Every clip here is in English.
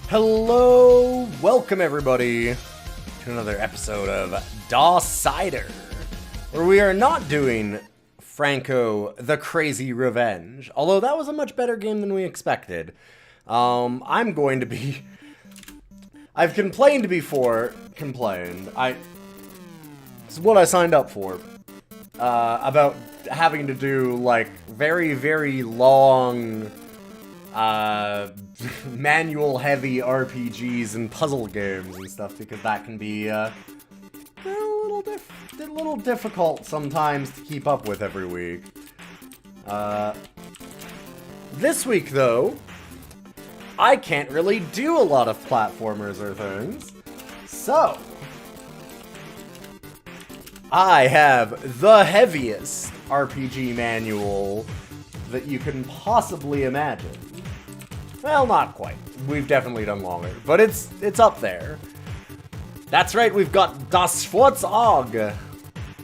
Hello, welcome everybody to another episode of DOScider, where we are not doing Franco the Crazy Revenge, although that was a much better game than we expected. I'm going to be... I've complained before, this is what I signed up for, about having to do, like, very, very long, manual-heavy RPGs and puzzle games and stuff, because that can be, a little difficult sometimes to keep up with every week. This week, though, I can't really do a lot of platformers or things, so I have the heaviest RPG manual that you can possibly imagine. Well, not quite. We've definitely done longer, but it's up there. That's right, we've got Das Schwarze Auge,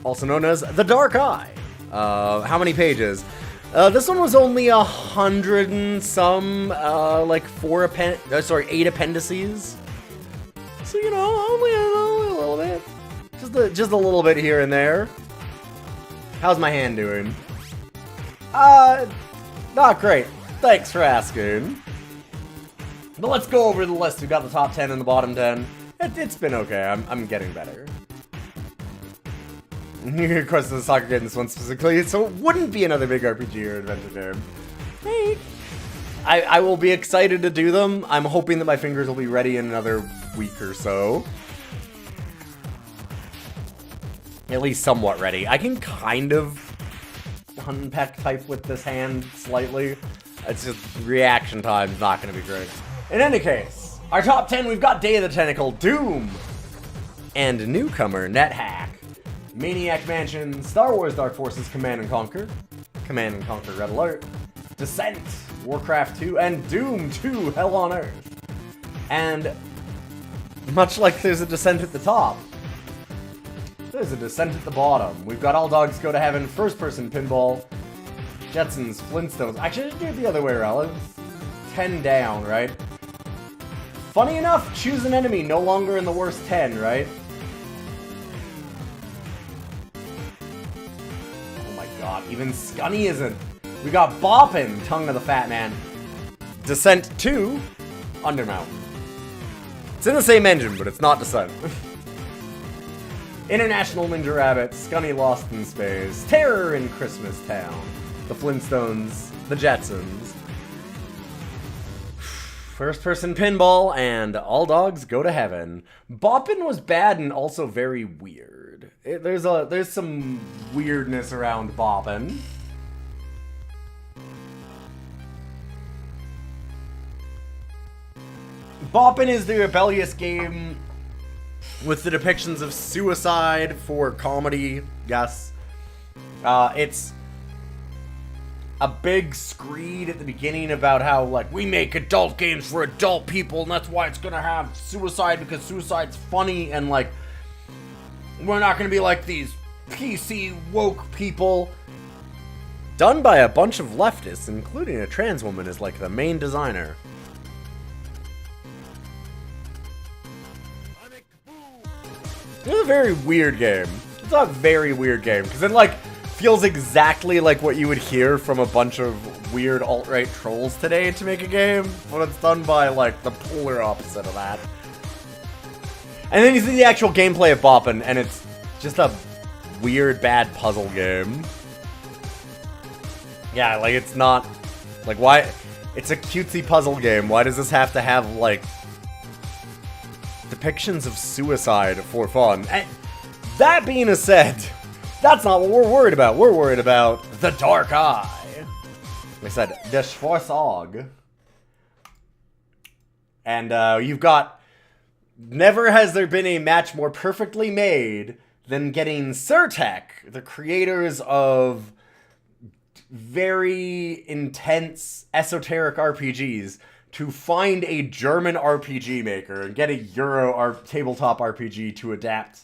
also known as the Dark Eye. How many pages? This one was only 100 and some, like 8 appendices. So, you know, only a little bit. Just a little bit here and there. How's my hand doing? Not great. Thanks for asking. But let's go over the list. We got the top 10 and the bottom 10. It's been okay. I'm getting better. Of course, the soccer game, this one specifically, so it wouldn't be another big RPG or adventure game. Hey. I will be excited to do them. I'm hoping that my fingers will be ready in another week or so. At least somewhat ready. I can kind of hunt and peck type with this hand slightly. It's just reaction time's not going to be great. In any case, our top 10, we've got Day of the Tentacle, Doom, and newcomer NetHack, Maniac Mansion, Star Wars Dark Forces Command & Conquer Red Alert, Descent, Warcraft 2, and Doom 2 Hell on Earth. And much like there's a Descent at the top, there's a Descent at the bottom. We've got All Dogs Go to Heaven, First Person Pinball, Jetsons, Flintstones. Actually, I should do it the other way around. It's 10 down, right? Funny enough, Choose an Enemy no longer in the worst 10, right? Oh my god, even Scunny isn't. We got Boppin', Tongue of the Fat Man. Descent 2, Undermountain. It's in the same engine, but it's not Descent. International Ninja Rabbit, Scunny Lost in Space, Terror in Christmas Town, The Flintstones, The Jetsons, First Person Pinball, and All Dogs Go to Heaven. Boppin' was bad and also very weird. There's some weirdness around Boppin'. Boppin' is the rebellious game with the depictions of suicide for comedy, yes. It's a big screed at the beginning about how, like, we make adult games for adult people, and that's why it's gonna have suicide, because suicide's funny, and, like, we're not gonna be like these PC woke people. Done by a bunch of leftists, including a trans woman as, like, the main designer. It's a very weird game. It's a very weird game, because it, like, feels exactly like what you would hear from a bunch of weird alt-right trolls today to make a game, but it's done by, like, the polar opposite of that. And then you see the actual gameplay of Boppin', and it's just a weird, bad puzzle game. Yeah, like, it's not... Like, why... It's a cutesy puzzle game. Why does this have to have, like, depictions of suicide for fun? And that being said, that's not what we're worried about. We're worried about the Dark Eye. Like I said, Der Schwarze Auge. And you've got... Never has there been a match more perfectly made than getting Surtech, the creators of very intense esoteric RPGs, to find a German RPG maker and get a Euro tabletop RPG to adapt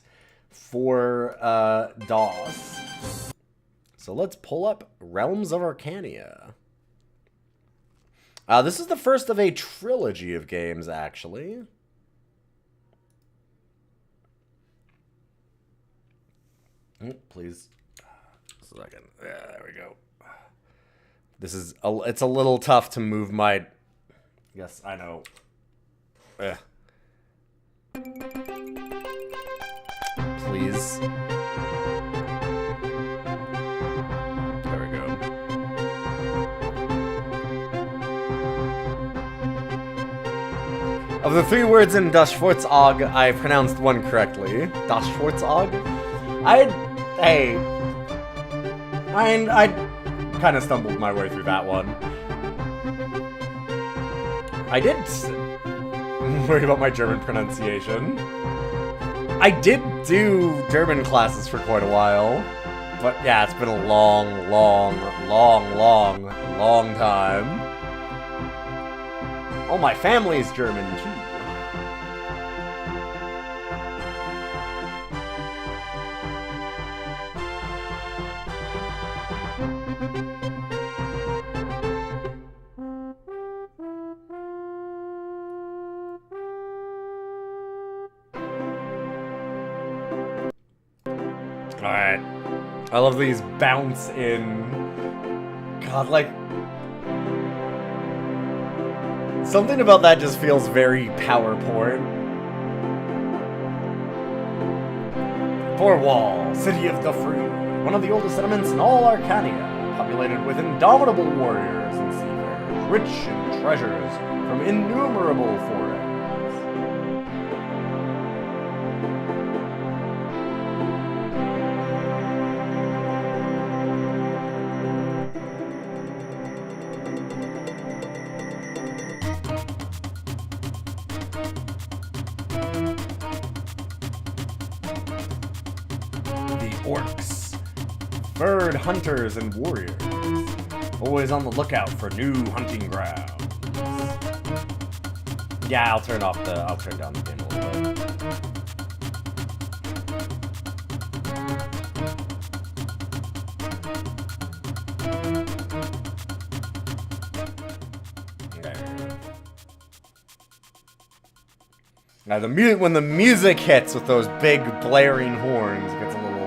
for DOS. So let's pull up Realms of Arcania. This is the first of a trilogy of games, actually. Please. Just a second. Yeah, there we go. This is it's a little tough to move my... Yes, I know. Please. There we go. Of the 3 words in Das Schwarzauge, I pronounced one correctly. Das Schwarzauge? Hey. I kind of stumbled my way through that one. I did worry about my German pronunciation. I did do German classes for quite a while. But yeah, it's been a long time. Oh, my family's German, too. Alright. I love these bounce in. God, like... something about that just feels very PowerPoint. Thorwall, City of the Free. One of the oldest settlements in all Arcania. Populated with indomitable warriors and seafarers. Rich in treasures from innumerable forays. Orcs, bird hunters and warriors, always on the lookout for new hunting grounds. Yeah, I'll turn down the game a little bit. Okay. Now when the music hits with those big blaring horns, it gets a little...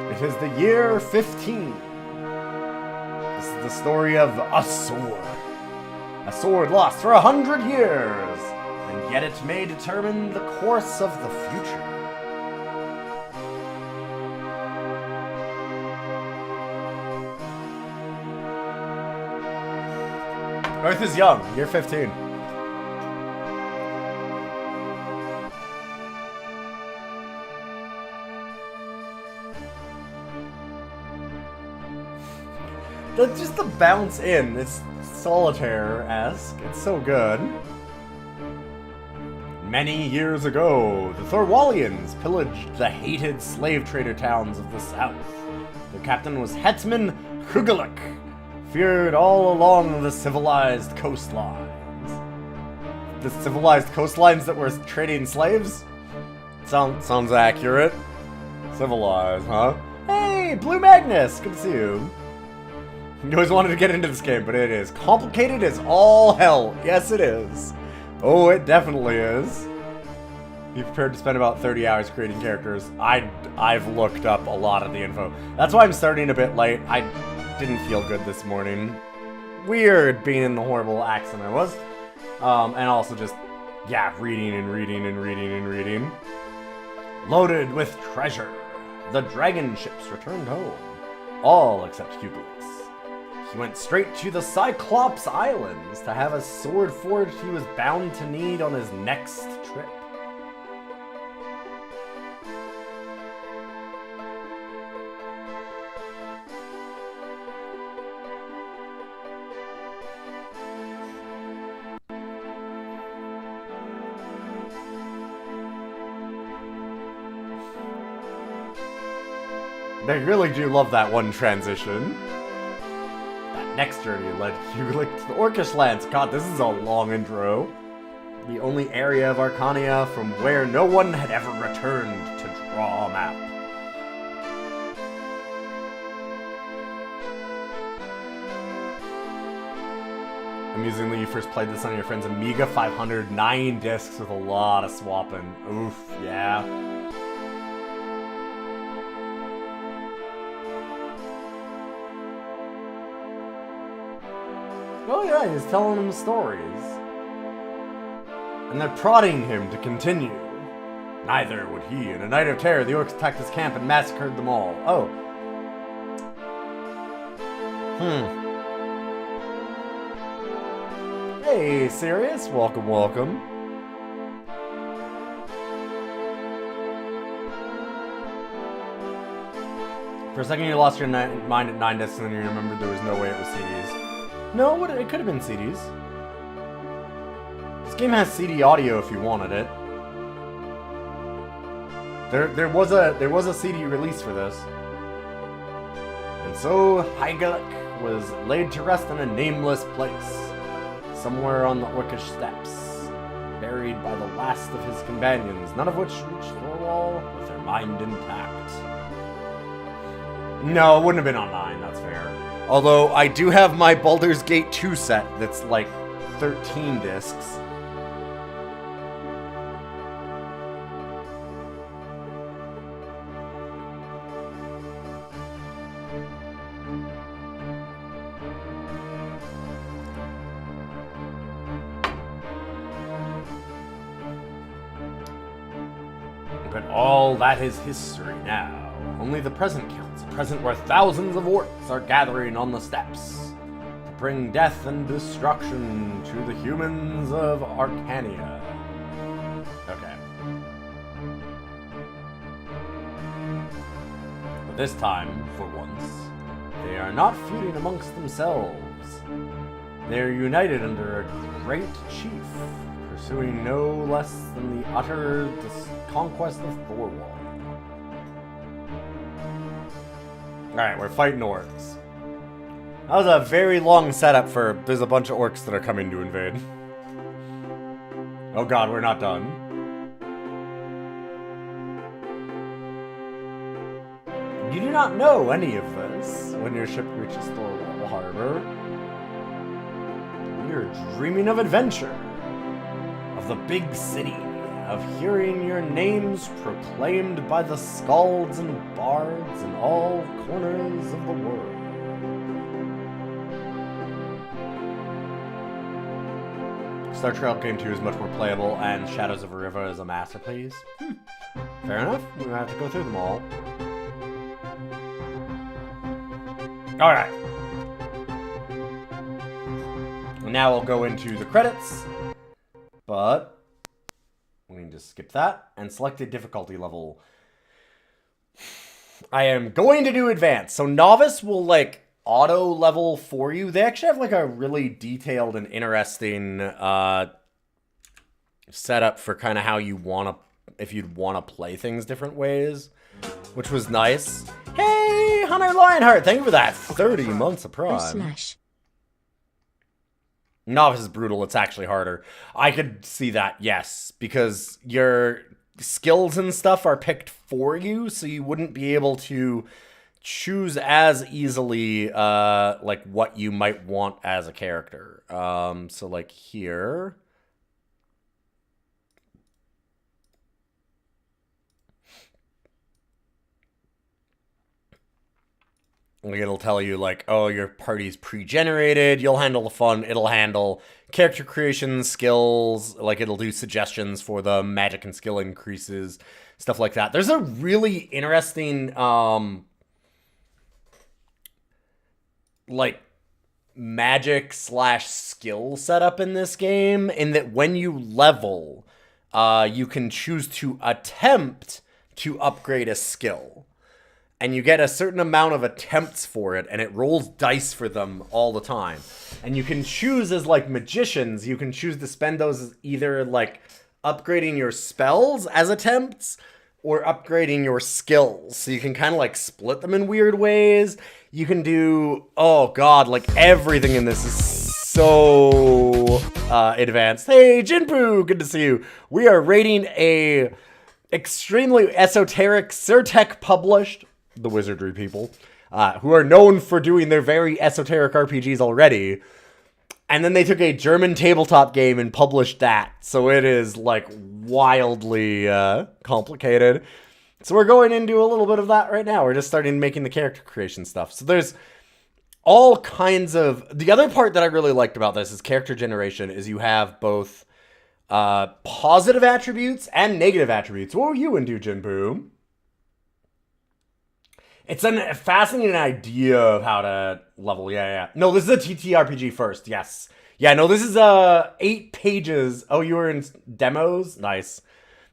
It is the year 15. This is the story of a sword. A sword lost for 100 years, and yet it may determine the course of the future. Earth is young, year 15. Just the bounce in, it's Solitaire-esque, it's so good. Many years ago, the Thorwallians pillaged the hated slave trader towns of the south. Their captain was Hetman Hugelik, feared all along the civilized coastlines. The civilized coastlines that were trading slaves? Sounds accurate. Civilized, huh? Hey, Blue Magnus, good to see you. You always wanted to get into this game, but it is complicated as all hell. Yes, it is. Oh, it definitely is. Be prepared to spend about 30 hours creating characters. I've looked up a lot of the info. That's why I'm starting a bit late. I didn't feel good this morning. Weird being in the horrible accent I was. And also just, yeah, reading. Loaded with treasure. The dragon ships returned home. All except Hugelix. He went straight to the Cyclops Islands to have a sword forged he was bound to need on his next trip. They really do love that one transition. Next journey led Hugelik to the Orcish lands. God, this is a long intro. The only area of Arcania from where no one had ever returned to draw a map. Amusingly, you first played this on your friend's Amiga 500, 9 discs with a lot of swapping. Oof, yeah. Oh yeah, he's telling him stories. And they're prodding him to continue. Neither would he. In a night of terror, the orcs attacked his camp and massacred them all. Oh. Hey, Sirius. Welcome, welcome. For a second you lost your mind at 9 discs and then you remembered there was no way it was CDs. No, it could have been CDs. This game has CD audio if you wanted it. There was a CD release for this. And so Heigelek was laid to rest in a nameless place, somewhere on the Orcish steppes, buried by the last of his companions, none of which reached Thorwall with their mind intact. No, it wouldn't have been on 9, that's fair. Although, I do have my Baldur's Gate 2 set that's like 13 discs. But all that is history now. Only the present counts. Present where thousands of orcs are gathering on the steppes to bring death and destruction to the humans of Arcania. Okay. But this time, for once, they are not feuding amongst themselves. They are united under a great chief, pursuing no less than the utter conquest of Thorwall. Alright, we're fighting orcs. That was a very long setup for there's a bunch of orcs that are coming to invade. Oh god, we're not done. You do not know any of this when your ship reaches Thorwall Harbor. You're dreaming of adventure, of the big city, of hearing your names proclaimed by the skalds and bards in all corners of the world. Star Trek Game 2 is much more playable, and Shadows of a River is a masterpiece. Fair enough, we have to go through them all. Alright. Now we'll go into the credits, but we need to skip that and select a difficulty level. I am going to do advanced. So novice will like auto level for you. They actually have like a really detailed and interesting setup for kind of how you want to, if you'd want to play things different ways, which was nice. Hey, Hunter Lionheart, thank you for that 30 months of Prime. Novice is brutal, it's actually harder. I could see that, yes, because your skills and stuff are picked for you, so you wouldn't be able to choose as easily, like, what you might want as a character. So, like, here... It'll tell you, like, oh, your party's pre-generated, you'll handle the fun, it'll handle character creation, skills, like, it'll do suggestions for the magic and skill increases, stuff like that. There's a really interesting, like, magic/skill setup in this game, in that when you level, you can choose to attempt to upgrade a skill. And you get a certain amount of attempts for it, and it rolls dice for them all the time. And you can choose as, like, magicians, you can choose to spend those as either, like, upgrading your spells as attempts, or upgrading your skills. So you can kind of, like, split them in weird ways. You can do, oh god, like, everything in this is so advanced. Hey, Jinpu, good to see you. We are rating a extremely esoteric, Surtech published, the Wizardry people, who are known for doing their very esoteric RPGs already. And then they took a German tabletop game and published that. So it is, like, wildly complicated. So we're going into a little bit of that right now. We're just starting making the character creation stuff. So there's all kinds of... The other part that I really liked about this is character generation is you have both positive attributes and negative attributes. What were you into, Jinpoo? It's a fascinating idea of how to level. Yeah. No, this is a TTRPG first. Yes. Yeah, no, this is 8 pages. Oh, you were in demos? Nice.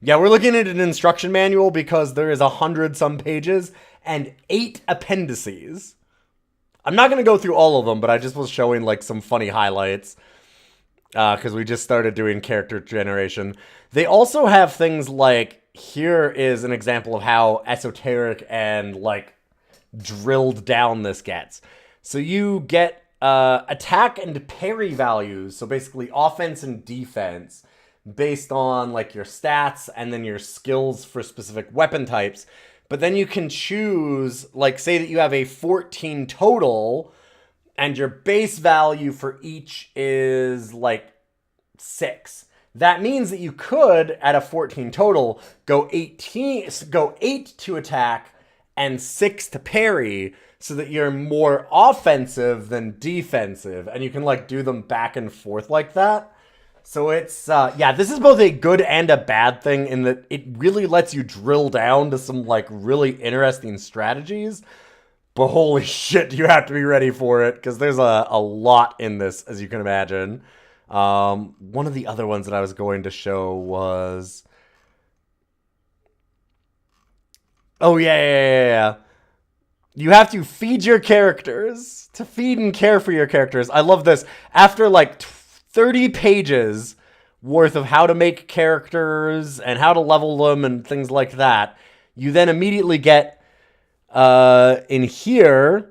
Yeah, we're looking at an instruction manual because there is 100-some pages and 8 appendices. I'm not going to go through all of them, but I just was showing, like, some funny highlights. Because we just started doing character generation. They also have things like, here is an example of how esoteric and, like, drilled down this gets. So you get attack and parry values, so basically offense and defense, based on like your stats and then your skills for specific weapon types. But then you can choose, like, say that you have a 14 total and your base value for each is like 6. That means that you could, at a 14 total, go 8 to attack and 6 to parry, so that you're more offensive than defensive, and you can, like, do them back and forth like that. So it's, yeah, this is both a good and a bad thing in that it really lets you drill down to some, like, really interesting strategies, but holy shit, you have to be ready for it, because there's a lot in this, as you can imagine. One of the other ones that I was going to show was... Oh, yeah. You have to feed your characters. To feed and care for your characters. I love this. After, like, 30 pages worth of how to make characters and how to level them and things like that, you then immediately get in here...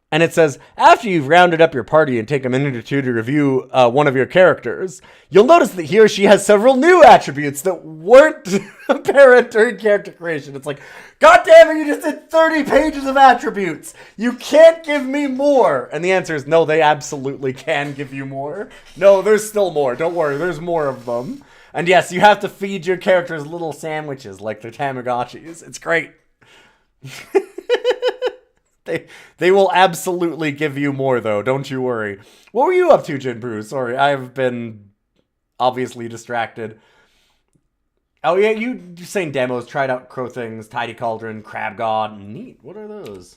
And it says, after you've rounded up your party and take a minute or two to review one of your characters, you'll notice that he or she has several new attributes that weren't apparent during character creation. It's like, God damn it, you just did 30 pages of attributes. You can't give me more. And the answer is no, they absolutely can give you more. No, there's still more. Don't worry, there's more of them. And yes, you have to feed your characters little sandwiches like they're Tamagotchis. It's great. They will absolutely give you more, though. Don't you worry. What were you up to, Jinpoo? Sorry, I've been obviously distracted. Oh, yeah, you saying demos. Tried out Crow Things, Tidy Cauldron, Crab God. Neat. What are those?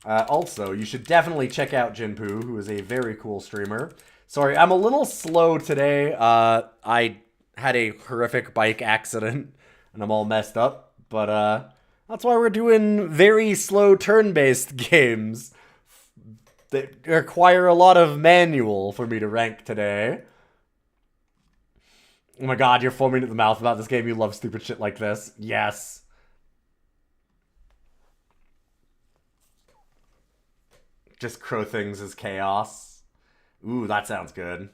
Also, you should definitely check out Jinpoo, who is a very cool streamer. Sorry, I'm a little slow today. I had a horrific bike accident, and I'm all messed up. But, that's why we're doing very slow turn-based games that require a lot of manual for me to rank today. Oh my god, you're foaming at the mouth about this game. You love stupid shit like this. Yes. Just Crow Things as chaos. Ooh, that sounds good.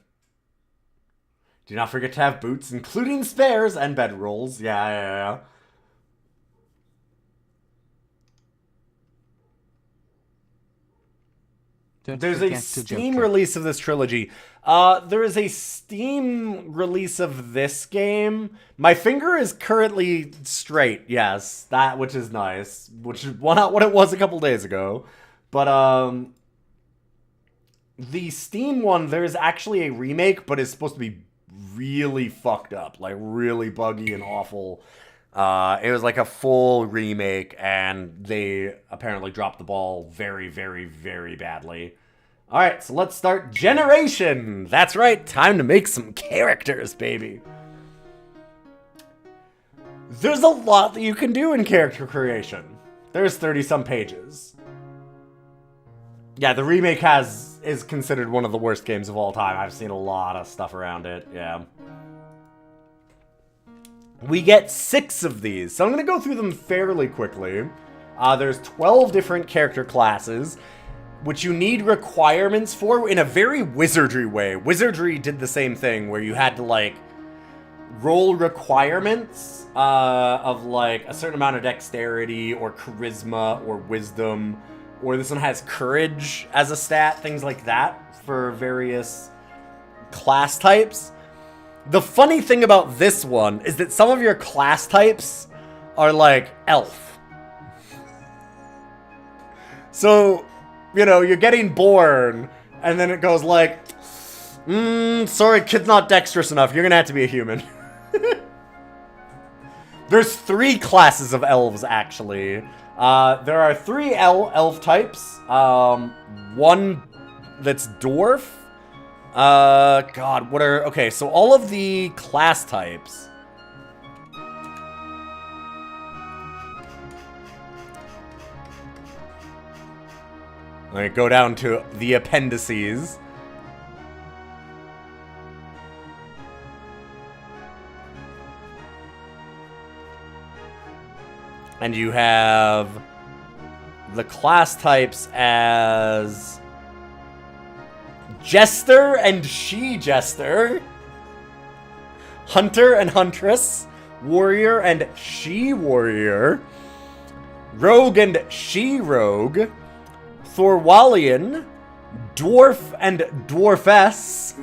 Do not forget to have boots, including spares and bedrolls. Yeah. There's a Steam release of this trilogy. There is a Steam release of this game. My finger is currently straight, yes. That, which is nice. Which is not what it was a couple days ago. But, the Steam one, there's actually a remake, but it's supposed to be really fucked up. Like, really buggy and awful. It was like a full remake, and they apparently dropped the ball very, very, very badly. Alright, so let's start generation! That's right, time to make some characters, baby. There's a lot that you can do in character creation. There's 30-some pages. Yeah, the remake is considered one of the worst games of all time. I've seen a lot of stuff around it, yeah. We get 6 of these, so I'm going to go through them fairly quickly. There's 12 different character classes, which you need requirements for in a very wizardry way. Wizardry did the same thing, where you had to, like, roll requirements of, like, a certain amount of dexterity or charisma or wisdom or this one has courage as a stat, things like that for various class types. The funny thing about this one is that some of your class types are like elf. So, you know, you're getting born, and then it goes like, sorry, kid's not dexterous enough. You're gonna have to be a human. There's 3 classes of elves, actually. There are 3 elf types. One that's dwarf. God, what are... Okay, so all of the class types... Let me go down to the appendices. And you have the class types as Jester and She-Jester, Hunter and Huntress, Warrior and She-Warrior, Rogue and She-Rogue, Thorwallian, Dwarf and Dwarfess,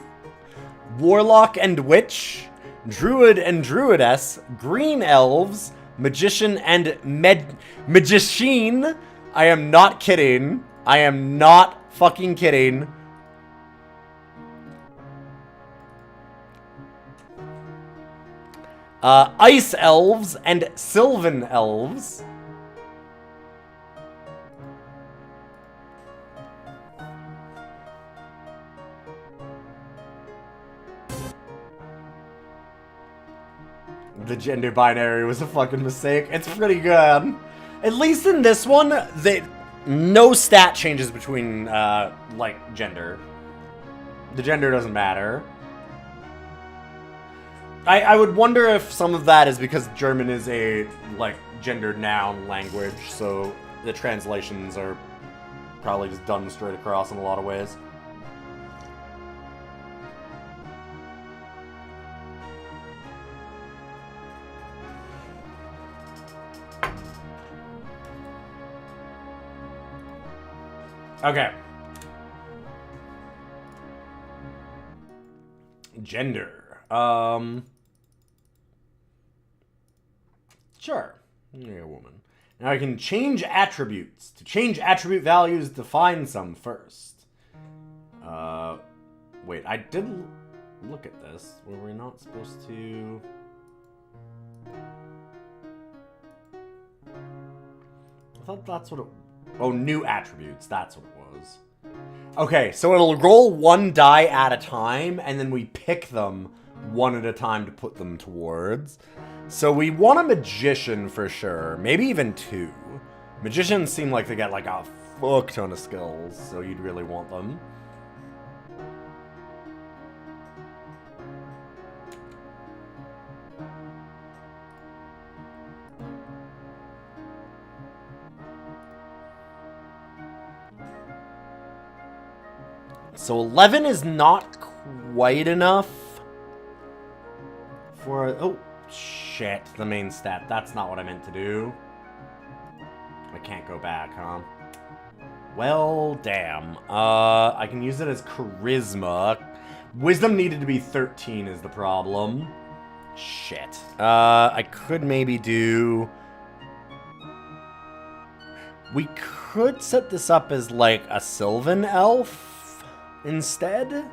Warlock and Witch, Druid and Druidess, Green Elves, Magician and Magician. I am not kidding. I am not fucking kidding. Ice Elves and Sylvan Elves. The gender binary was a fucking mistake. It's pretty good. At least in this one, no stat changes between, like, gender. The gender doesn't matter. I would wonder if some of that is because German is a, like, gendered noun language, so the translations are probably just done straight across in a lot of ways. Okay. Gender. Sure. You're a woman. Now I can change attributes. To change attribute values, define some first. Wait, I did look at this. Were we not supposed to... I thought that's what it... Oh, new attributes. That's what it was. Okay, so it'll roll 1 die at a time, and then we pick them 1 at a time to put them towards. So we want a magician for sure. Maybe even 2. Magicians seem like they get like a fuck ton of skills, so you'd really want them. So 11 is not quite enough for... Oh, shit. The main stat. That's not what I meant to do. I can't go back, huh? Well, damn. I can use it as charisma. Wisdom needed to be 13 is the problem. Shit. I could maybe do... We could set this up as, like, a Sylvan Elf instead.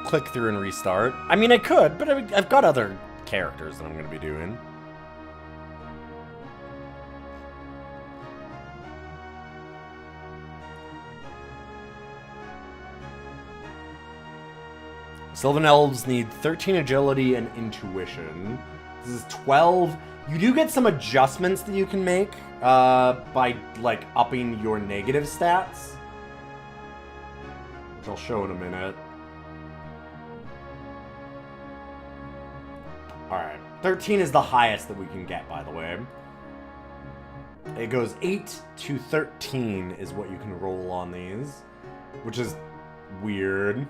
Click through and restart. I mean, I could, but I've got other characters that I'm going to be doing. Sylvan Elves need 13 agility and intuition. This is 12. You do get some adjustments that you can make by, like, upping your negative stats, which I'll show in a minute. Alright. 13 is the highest that we can get, by the way. It goes 8 to 13 is what you can roll on these, which is weird.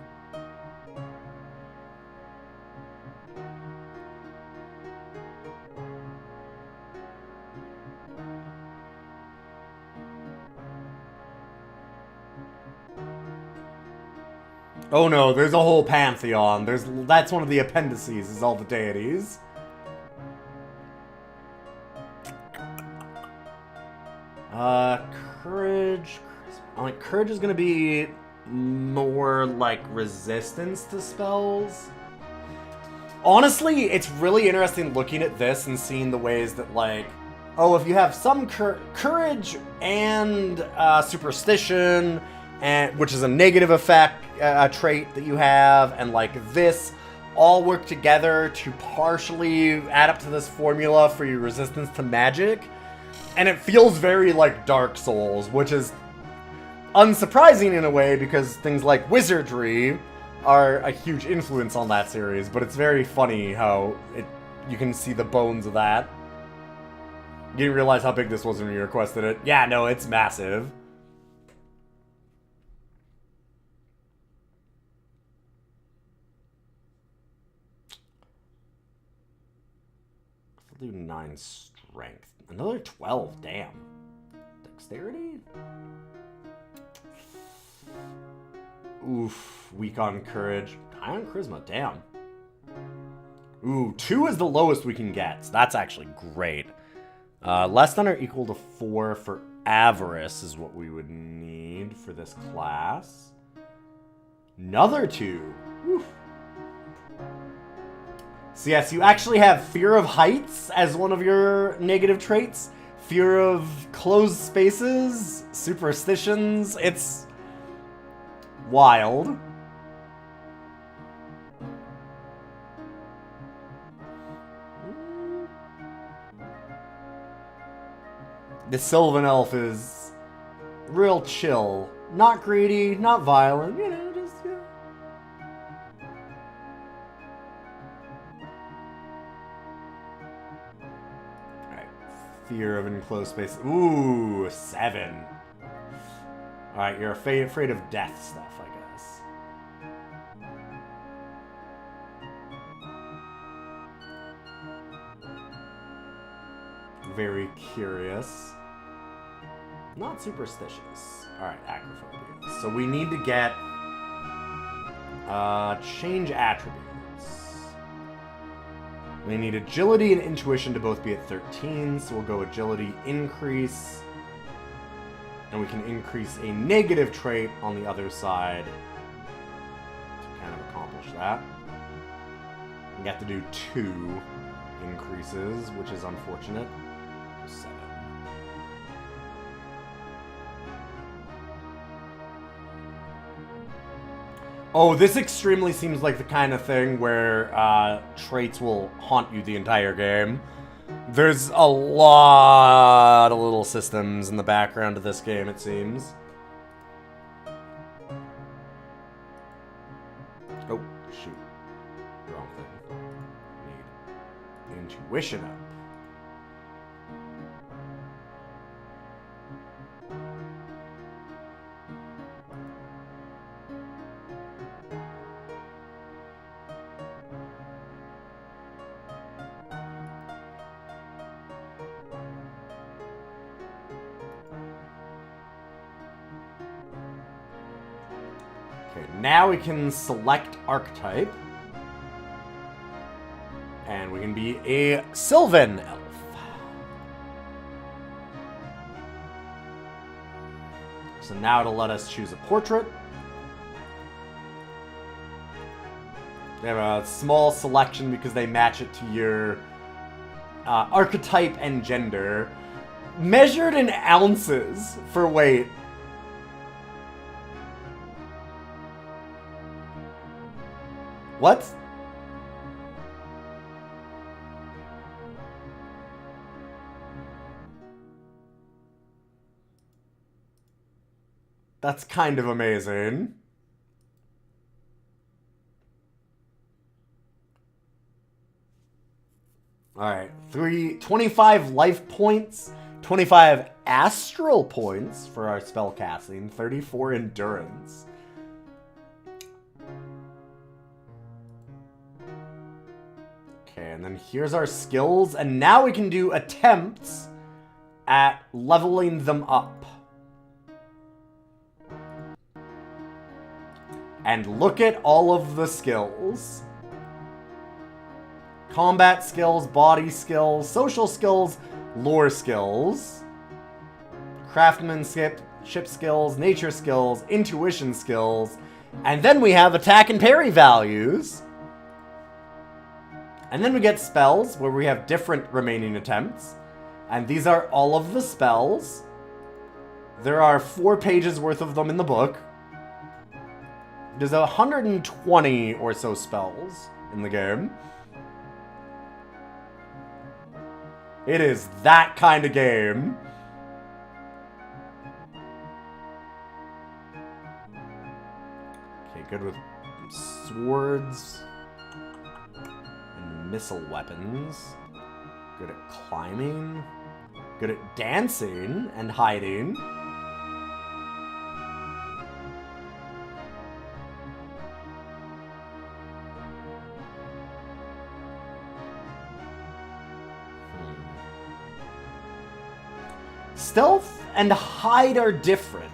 Oh no, there's a whole pantheon. That's one of the appendices, is all the deities. Courage. Like, courage is gonna be more like resistance to spells. Honestly, it's really interesting looking at this and seeing the ways that, like, oh, if you have some courage and superstition, and which is a negative effect trait that you have, and like this all work together to partially add up to this formula for your resistance to magic. And it feels very like Dark Souls, which is unsurprising in a way because things like wizardry are a huge influence on that series, but it's very funny how you can see the bones of that. You didn't realize how big this was when you requested it. Yeah, no, it's massive. I'll do 9 strength. Another 12, damn. Dexterity? Oof, weak on courage. High on charisma, damn. Ooh, 2 is the lowest we can get, so that's actually great. Less than or equal to 4 for avarice is what we would need for this class. Another 2. Oof. So yes, you actually have fear of heights as one of your negative traits. Fear of closed spaces, superstitions. It's wild. The Sylvan Elf is real chill. Not greedy, not violent, you know, just, yeah. Alright, fear of enclosed space. Ooh, 7. Alright, you're afraid of death stuff, I guess. Very curious. Not superstitious. Alright, acrophobia. So we need to get change attributes. We need agility and intuition to both be at 13, so we'll go agility increase. And we can increase a negative trait on the other side to kind of accomplish that. We have to do 2 increases, which is unfortunate. 7. Oh, this extremely seems like the kind of thing where traits will haunt you the entire game. There's a lot of little systems in the background of this game, it seems. Oh, shoot. Wrong thing. Need intuition up. Now we can select archetype. And we can be a Sylvan Elf. So now it'll let us choose a portrait. They have a small selection because they match it to your archetype and gender. Measured in ounces for weight. What? That's kind of amazing. Alright, 25 life points, 25 astral points for our spell casting, 34 endurance. Okay, and then here's our skills, and now we can do attempts at leveling them up. And look at all of the skills. Combat skills, body skills, social skills, lore skills, craftsmanship skills, nature skills, intuition skills, and then we have attack and parry values. And then we get spells, where we have different remaining attempts. And these are all of the spells. There are 4 pages worth of them in the book. There's 120 or so spells in the game. It is that kind of game. Okay, good with swords and missile weapons. Good at climbing. Good at dancing and hiding. Stealth and hide are different.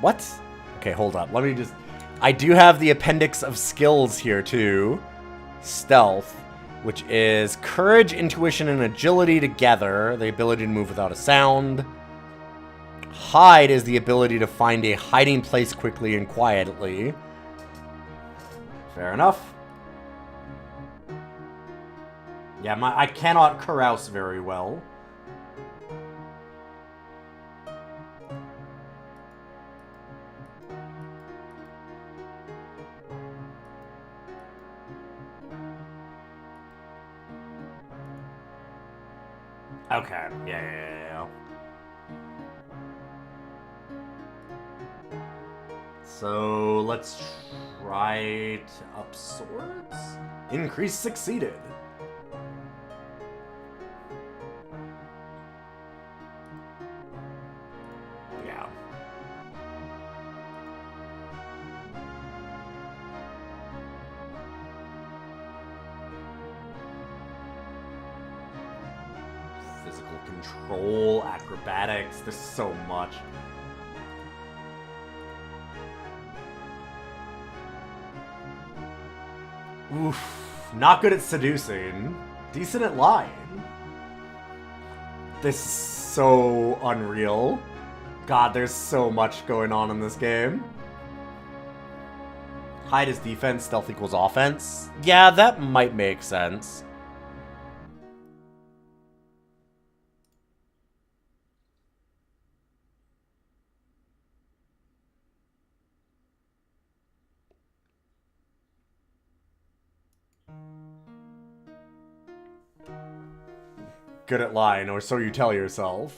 What? Okay, hold up. Let me just... I do have the appendix of skills here, too. Stealth, which is courage, intuition, and agility together. The ability to move without a sound. Hide is the ability to find a hiding place quickly and quietly. Fair enough. Yeah, I cannot carouse very well. Okay, yeah. So, let's try it up swords? Increase succeeded. Yeah. Physical control, acrobatics, there's so much. Oof, not good at seducing. Decent at lying. This is so unreal. God, there's so much going on in this game. Hide is defense, stealth equals offense. Yeah, that might make sense. Good at lying, or so you tell yourself.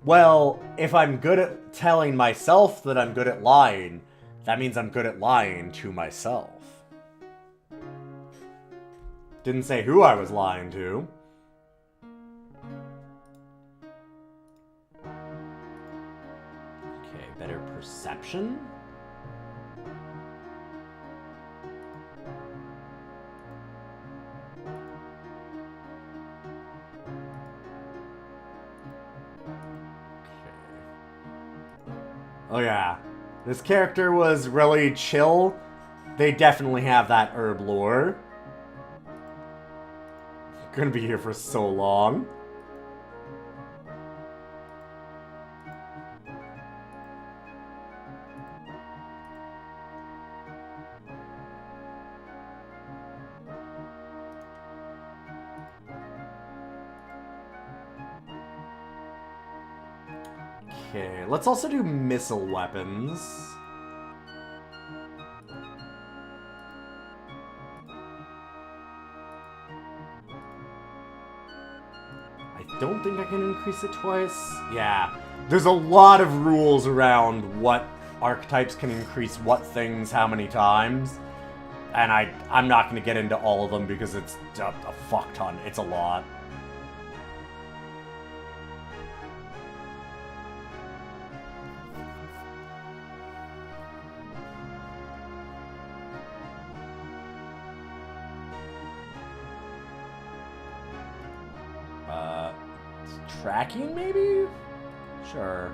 Well, if I'm good at telling myself that I'm good at lying, that means I'm good at lying to myself. Didn't say who I was lying to. Okay, better perception? Oh yeah, this character was really chill. They definitely have that herb lore. Gonna be here for so long. Okay, let's also do missile weapons. I don't think I can increase it twice. Yeah, there's a lot of rules around what archetypes can increase what things how many times. And I'm not going to get into all of them because it's a fuck ton. It's a lot. Tracking, maybe? Sure.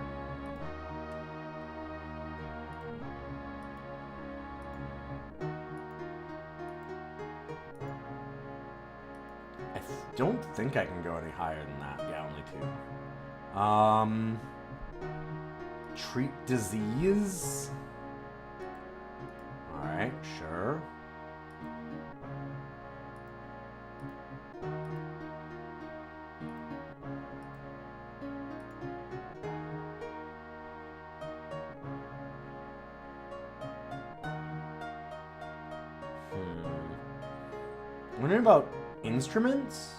don't think I can go any higher than that. Yeah, only 2. Treat disease. Alright, sure. Wondering about instruments?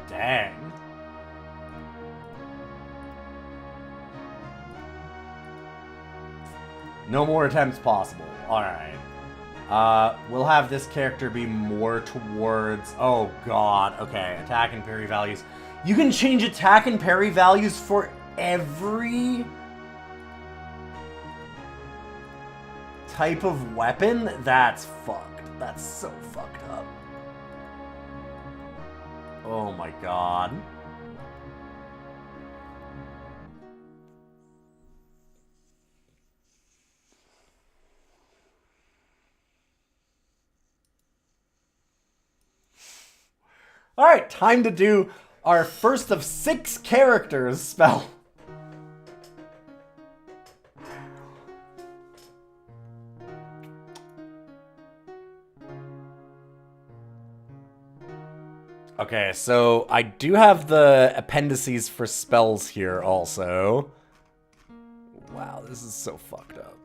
Dang. No more attempts possible. Alright. We'll have this character be more towards... Oh, God. Okay, attack and parry values. You can change attack and parry values for every type of weapon? That's fucked. That's so fucked up. Oh my god. Alright, time to do our first of 6 characters spell. Okay, so I do have the appendices for spells here also. Wow, this is so fucked up.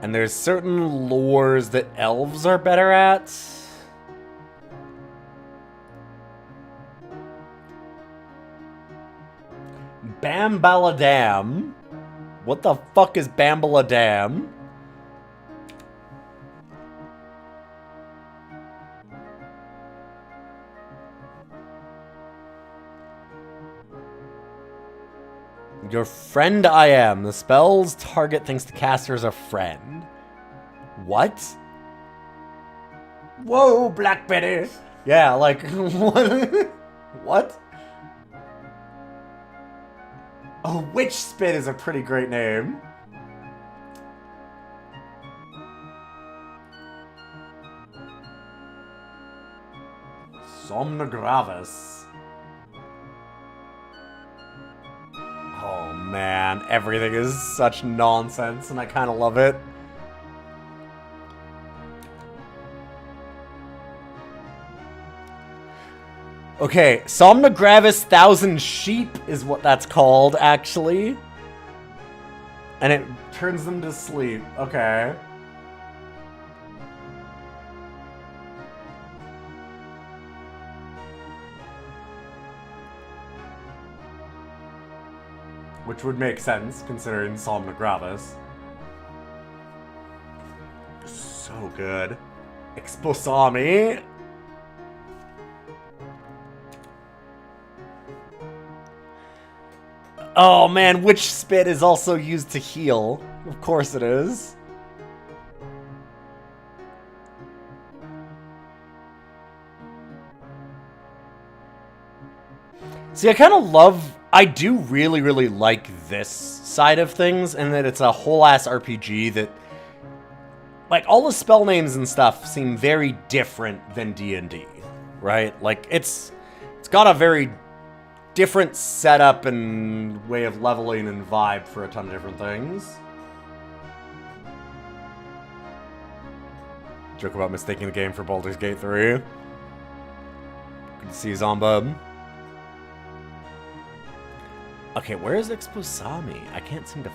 And there's certain lores that elves are better at. Bambaladam. What the fuck is Bambaladam? Your friend I am. The spell's target thinks the caster is a friend. What? Whoa, Black Betty. Yeah, like, what? What? Oh, Witch Spit is a pretty great name. Somna Gravis. Oh man, everything is such nonsense and I kind of love it. Okay, Somna Gravis 1,000 Sheep is what that's called, actually. And it turns them to sleep. Okay. Which would make sense, considering Somna Gravis. So good. Exposami. Oh man, Witch Spit is also used to heal. Of course it is. See, I kind of love... I do really, really like this side of things, and that it's a whole-ass RPG that... Like, all the spell names and stuff seem very different than D&D, right? Like, it's got a very different setup and way of leveling and vibe for a ton of different things. Joke about mistaking the game for Baldur's Gate 3. Good to see you, Zombub. Okay, where is Exposami? I can't seem to...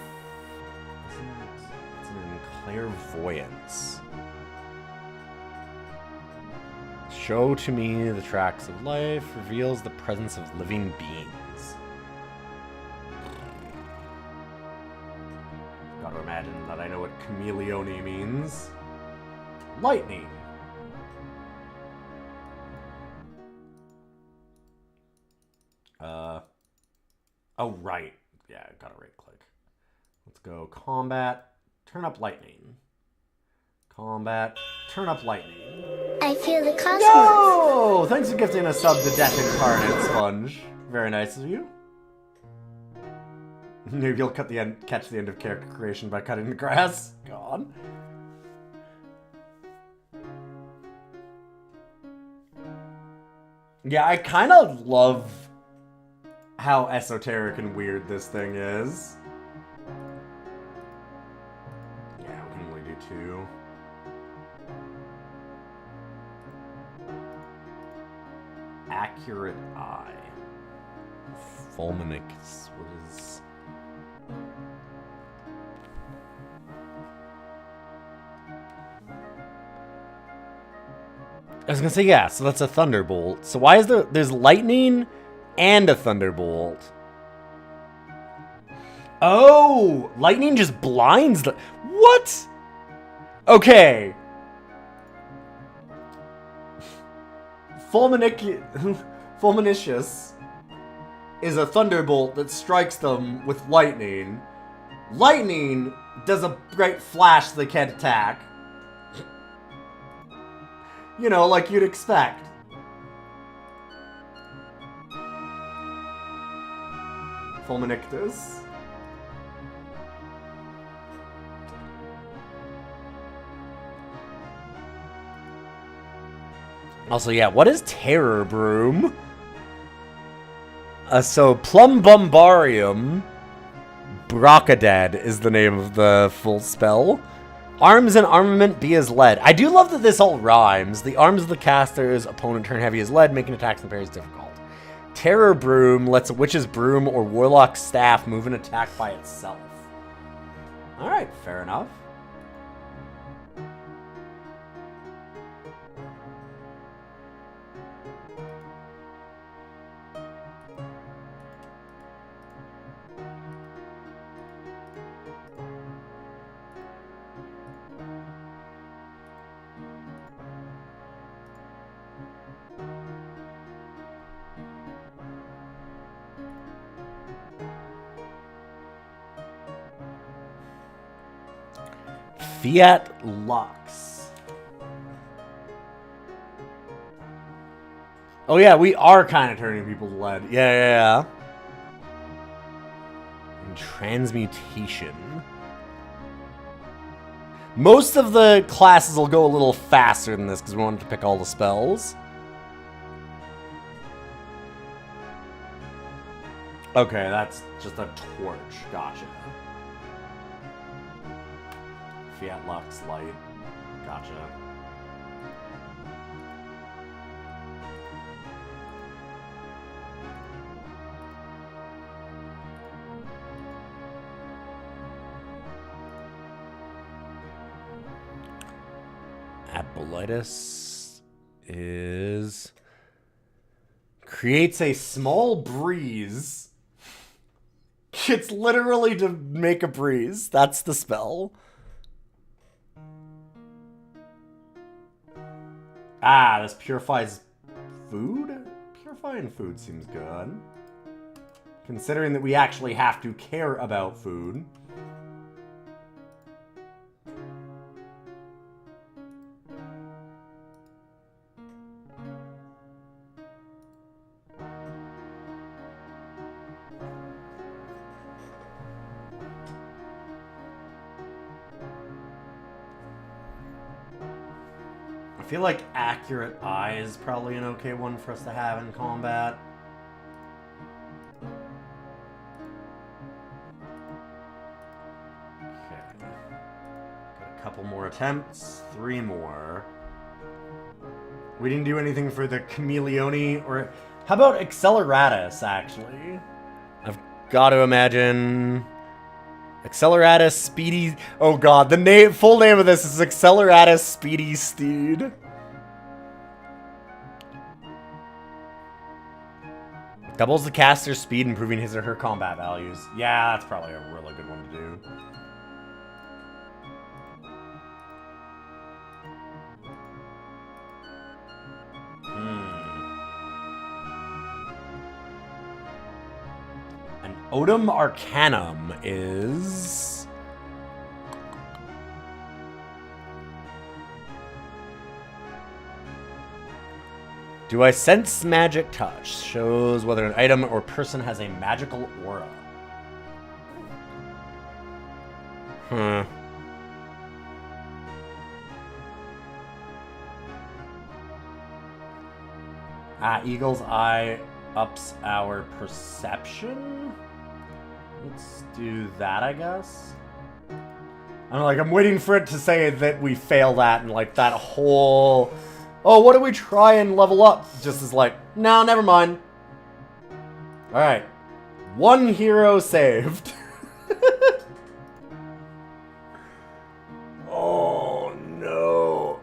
It's in Clairvoyance. Show to me the tracks of life, reveals the presence of living beings. Gotta imagine that I know what chameleone means. Lightning. Oh, right. Yeah, gotta right click. Let's go combat, turn up lightning. Combat, turn up lightning. I feel the cosmos. No! Thanks for gifting a sub to Death Incarnate, Sponge. Very nice of you. Maybe you'll catch the end of character creation by cutting the grass. God. Yeah, I kind of love how esoteric and weird this thing is. Yeah, we can only do 2. Accurate eye. Fulminix. What is... I was gonna say, yeah, so that's a thunderbolt. So why is there's lightning and a thunderbolt? Oh, lightning just blinds the... What? Okay. Fulminicious is a thunderbolt that strikes them with lightning. Lightning does a bright flash they can't attack. You know, like you'd expect. Fulminictus. Also, yeah, what is Terror Broom? So, Plumbombarium Brocadad is the name of the full spell. Arms and armament be as lead. I do love that this all rhymes. The arms of the caster's opponent turn heavy as lead, making attacks and parries difficult. Terror Broom lets a witch's broom or warlock's staff move and attack by itself. Alright, fair enough. Fiat Lux. Oh yeah, we are kind of turning people to lead. Yeah. And transmutation. Most of the classes will go a little faster than this because we wanted to pick all the spells. Okay, that's just a torch. Gotcha. Fiat Lux Light. Gotcha. Apolitis is... creates a small breeze. It's literally to make a breeze. That's the spell. Ah, this purifies food? Purifying food seems good. Considering that we actually have to care about food. I feel like Accurate Eye is probably an okay one for us to have in combat. Okay. Got a couple more attempts. 3 more. We didn't do anything for the Chameleone, or... How about Acceleratus, actually? I've got to imagine... Acceleratus Speedy... Oh god, the full name of this is Acceleratus Speedy Steed. Doubles the caster's speed, improving his or her combat values. Yeah, that's probably a really good one to do. An Odom Arcanum is... Do I sense magic touch? Shows whether an item or person has a magical aura. Hmm. Eagle's Eye ups our perception. Let's do that, I guess. I'm waiting for it to say that we failed at, and like that whole, oh, what do we try and level up? Just is like, no, never mind. All right, one hero saved. Oh no.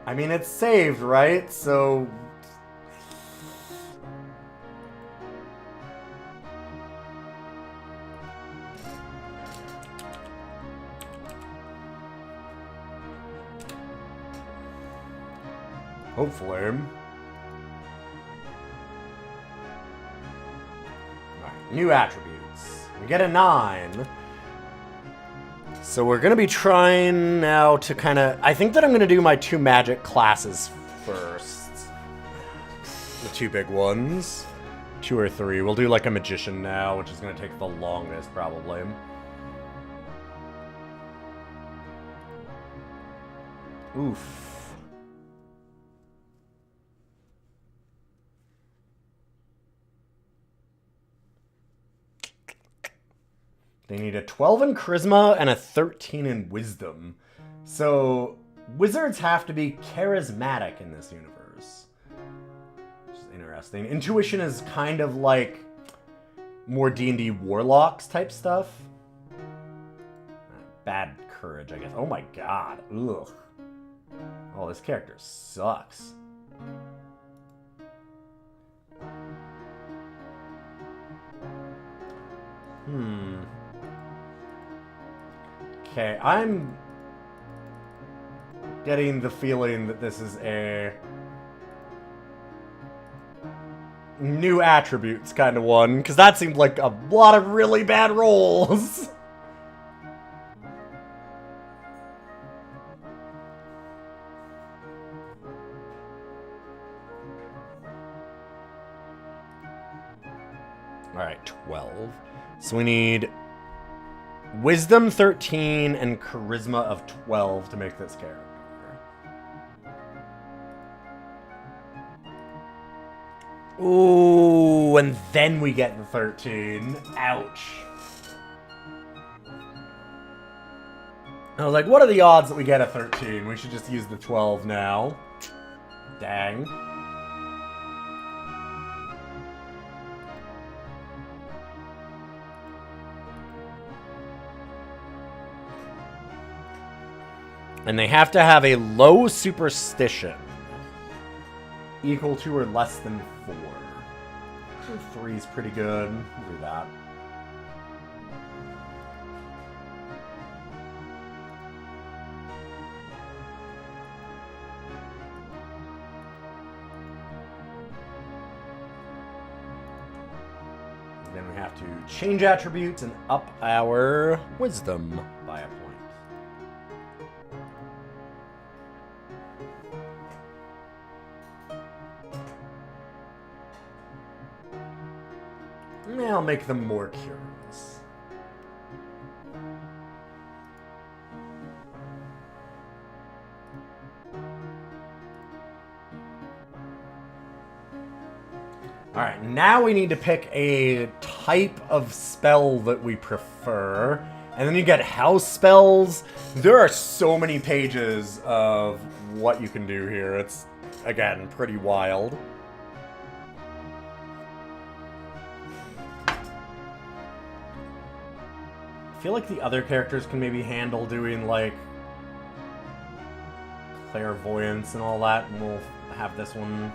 I mean, it's saved, right? So... hopefully. Alright, new attributes. We get a 9. So we're going to be trying now to kind of... I think that I'm going to do my 2 magic classes first. The 2 big ones. 2 or 3. We'll do like a magician now, which is going to take the longest probably. Oof. They need a 12 in Charisma and a 13 in Wisdom. So, wizards have to be charismatic in this universe. Which is interesting. Intuition is kind of like more D&D warlocks type stuff. Bad courage, I guess. Oh my god. Ugh. Oh, this character sucks. Okay, I'm getting the feeling that this is a new attributes kind of one, because that seemed like a lot of really bad rolls. Alright, 12. So we need Wisdom 13 and Charisma of 12 to make this character. Ooh, and then we get the 13. Ouch. I was like, what are the odds that we get a 13? We should just use the 12 now. Dang. And they have to have a low superstition. Equal to or less than 4. 3 is pretty good. We'll do that. And then we have to change attributes and up our wisdom by a point. I'll make them more curious. Alright, now we need to pick a type of spell that we prefer. And then you get house spells. There are so many pages of what you can do here. It's, again, pretty wild. I feel like the other characters can maybe handle doing, like, clairvoyance and all that, and we'll have this one.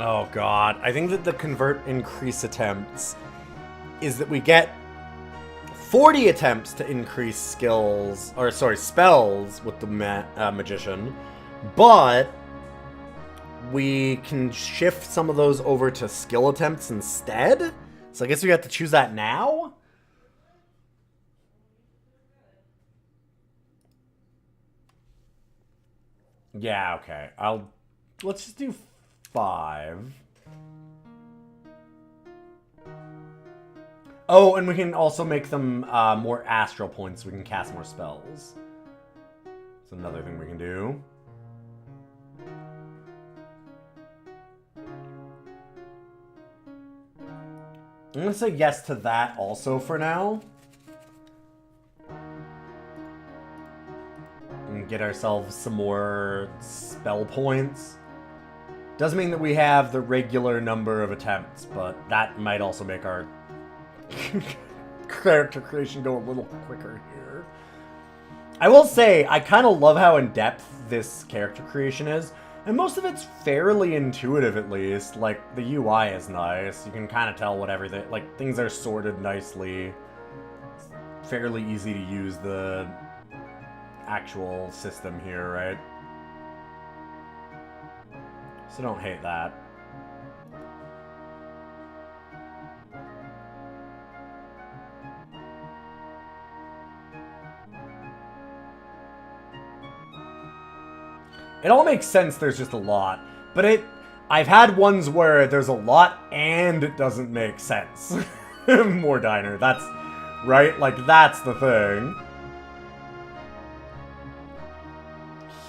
Oh god, I think that the convert increase attempts is that we get 40 attempts to increase skills, or sorry, spells with the magician, but we can shift some of those over to skill attempts instead. So I guess we have to choose that now? Yeah, okay. Let's just do 5. Oh, and we can also make them more astral points so we can cast more spells. That's another thing we can do. I'm going to say yes to that also for now. And get ourselves some more spell points. Does mean that we have the regular number of attempts, but that might also make our character creation go a little quicker here. I will say, I kind of love how in-depth this character creation is. And most of it's fairly intuitive, at least. Like, the UI is nice. You can kind of tell what everything... Like, things are sorted nicely. It's fairly easy to use the actual system here, right? So don't hate that. It all makes sense, there's just a lot. But I've had ones where there's a lot and it doesn't make sense. More diner, that's... Right? Like, that's the thing.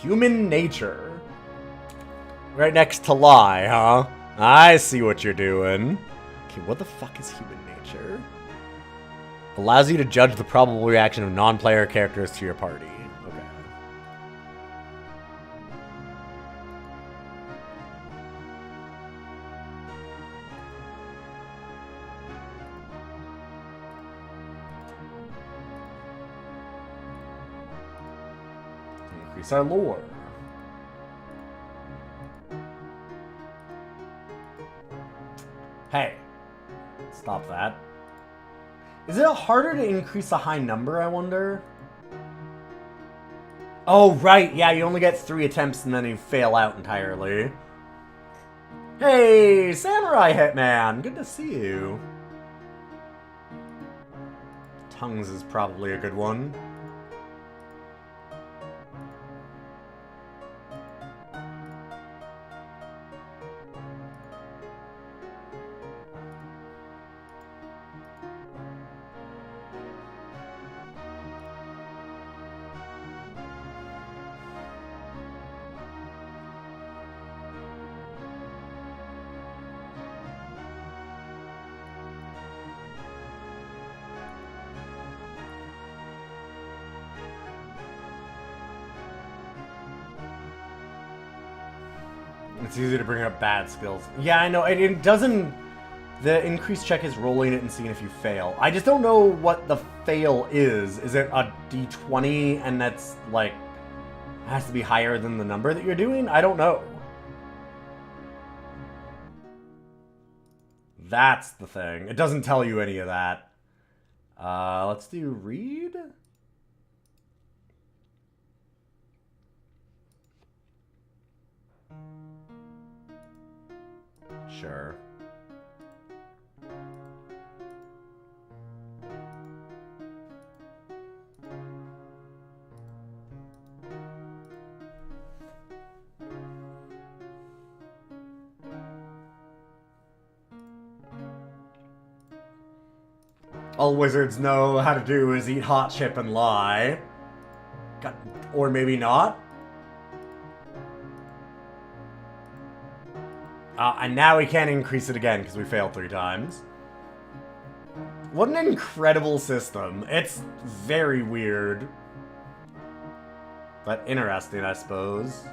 Human nature. Right next to lie, huh? I see what you're doing. Okay, what the fuck is human nature? Allows you to judge the probable reaction of non-player characters to your party. Okay. Increase our lore. Hey, stop that. Is it harder to increase a high number, I wonder? Oh, right, yeah, you only get 3 attempts and then you fail out entirely. Hey, Samurai Hitman, good to see you. Tongues is probably a good one. It's easy to bring up bad skills. Yeah, I know. It doesn't... The increased check is rolling it and seeing if you fail. I just don't know what the fail is. Is it a d20 and that's, like, has to be higher than the number that you're doing? I don't know. That's the thing. It doesn't tell you any of that. Let's do read. Sure. All wizards know how to do is eat hot chip and lie. Or maybe not. And now we can't increase it again because we failed 3 times. What an incredible system. It's very weird. But interesting, I suppose.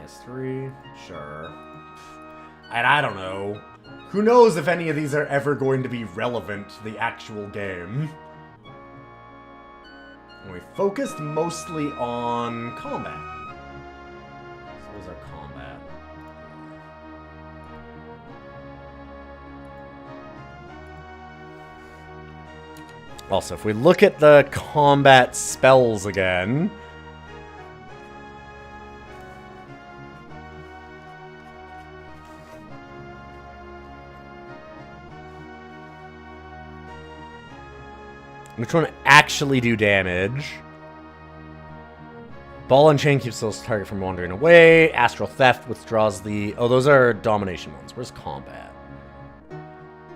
History? Sure. And I don't know. Who knows if any of these are ever going to be relevant to the actual game. and we focused mostly on combat. So where's our combat? Also, if we look at the combat spells again... Which one actually do damage? Ball and chain keeps those target from wandering away. Astral theft withdraws the... Oh, those are domination ones. Where's combat?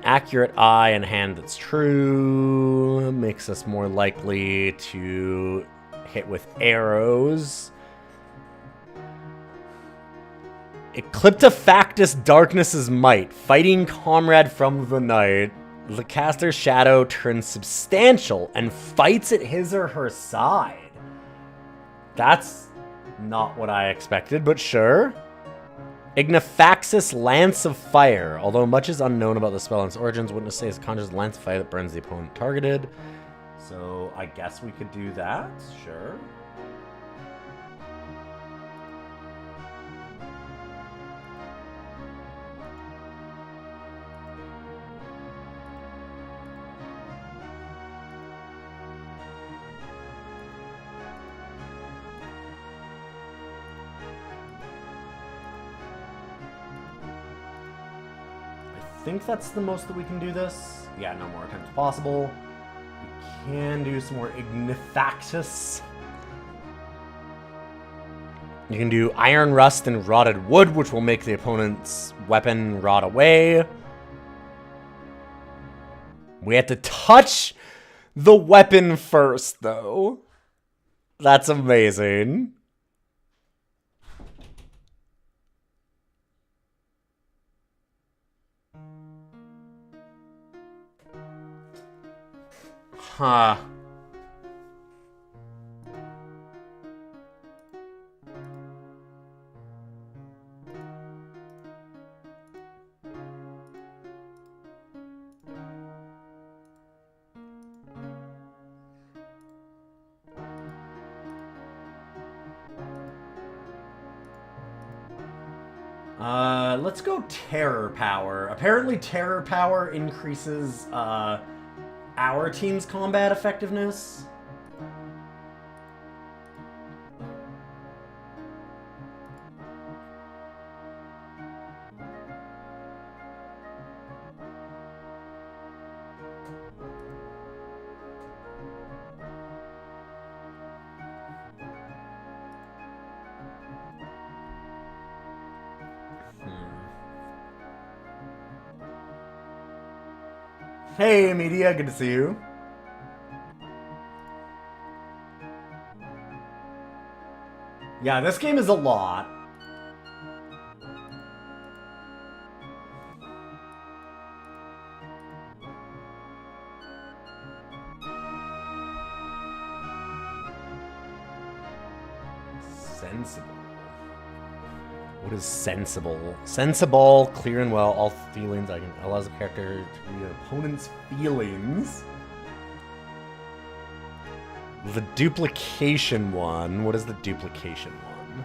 Accurate eye and hand that's true. Makes us more likely to hit with arrows. Ecliptifactus Darkness's Might. Fighting comrade from the night. The caster's shadow turns substantial and fights at his or her side. That's not what I expected, but sure. Ignifaxis Lance of Fire. Although much is unknown about the spell and its origins, witness says it conjures a lance of fire that burns the opponent targeted. So I guess we could do that, sure. I think that's the most that we can do this. Yeah, no more attempts possible. We can do some more Ignifaxis. You can do Iron Rust and Rotted Wood, which will make the opponent's weapon rot away. We have to touch the weapon first, though. That's amazing. Huh. Let's go Terror Power. Apparently Terror Power increases, our team's combat effectiveness. Hey, Media, good to see you. Yeah, this game is a lot. Sensible. What is sensible? Sensible, clear and well, all feelings. I can allows the character to read an opponent's feelings. The duplication one. What is the duplication one?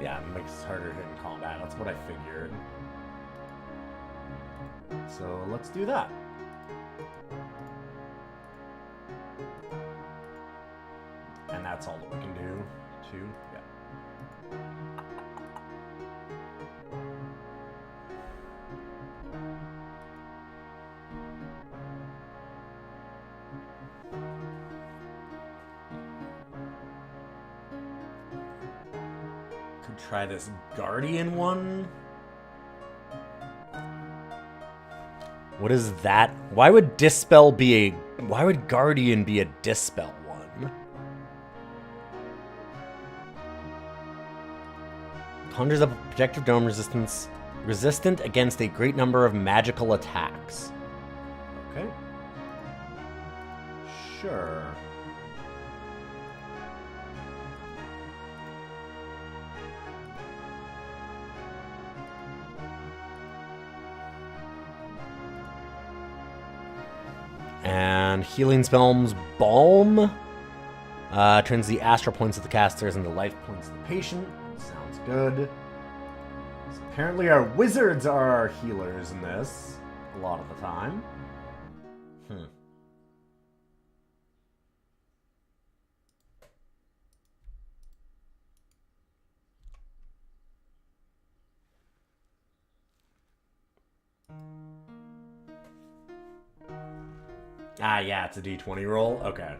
Yeah, it makes it harder to hit in combat. That's what I figured. So let's do that. And that's all that we can do. Two, yeah. Could try this Guardian one. What is that? Why would Dispel be a... Why would Guardian be a Dispel one? Conjures up a projective dome resistant against a great number of magical attacks. Okay. Sure. And healing spells Balm. Turns the astral points of the casters into life points of the patient. Sounds good. So apparently our wizards are our healers in this. A lot of the time. Ah, yeah, it's a d20 roll. Okay.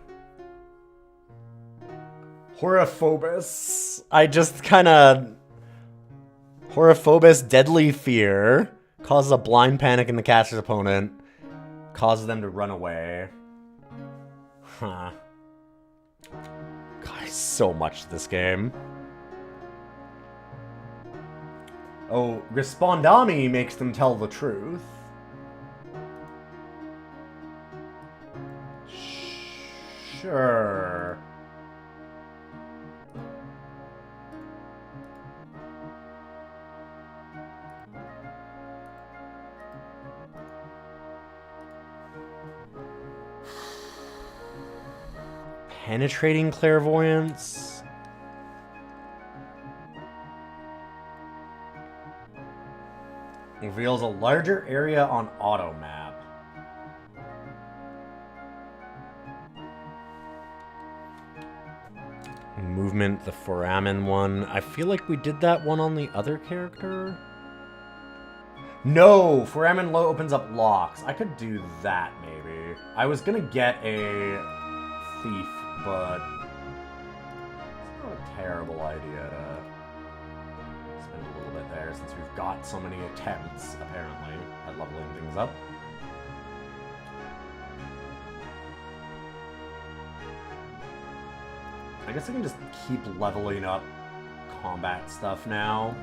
Horophobos. I just kind of... Horophobos, deadly fear. Causes a blind panic in the caster's opponent. Causes them to run away. Huh. God, so much this game. Oh, Respondami makes them tell the truth. Sure. Penetrating clairvoyance. Reveals a larger area on auto map. Movement, the foramen one. I feel like we did that one on the other character. No! Foramen low opens up locks. I could do that, maybe. I was gonna get a thief, but it's not a terrible idea to spend a little bit there since we've got so many attempts, apparently, at leveling things up. I guess I can just keep leveling up combat stuff now.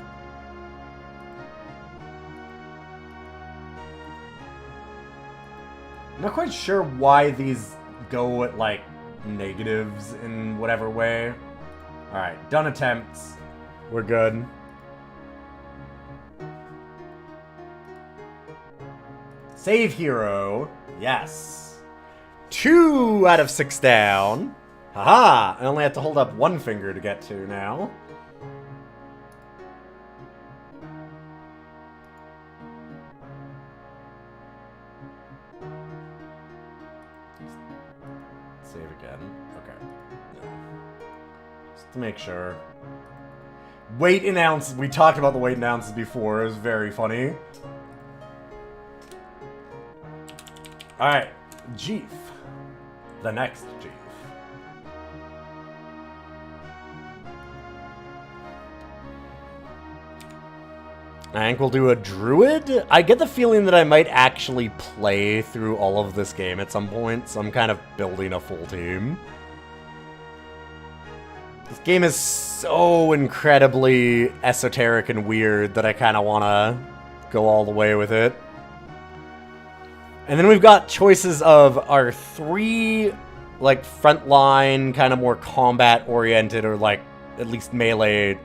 I'm not quite sure why these go at, like, negatives in whatever way. Alright, done attempts. We're good. Save hero. Yes. 2 out of 6 down. Haha! I only have to hold up one finger to get to now. Save again. Okay. Just to make sure. Weight and ounces. We talked about the weight and ounces before. It was very funny. Alright. Jeef. The next Jeef. I think we'll do a druid. I get the feeling that I might actually play through all of this game at some point, so I'm kind of building a full team. This game is so incredibly esoteric and weird that I kind of want to go all the way with it. And then we've got choices of our 3, like, frontline, kind of more combat-oriented, or, like, at least melee,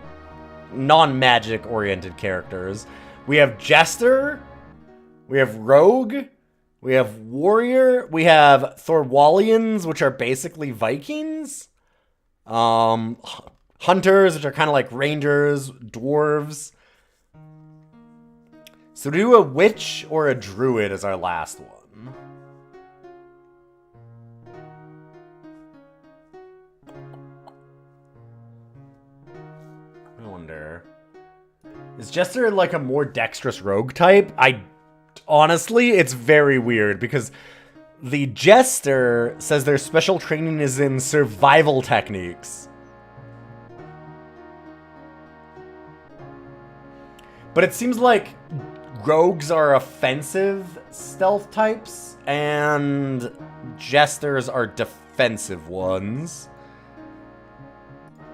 non-magic oriented characters. We have Jester, we have Rogue, we have Warrior, we have Thorwallians, which are basically Vikings, Hunters, which are kind of like Rangers, Dwarves. So do a Witch or a Druid as our last one. I wonder. Is Jester like a more dexterous rogue type? Honestly, it's very weird because the Jester says their special training is in survival techniques. But it seems like rogues are offensive stealth types and Jesters are defensive ones.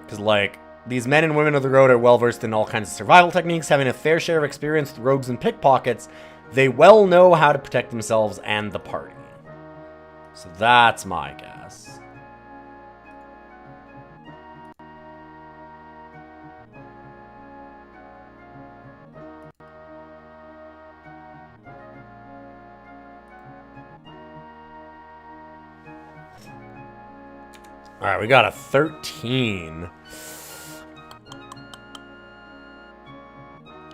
Because, like, these men and women of the road are well-versed in all kinds of survival techniques, having a fair share of experience with rogues and pickpockets. They well know how to protect themselves and the party. So that's my guess. Alright, we got a 13.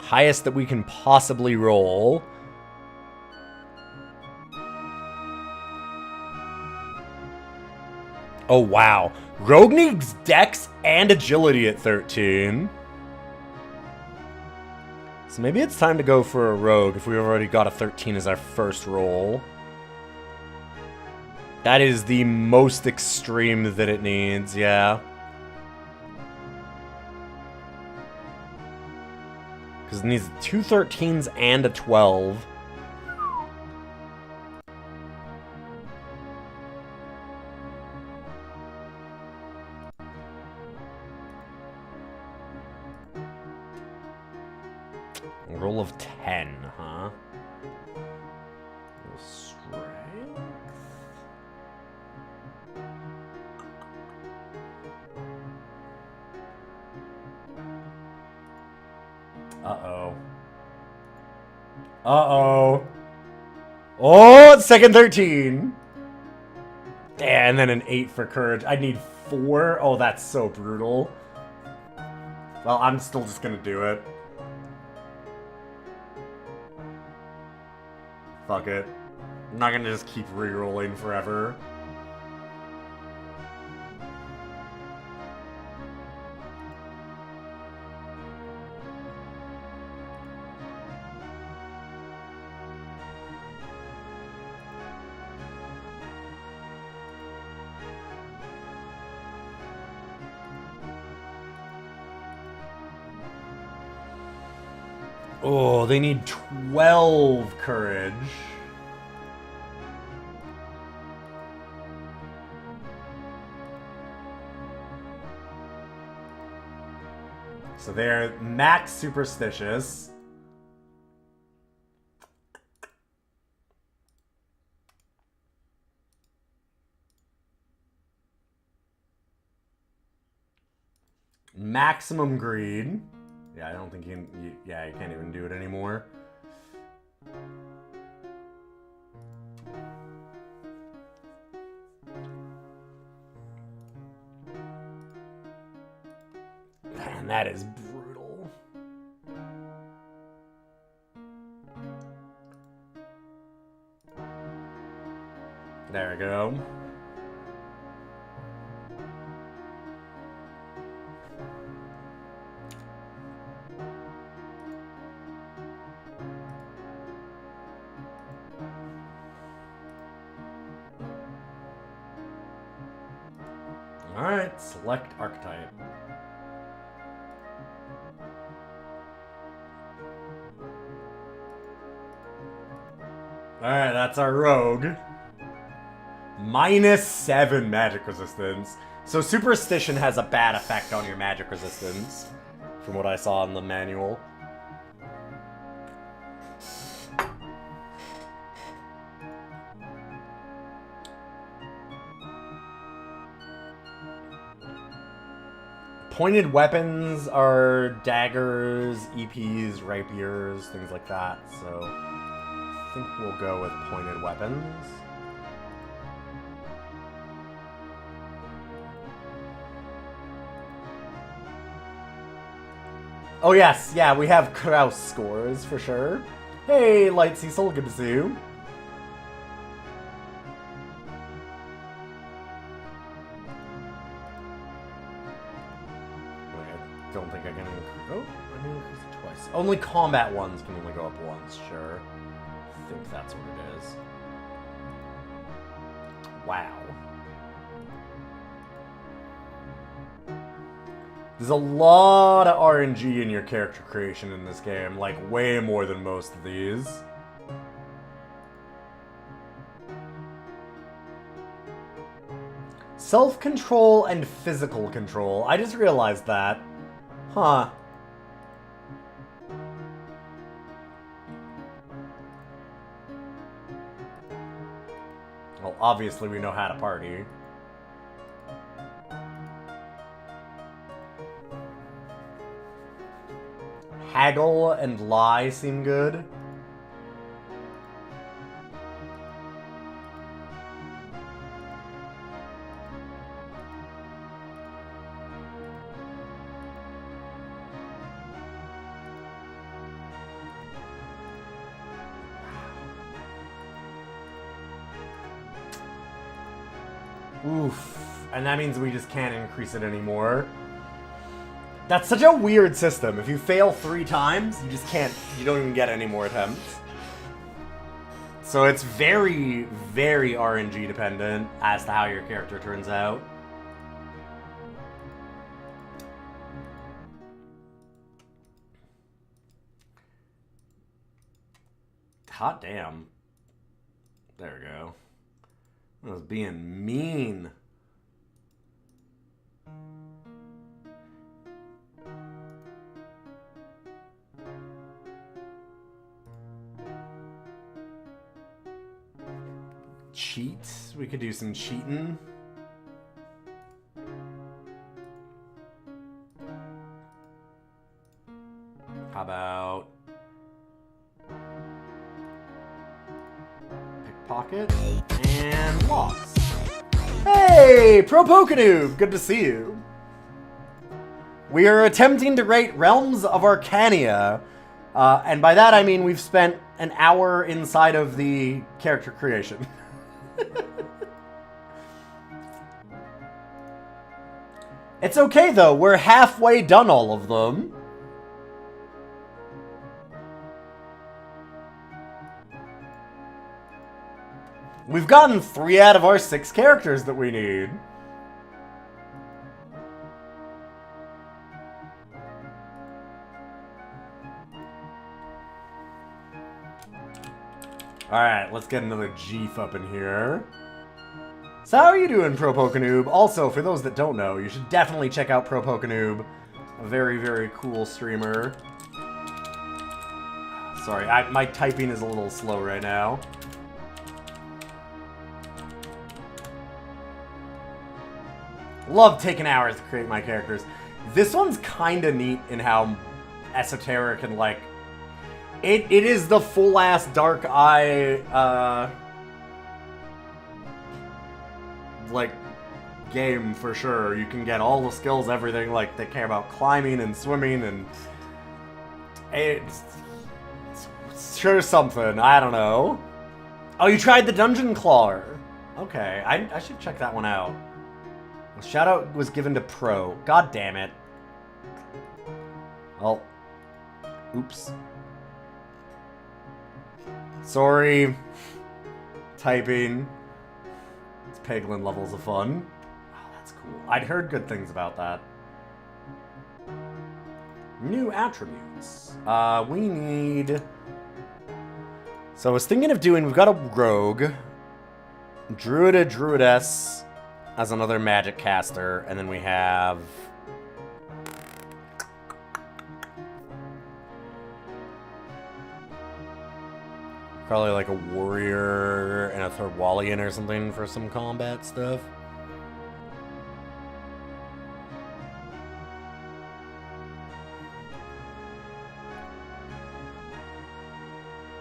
Highest that we can possibly roll. Oh, wow. Rogue needs Dex and Agility at 13. So maybe it's time to go for a Rogue if we already got a 13 as our first roll. That is the most extreme that it needs, yeah. Because it needs 2 13s and a 12. A roll of 10, huh? Strength? Uh-oh. Uh-oh. Oh, second 13. Yeah, and then an 8 for courage. I need 4. Oh, that's so brutal. Well, I'm still just gonna do it. Fuck it. I'm not gonna just keep re-rolling forever. Oh, they need 12 courage. So they're max superstitious. Maximum greed. Yeah, I don't think you can't even do it anymore. Man, that is brutal. There we go. Alright, select archetype. Alright, that's our rogue. -7 magic resistance. So superstition has a bad effect on your magic resistance, from what I saw in the manual. Pointed weapons are daggers, EPs, rapiers, things like that, so I think we'll go with pointed weapons. Oh yes, yeah, we have Kraus scores for sure. Hey, Light Cecil, good to see you. I don't think I can increase. Oh, I can increase it twice. Only combat ones can only go up once, sure. I think that's what it is. Wow. There's a lot of RNG in your character creation in this game, like way more than most of these. Self-control and physical control. I just realized that. Huh. Well, obviously we know how to party. Haggle and lie seem good. Oof. And that means we just can't increase it anymore. That's such a weird system. If you fail 3 times, you just can't, you don't even get any more attempts. So it's very, very RNG dependent as to how your character turns out. Hot damn. There we go. I was being mean. Cheat. We could do some cheating. How about pickpocket and loss? Hey, Pro Pokenoob! Good to see you. We are attempting to rate Realms of Arcania. And by that I mean we've spent an hour inside of the character creation. It's okay though, we're halfway done all of them. We've gotten 3 out of our 6 characters that we need. Alright, let's get another Jeef up in here. So how are you doing, Pro Pokenoob? Also, for those that don't know, you should definitely check out Pro Pokenoob. A very, very cool streamer. Sorry, my typing is a little slow right now. Love taking hours to create my characters. This one's kind of neat in how esoteric and, like, it is the full-ass Dark Eye, like, game for sure. You can get all the skills, everything, like, they care about climbing and swimming, and it's sure something. I don't know. Oh, you tried the Dungeon Clawer. Okay, I should check that one out. Shout out was given to Pro. God damn it. Oh. Oops. Sorry. Typing. It's Peglin levels of fun. Oh, that's cool. I'd heard good things about that. New attributes. We need... So I was thinking of doing... We've got a rogue. Druida, Druidess as another magic caster. And then we have... Probably like a warrior and a Thorwallian or something for some combat stuff.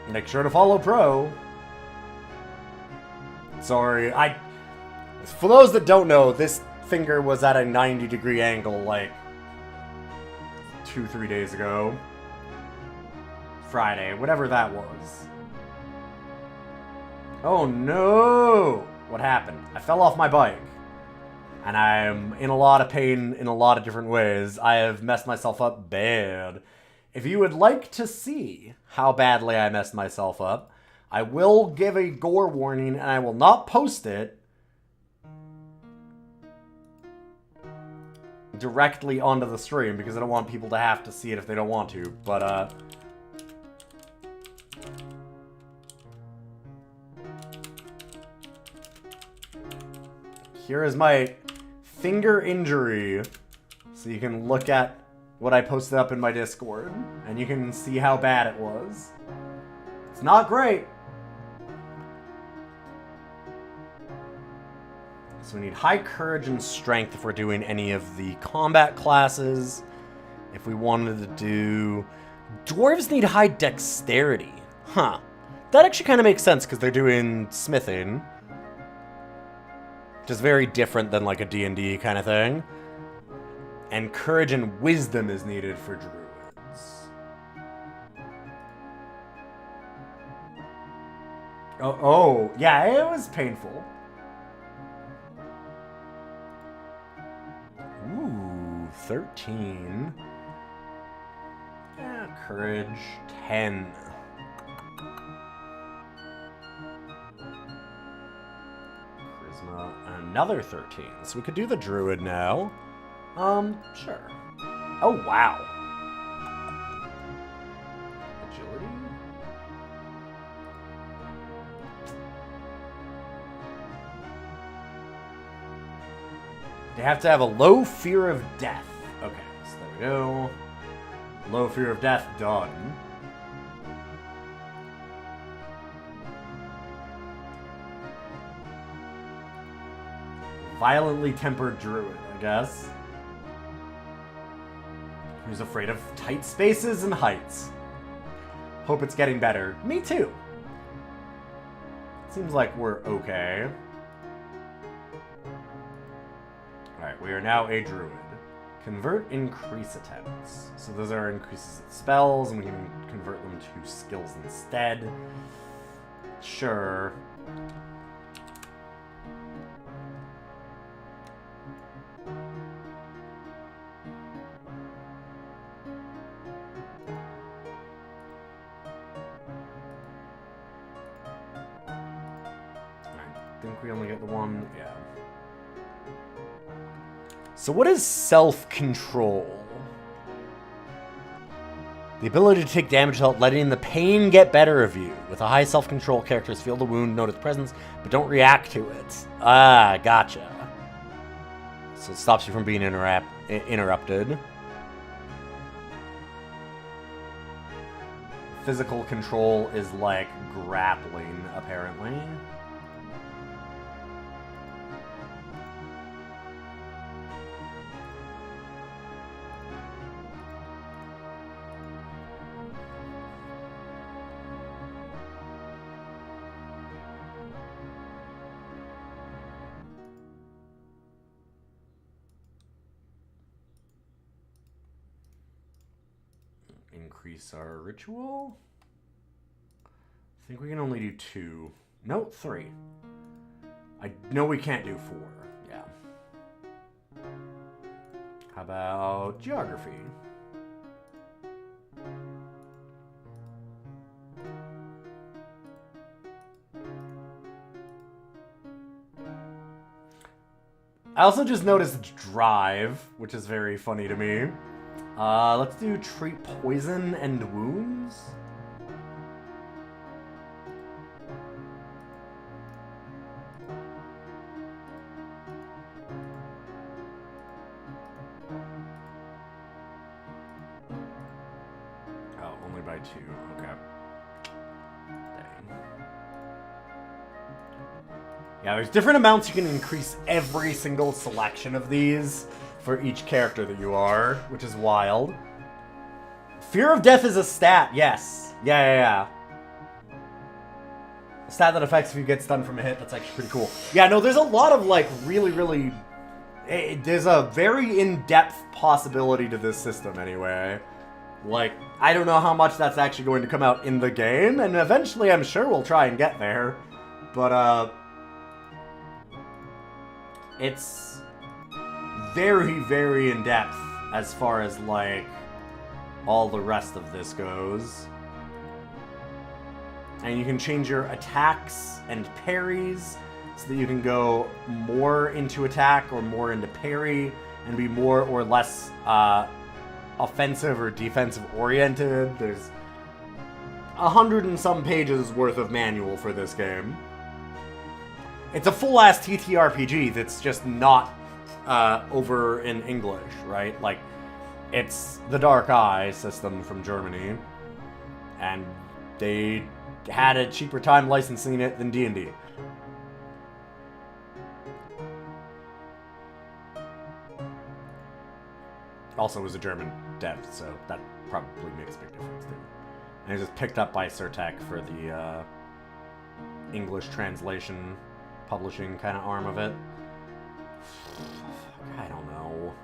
Make sure to follow Pro. Sorry, for those that don't know, this finger was at a 90-degree angle like 2-3 days ago. Friday, whatever that was. Oh no! What happened? I fell off my bike. And I'm in a lot of pain in a lot of different ways. I have messed myself up bad. If you would like to see how badly I messed myself up, I will give a gore warning and I will not post it directly onto the stream because I don't want people to have to see it if they don't want to. But, here is my finger injury, so you can look at what I posted up in my Discord, and you can see how bad it was. It's not great. So we need high courage and strength if we're doing any of the combat classes. If we wanted to do... Dwarves need high dexterity. Huh. That actually kind of makes sense, because they're doing smithing. Which is very different than like a D&D kind of thing. And courage and wisdom is needed for druids. Oh, yeah, it was painful. 13. Yeah, courage, 10. Charisma, another 13. So we could do the druid now. Sure. Oh, wow. Agility? They have to have a low fear of death. Okay, so there we go. Low fear of death, done. Violently tempered druid, I guess. Who's afraid of tight spaces and heights. Hope it's getting better. Me too. Seems like we're okay. Alright, we are now a druid. Convert increase attempts. So those are increases in spells, and we can convert them to skills instead. Sure. I think we only get the one, yeah. So what is self-control? The ability to take damage without letting the pain get better of you. With a high self-control, characters feel the wound, note its presence, but don't react to it. Ah, gotcha. So it stops you from being interrupted. Physical control is like grappling, apparently. Increase our ritual. I think we can only do 2. No, 3. I know we can't do 4. Yeah. How about geography? I also just noticed drive, which is very funny to me. Let's do treat poison and wounds. Oh, only by 2. Okay. Dang. Yeah, there's different amounts you can increase every single selection of these for each character that you are, which is wild. Fear of death is a stat, yes. Yeah. A stat that affects if you get stunned from a hit, that's actually pretty cool. Yeah, no, there's a lot of, like, really... there's a very in-depth possibility to this system, anyway. Like, I don't know how much that's actually going to come out in the game, and eventually I'm sure we'll try and get there. But, it's very, very in-depth as far as, like, all the rest of this goes. And you can change your attacks and parries so that you can go more into attack or more into parry and be more or less offensive or defensive oriented. There's 100 and some pages worth of manual for this game. It's a full-ass TTRPG that's just not over in English, right? Like, it's the Dark Eye system from Germany, and they had a cheaper time licensing it than D&D. Also was a German dev, so that probably makes a big difference too. And it was picked up by Surtech for the English translation publishing kind of arm of it. I don't know.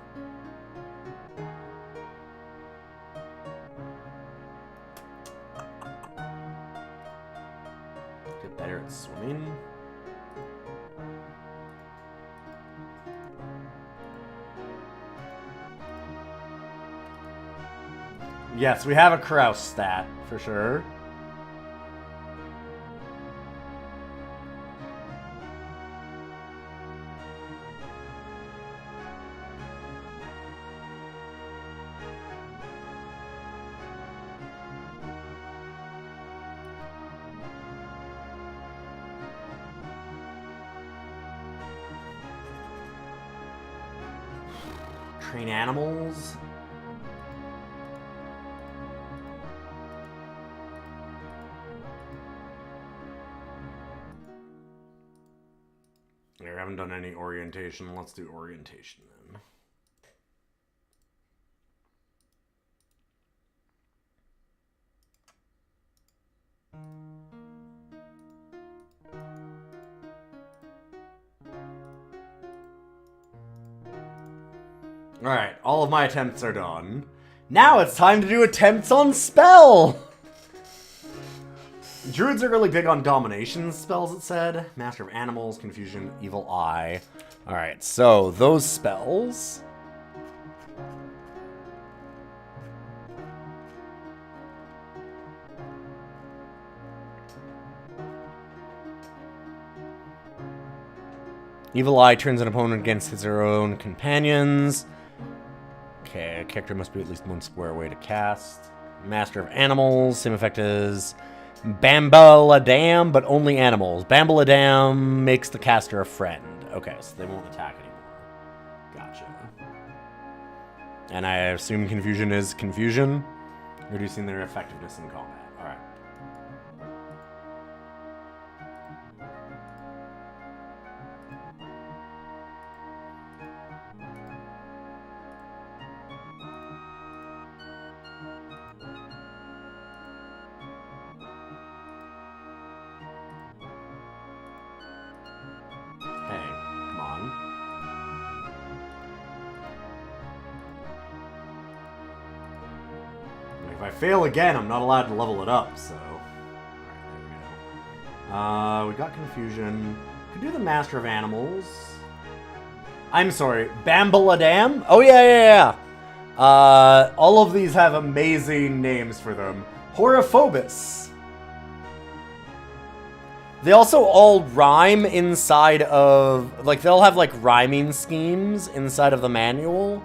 Get better at swimming. Yes, we have a Kraus stat, for sure. Train animals. We haven't done any orientation. Let's do orientation then. Alright, all of my attempts are done. Now it's time to do attempts on spell! Druids are really big on domination spells, it said. Master of Animals, Confusion, Evil Eye. Alright, so those spells. Evil Eye turns an opponent against his or her own companions. Okay, a character must be at least one square away to cast. Master of Animals, same effect as Bambaladam, but only animals. Bambaladam makes the caster a friend. Okay, so they won't attack anymore. Gotcha. And I assume Confusion is Confusion, reducing their effectiveness in combat. Alright. If I fail again, I'm not allowed to level it up, so... Alright, there we go. We got Confusion. Could do the Master of Animals. I'm sorry, Bambaladam? Oh, yeah. All of these have amazing names for them. Horophobus. They also all rhyme inside of... Like, they'll have, like, rhyming schemes inside of the manual.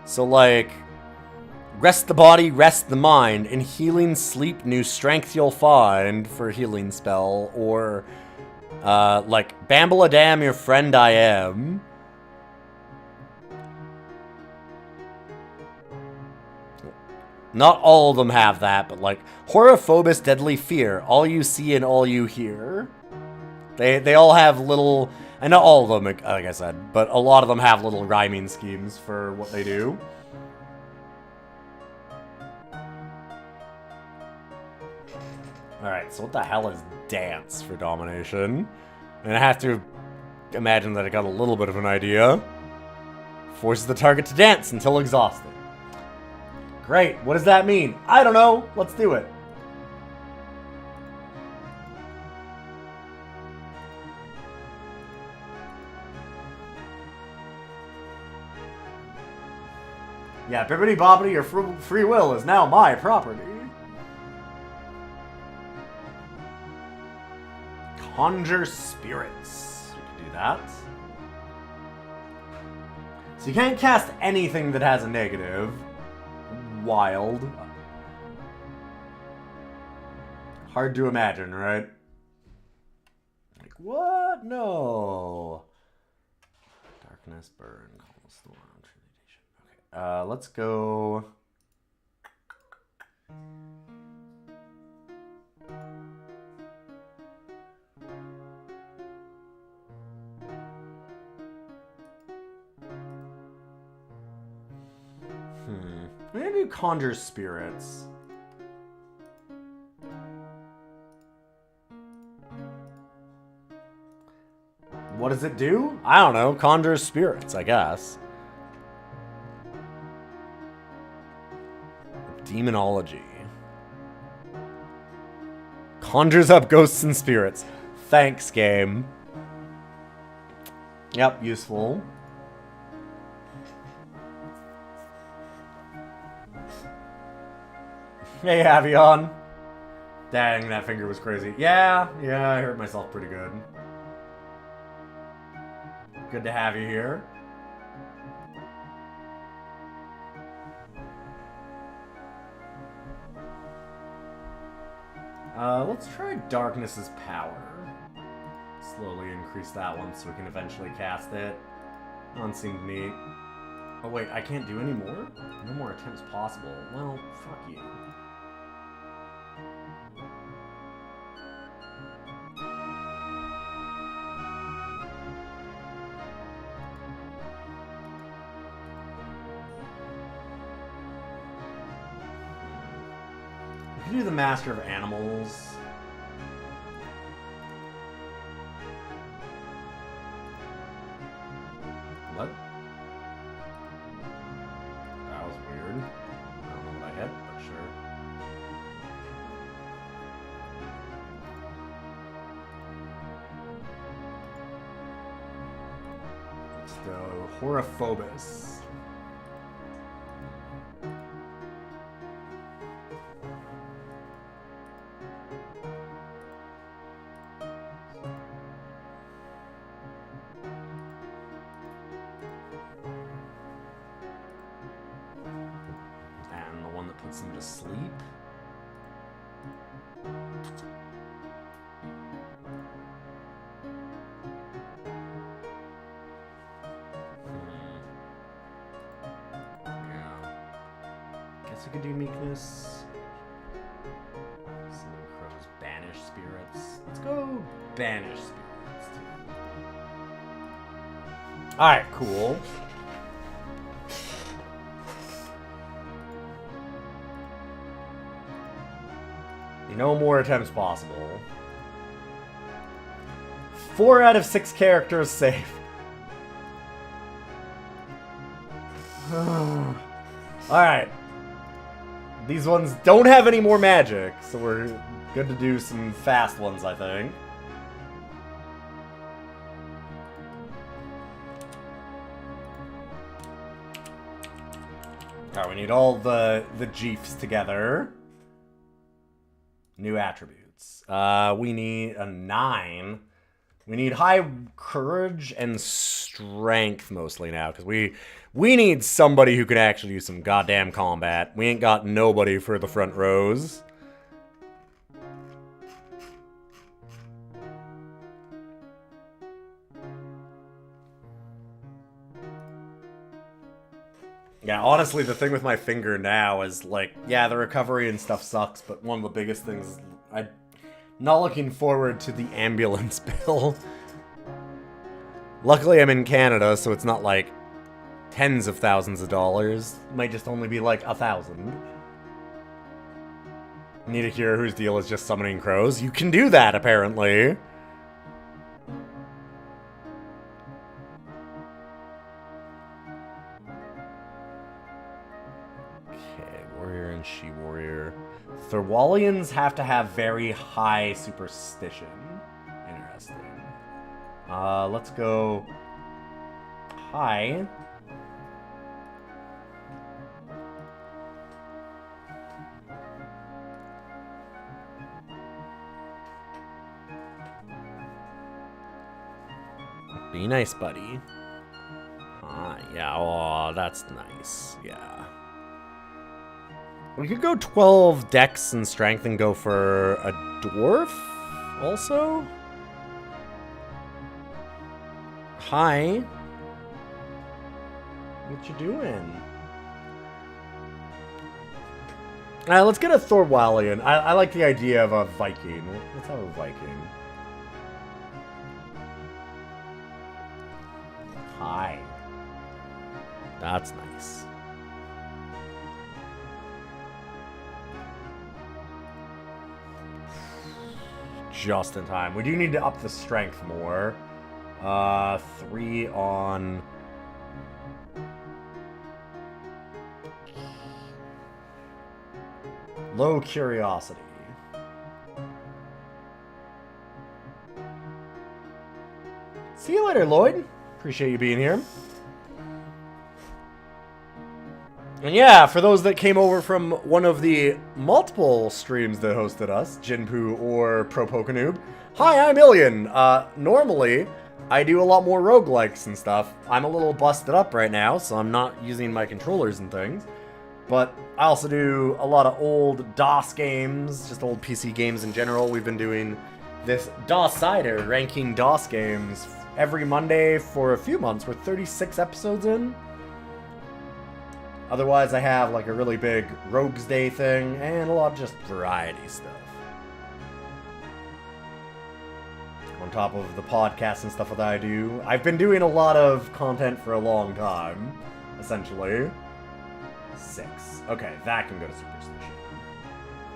So, like... Rest the body, rest the mind. In healing sleep, new strength you'll find for a healing spell. Or, like, Bambaladam, your friend I am. Not all of them have that, but, like, Horophobus, deadly fear. All you see and all you hear. They all have little... And not all of them, like I said, but a lot of them have little rhyming schemes for what they do. Alright, so what the hell is dance for domination? And I have to imagine that I got a little bit of an idea. Forces the target to dance until exhausted. Great, what does that mean? I don't know, let's do it. Yeah, bibbidi bobbidi, your free will is now my property. Conjure spirits. You can do that. So you can't cast anything that has a negative. Wild. Hard to imagine, right? Like, what? No. Darkness, burn, calm storm, transmutation. Okay, let's go... I'm gonna do Conjure Spirits. What does it do? I don't know. Conjure Spirits, I guess. Demonology. Conjures up ghosts and spirits. Thanks, game. Yep, useful. Hey, Avion. Dang, that finger was crazy. Yeah, I hurt myself pretty good. Good to have you here. Let's try Darkness's Power. Slowly increase that one so we can eventually cast it. That one seemed neat. Oh wait, I can't do any more? No more attempts possible. Well, fuck you. We can do the Master of Animals. What? That was weird. I don't know what I hit, but sure. Let's go Horophobus. Puts him to sleep. Yeah. Guess we could do Meekness. Summon Crows, Banish Spirits. Let's go Banish Spirits too. Alright, cool. No more attempts possible. 4 out of 6 characters safe. Alright. These ones don't have any more magic, so we're good to do some fast ones, I think. Alright, we need all the Jeefs together. New attributes. We need a 9. We need high courage and strength mostly now, because we need somebody who can actually do some goddamn combat. We ain't got nobody for the front rows. Yeah, honestly, the thing with my finger now is, like, yeah, the recovery and stuff sucks, but one of the biggest things is I'm not looking forward to the ambulance bill. Luckily, I'm in Canada, so it's not, like, tens of thousands of dollars. It might just only be, like, 1,000. Need a hero whose deal is just summoning crows? You can do that, apparently. She-warrior. Thorwallians have to have very high superstition. Interesting. Let's go high. Be nice, buddy. Yeah, oh, that's nice. Yeah. We could go 12 dex and strength and go for a dwarf also. Hi. What you doing? Let's get a Thorwallian. I like the idea of a Viking. Let's have a Viking. Hi. That's nice. Just in time. We do need to up the strength more. 3 on... low curiosity. See you later, Lloyd. Appreciate you being here. And yeah, for those that came over from one of the multiple streams that hosted us, Jinpoo or ProPokenoob, hi, I'm Ilian. Normally, I do a lot more roguelikes and stuff. I'm a little busted up right now, so I'm not using my controllers and things. But I also do a lot of old DOS games, just old PC games in general. We've been doing this DOScider, ranking DOS games, every Monday for a few months. We're 36 episodes in. Otherwise, I have like a really big Rogues Day thing, and a lot of just variety stuff. On top of the podcasts and stuff that I do. I've been doing a lot of content for a long time, essentially. 6. Okay, that can go to Superstition.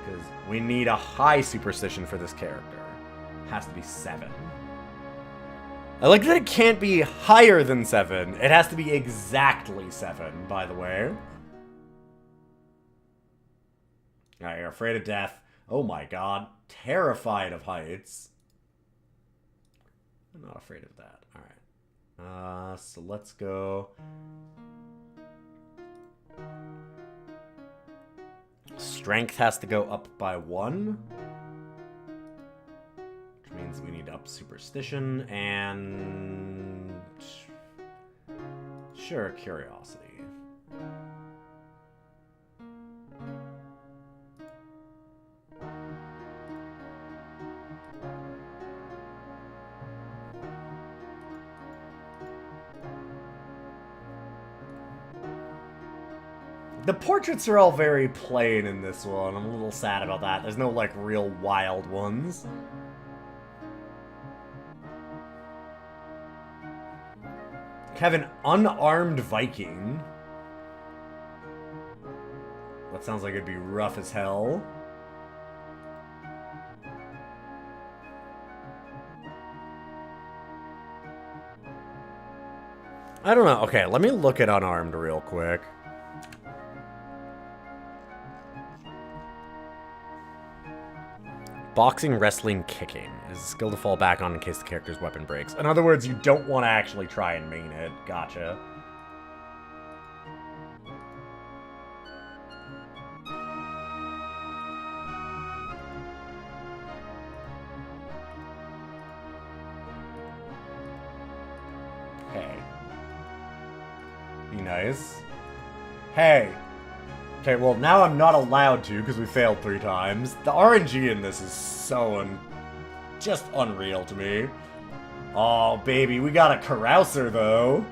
Because we need a high Superstition for this character. Has to be 7. I like that it can't be higher than 7. It has to be exactly 7, by the way. Alright, you're afraid of death. Oh my god. Terrified of heights. I'm not afraid of that. Alright. So let's go. Strength has to go up by 1. Which means we need to up Superstition and... Sure, Curiosity. The portraits are all very plain in this one. I'm a little sad about that. There's no, like, real wild ones. Have an unarmed Viking. That sounds like it'd be rough as hell. I don't know. Okay, let me look at unarmed real quick. Boxing, wrestling, kicking is a skill to fall back on in case the character's weapon breaks. In other words, you don't want to actually try and main it. Gotcha. Hey. Be nice. Hey. Okay, well, now I'm not allowed to, because we failed 3 times. The RNG in this is so just unreal to me. Oh, baby, we got a carouser, though.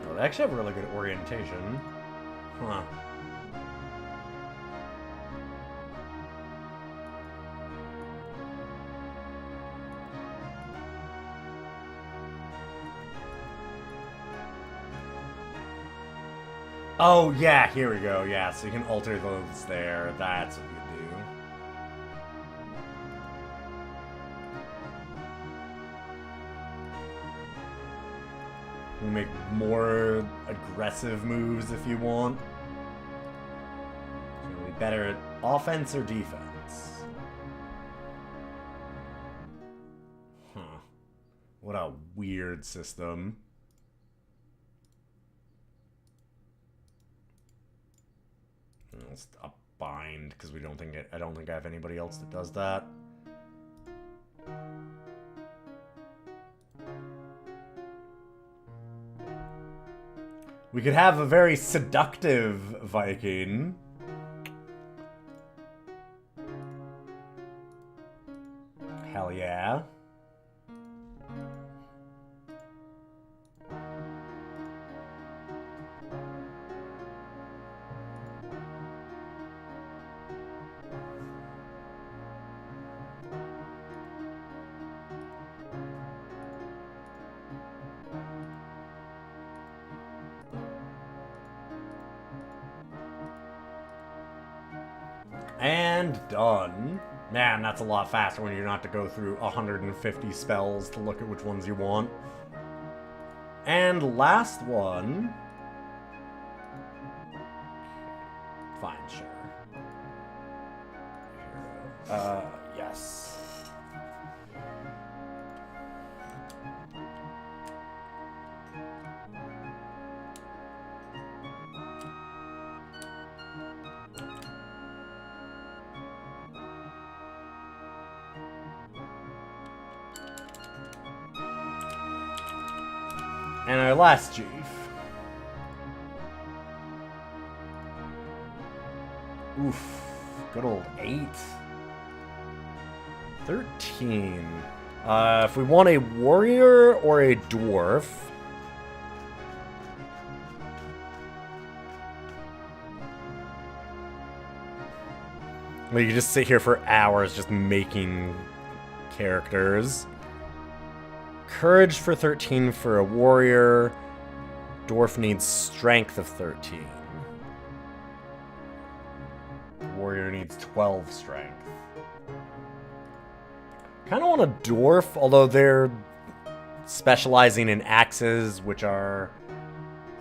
Oh, they actually have really good orientation. Huh. Oh, yeah, here we go. Yeah, so you can alter those there. That's what you do. You make more aggressive moves if you want. So you'll be better at offense or defense. Huh. What a weird system. Let's up bind because we don't think I don't think I have anybody else that does that. We could have a very seductive Viking. Hell yeah. And done. Man, that's a lot faster when you don't have to go through 150 spells to look at which ones you want. And last one. Fine, sure. Yes. And our last chief. Oof. Good old 8. 13. If we want a warrior or a dwarf. We could just sit here for hours just making characters. Courage for 13 for a warrior. Dwarf needs strength of 13. Warrior needs 12 strength. Kind of want a dwarf, although they're specializing in axes, which are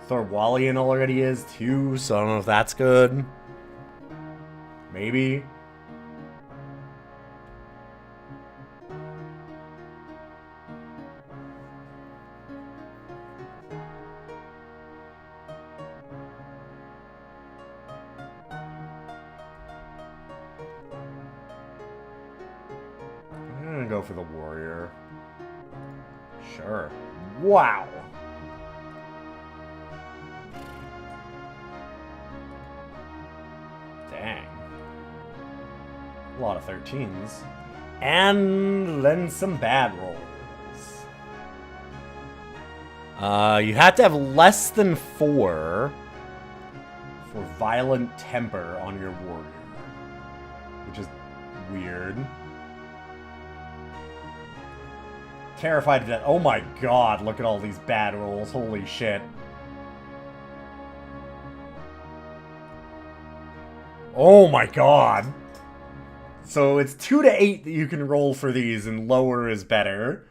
Thorwallian already is too, so I don't know if that's good. Maybe. Go for the warrior. Sure. Wow. Dang. A lot of 13s. And then some bad rolls. You have to have less than 4 for violent temper on your warrior. Which is weird. Terrified of that. Oh my god, look at all these bad rolls. Holy shit. Oh my god. So it's 2 to 8 that you can roll for these, and lower is better.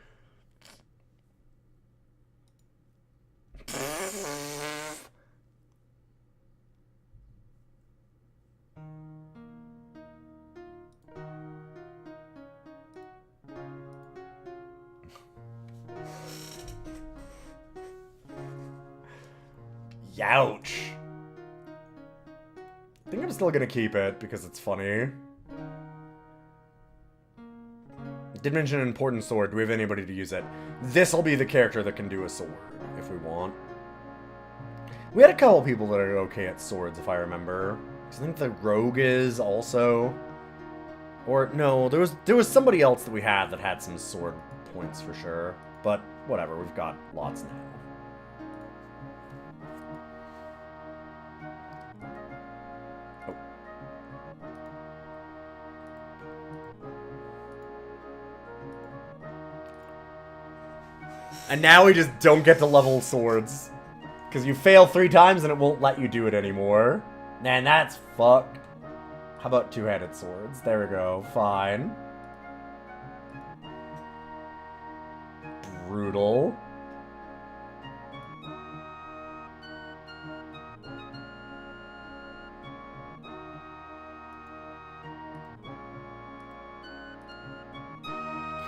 Ouch. I think I'm still gonna keep it because it's funny. Did mention an important sword. Do we have anybody to use it? This'll be the character that can do a sword, if we want. We had a couple people that are okay at swords, if I remember. I think the rogue is also. Or, no, there was somebody else that we had that had some sword points for sure. But, whatever, we've got lots now. And now we just don't get to level swords. Because you fail 3 times and it won't let you do it anymore. Man, that's fucked. How about 2-handed swords? There we go. Fine. Brutal.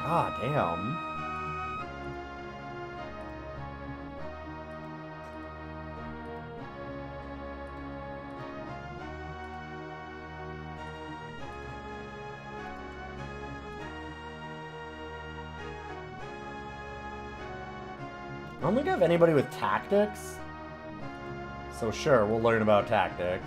God damn. I don't think I have anybody with tactics. So sure, we'll learn about tactics.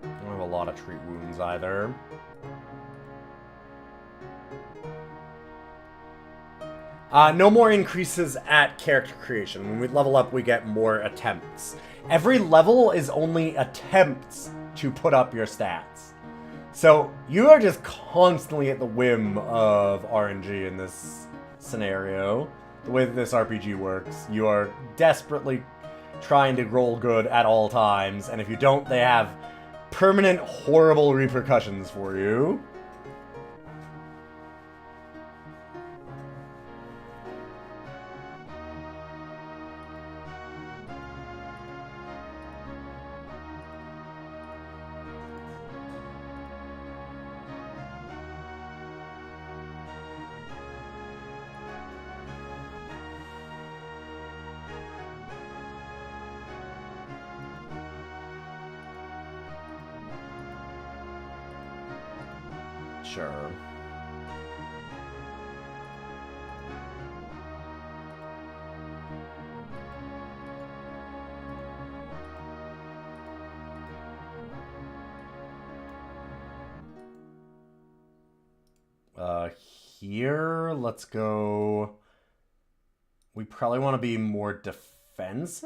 I don't have a lot of treat wounds either. No more increases at character creation. When we level up, we get more attempts. Every level is only attempts to put up your stats. So, you are just constantly at the whim of RNG in this scenario. The way that this RPG works, you are desperately trying to roll good at all times, and if you don't, they have permanent, horrible repercussions for you. Sure. Here, let's go... We probably want to be more defensive?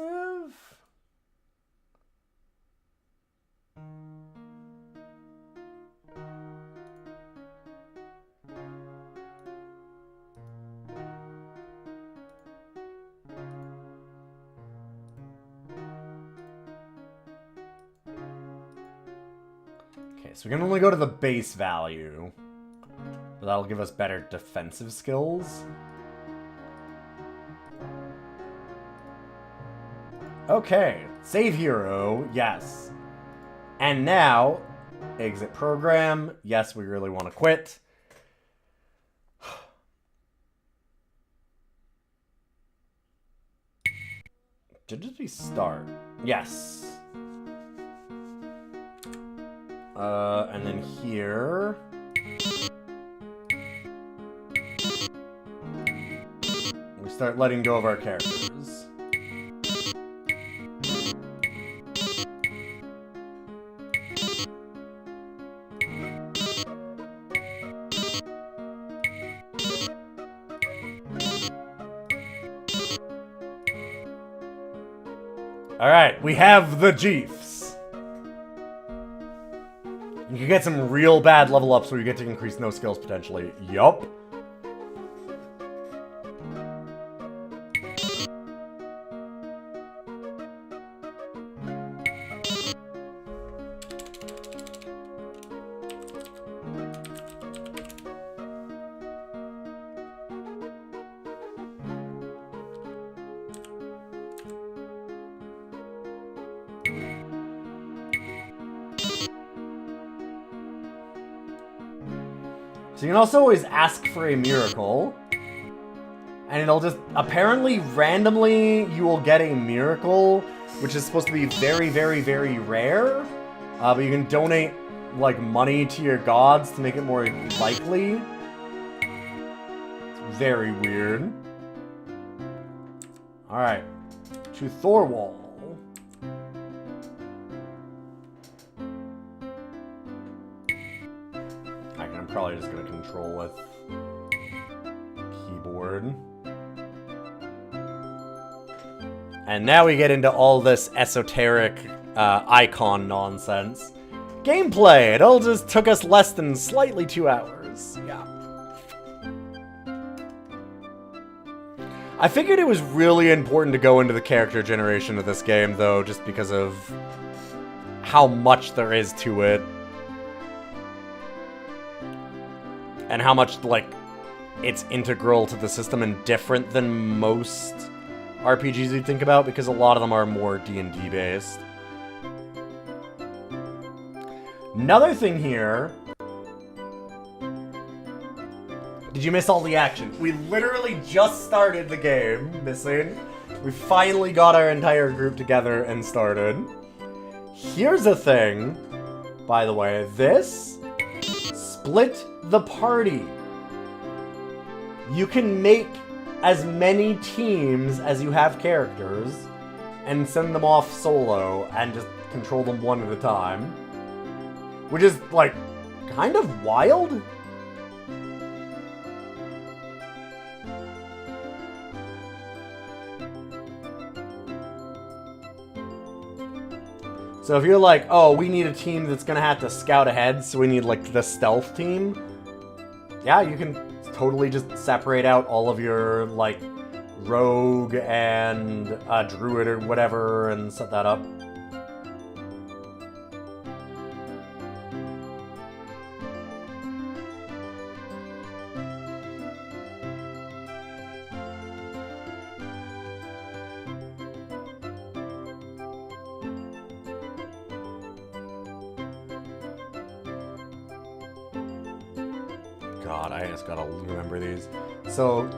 Okay, so we can only go to the base value. But that'll give us better defensive skills. Okay, save hero, yes. And now, exit program, yes, we really want to quit. Did we start? Yes. And then here... we start letting go of our characters. Alright, we have the Chiefs. You can get some real bad level ups where you get to increase no skills potentially. Yup. So you can also always ask for a miracle. And it'll just... apparently, randomly, you will get a miracle, which is supposed to be very, very, very rare. But you can donate, like, money to your gods to make it more likely. It's very weird. Alright. To Thorwall. I'm probably just going to control with keyboard. And now we get into all this esoteric icon nonsense. Gameplay! It all just took us less than slightly 2 hours. Yeah. I figured it was really important to go into the character generation of this game, though, just because of how much there is to it. And how much, like, it's integral to the system and different than most RPGs you'd think about, because a lot of them are more D&D based. Another thing here... Did you miss all the action? We literally just started the game, missing. We finally got our entire group together and started. Here's a thing, by the way. This... split the party. You can make as many teams as you have characters and send them off solo and just control them one at a time. Which is, like, kind of wild. So if you're like, oh, we need a team that's gonna have to scout ahead, so we need like the stealth team, yeah, you can totally just separate out all of your like rogue and druid or whatever and set that up. God, I just gotta remember these. So,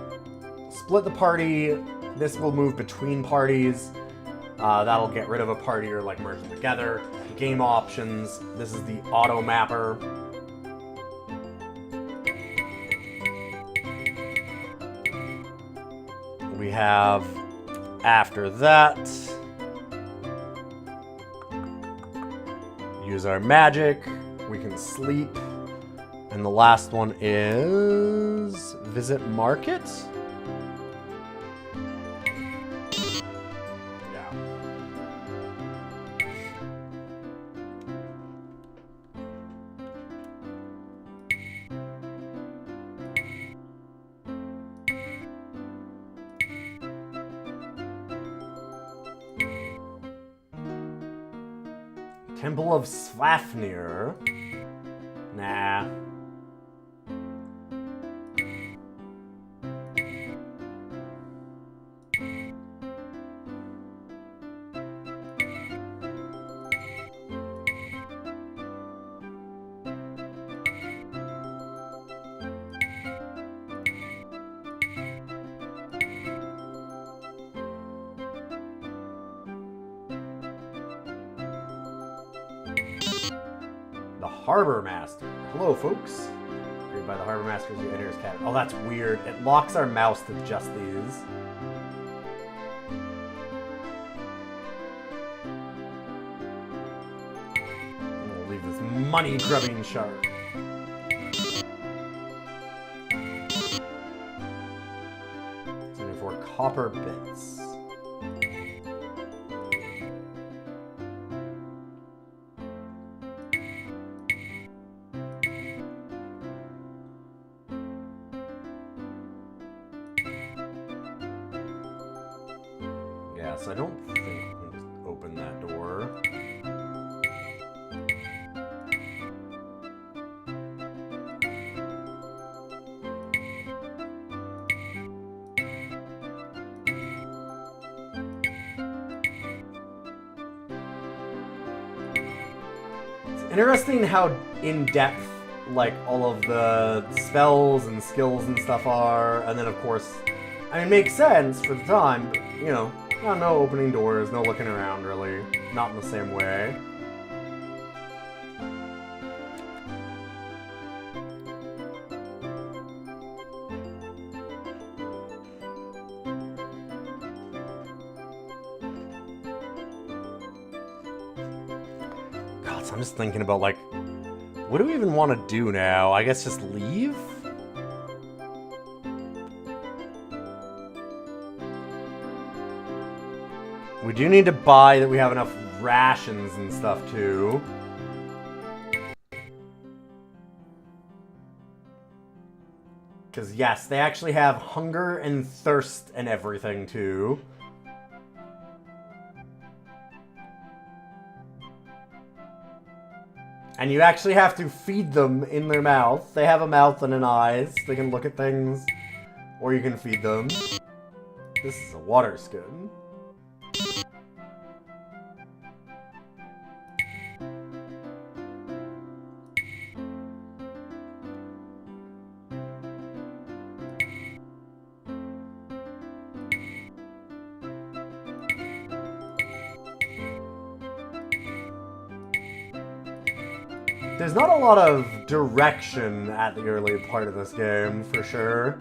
split the party. This will move between parties. That'll get rid of a party or like merge them together. Game options. This is the auto mapper. We have, after that, use our magic. We can sleep. And the last one is visit market? Yeah. Temple of Svafnir. Nah. The Harbor Master. Hello, folks. Created by the Harbor Master as you enter his cabin. Oh, that's weird. It locks our mouse to just these. I'm gonna leave this money-grubbing shark. 74 copper bits. So I don't think we can just open that door. It's interesting how in-depth like all of the spells and skills and stuff are, and then of course, I mean, it makes sense for the time, but, you know, no opening doors, no looking around, really. Not in the same way. God, so I'm just thinking about, like, what do we even want to do now? I guess just leave? We do need to buy that we have enough rations and stuff, too. Because, yes, they actually have hunger and thirst and everything, too. And you actually have to feed them in their mouth. They have a mouth and an eyes. They can look at things. Or you can feed them. This is a water skin. There's not a lot of direction at the early part of this game, for sure.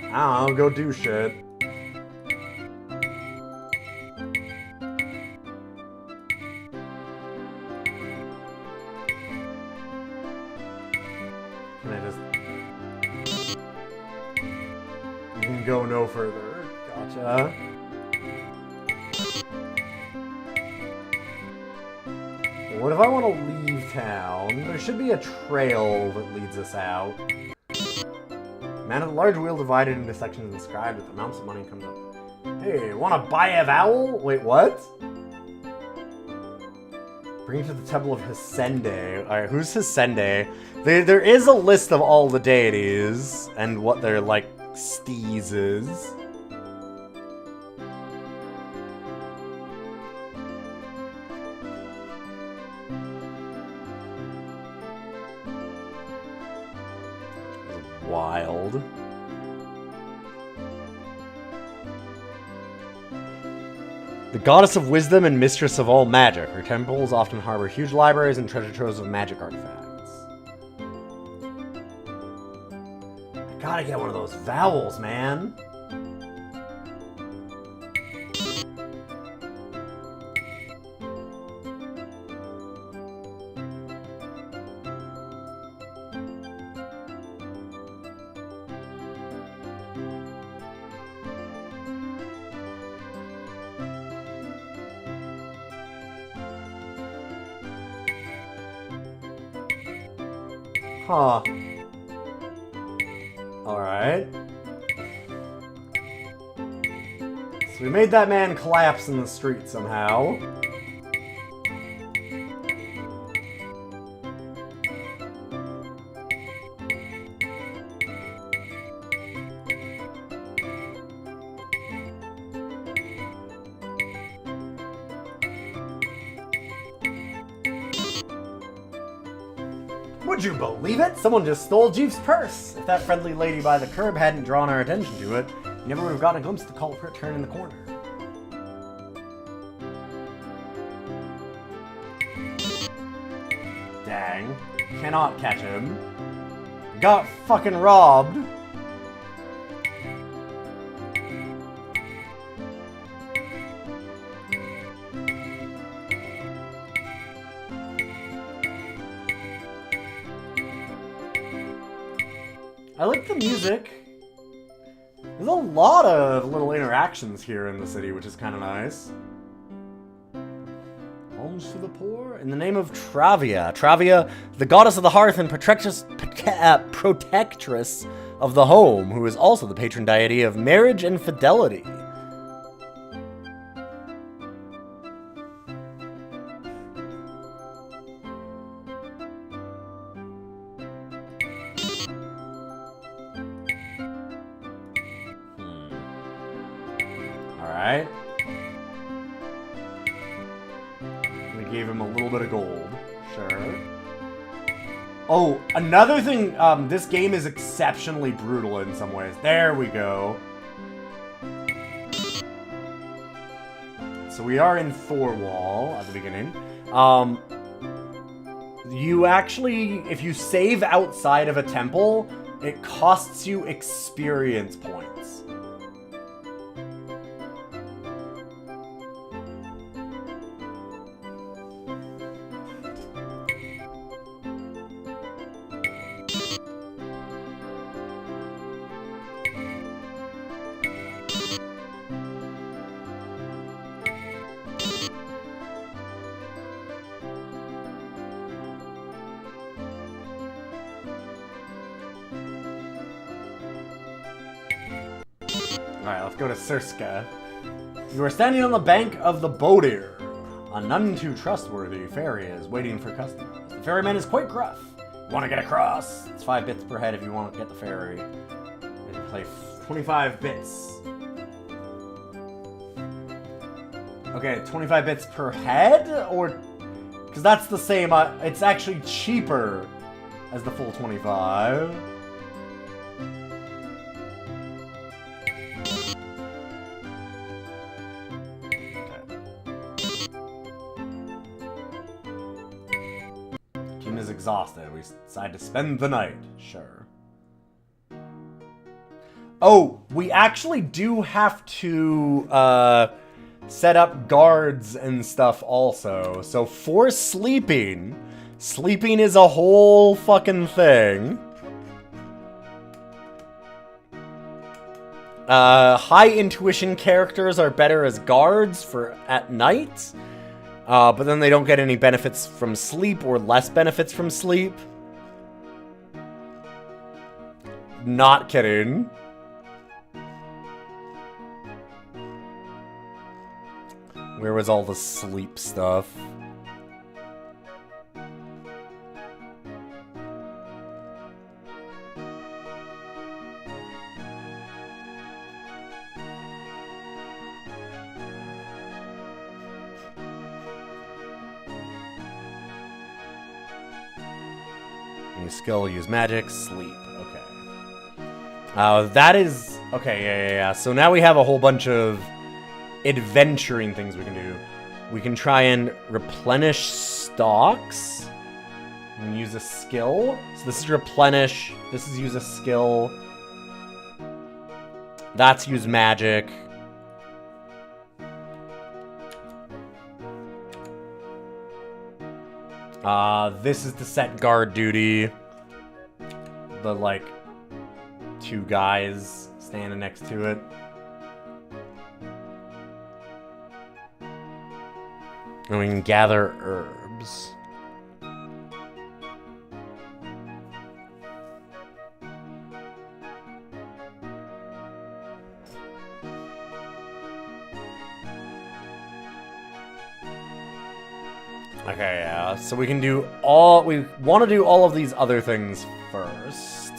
I don't know, go do shit. Can I just... You can go no further. Gotcha. What if I want to leave town? There should be a trail that leads us out. Man of the large wheel divided into sections inscribed with amounts of money comes up. Hey, wanna buy a vowel? Wait, what? Bring it to the temple of Hisende. Alright, who's Hisende? There is a list of all the deities and what their, like, steez is. Wild. The goddess of wisdom and mistress of all magic. Her temples often harbor huge libraries and treasure troves of magic artifacts. I gotta get one of those vowels, man. Huh. Alright. So we made that man collapse in the street somehow. Would you believe it? Someone just stole Jeep's purse. If that friendly lady by the curb hadn't drawn our attention to it, we never would have gotten a glimpse of the culprit turning the corner. Dang. Cannot catch him. Got fucking robbed. I like the music. There's a lot of little interactions here in the city, which is kind of nice. Alms for the poor? In the name of Travia. Travia, the goddess of the hearth and protectress of the home, who is also the patron deity of marriage and fidelity. Alright. We gave him a little bit of gold. Sure. Oh, another thing, this game is exceptionally brutal in some ways. There we go. So we are in Thorwall at the beginning. You actually, if you save outside of a temple, it costs you experience points. Alright, let's go to Surska. You are standing on the bank of the Bodir. A none too trustworthy ferry is waiting for customers. The ferryman is quite gruff. You want to get across? It's 5 bits per head if you want to get the ferry. You play 25 bits. Okay, 25 bits per head? Or... because that's the same, it's actually cheaper as the full 25. Team is exhausted. We decide to spend the night. Sure. Oh, we actually do have to set up guards and stuff also. So for sleeping is a whole fucking thing. High intuition characters are better as guards for at night. But then they don't get any benefits from sleep or less benefits from sleep. Not kidding. Where was all the sleep stuff? Use skill, use magic, sleep. Okay. That is... Okay, yeah. So now we have a whole bunch of adventuring things we can do. We can try and replenish stocks. We can use a skill. So this is replenish. This is use a skill. That's use magic. This is to set guard duty. The, like, 2 guys standing next to it. And we can gather herbs. Okay, yeah. So we can do all... We want to do all of these other things first.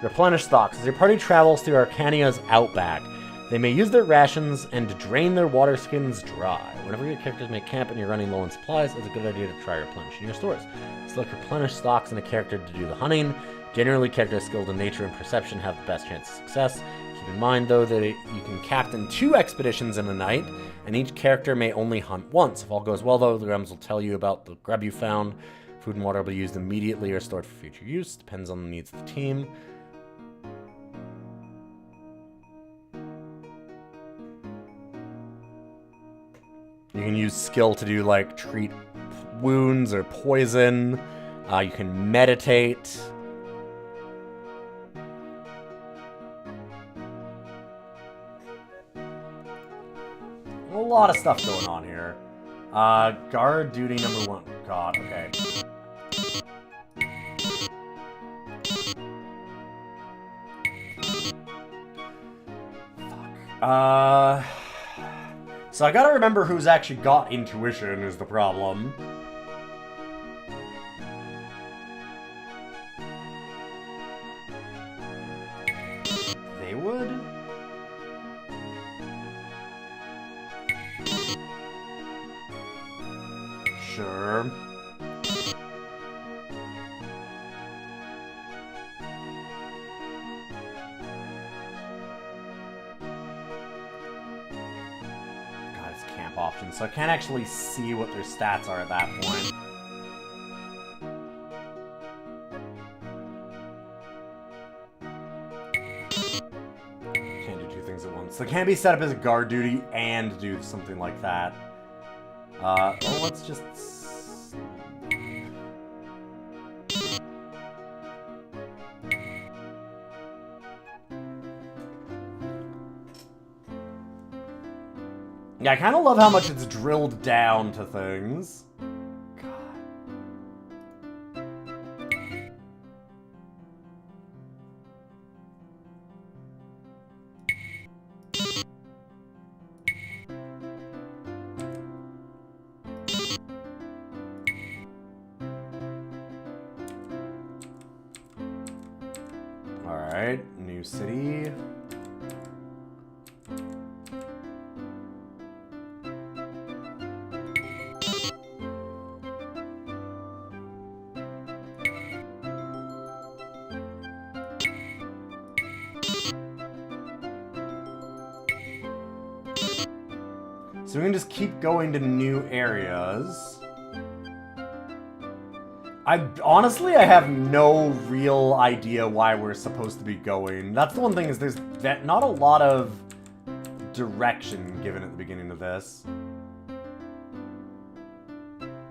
Replenish stocks. As your party travels through Arcania's outback, they may use their rations and drain their water skins dry. Whenever your characters make camp and you're running low on supplies, it's a good idea to try replenishing your stores. Select replenish stocks in a character to do the hunting. Generally, characters skilled in nature and perception have the best chance of success. Keep in mind, though, that you can captain 2 expeditions in a night, and each character may only hunt once. If all goes well, though, the Grubs will tell you about the grub you found. Food and water will be used immediately or stored for future use. Depends on the needs of the team. You can use skill to do, like, treat wounds or poison. You can meditate. A lot of stuff going on here. Guard duty number 1. God, okay. Fuck. So I gotta remember who's actually got intuition is the problem. They would? Sure. Options, so I can't actually see what their stats are at that point. Can't do 2 things at once. So it can't be set up as a guard duty and do something like that. Well, let's just... Yeah, I kind of love how much it's drilled down to things. God. Alright, new city. So we can just keep going to new areas. Honestly, I have no real idea why we're supposed to be going. That's the one thing, is there's not a lot of direction given at the beginning of this.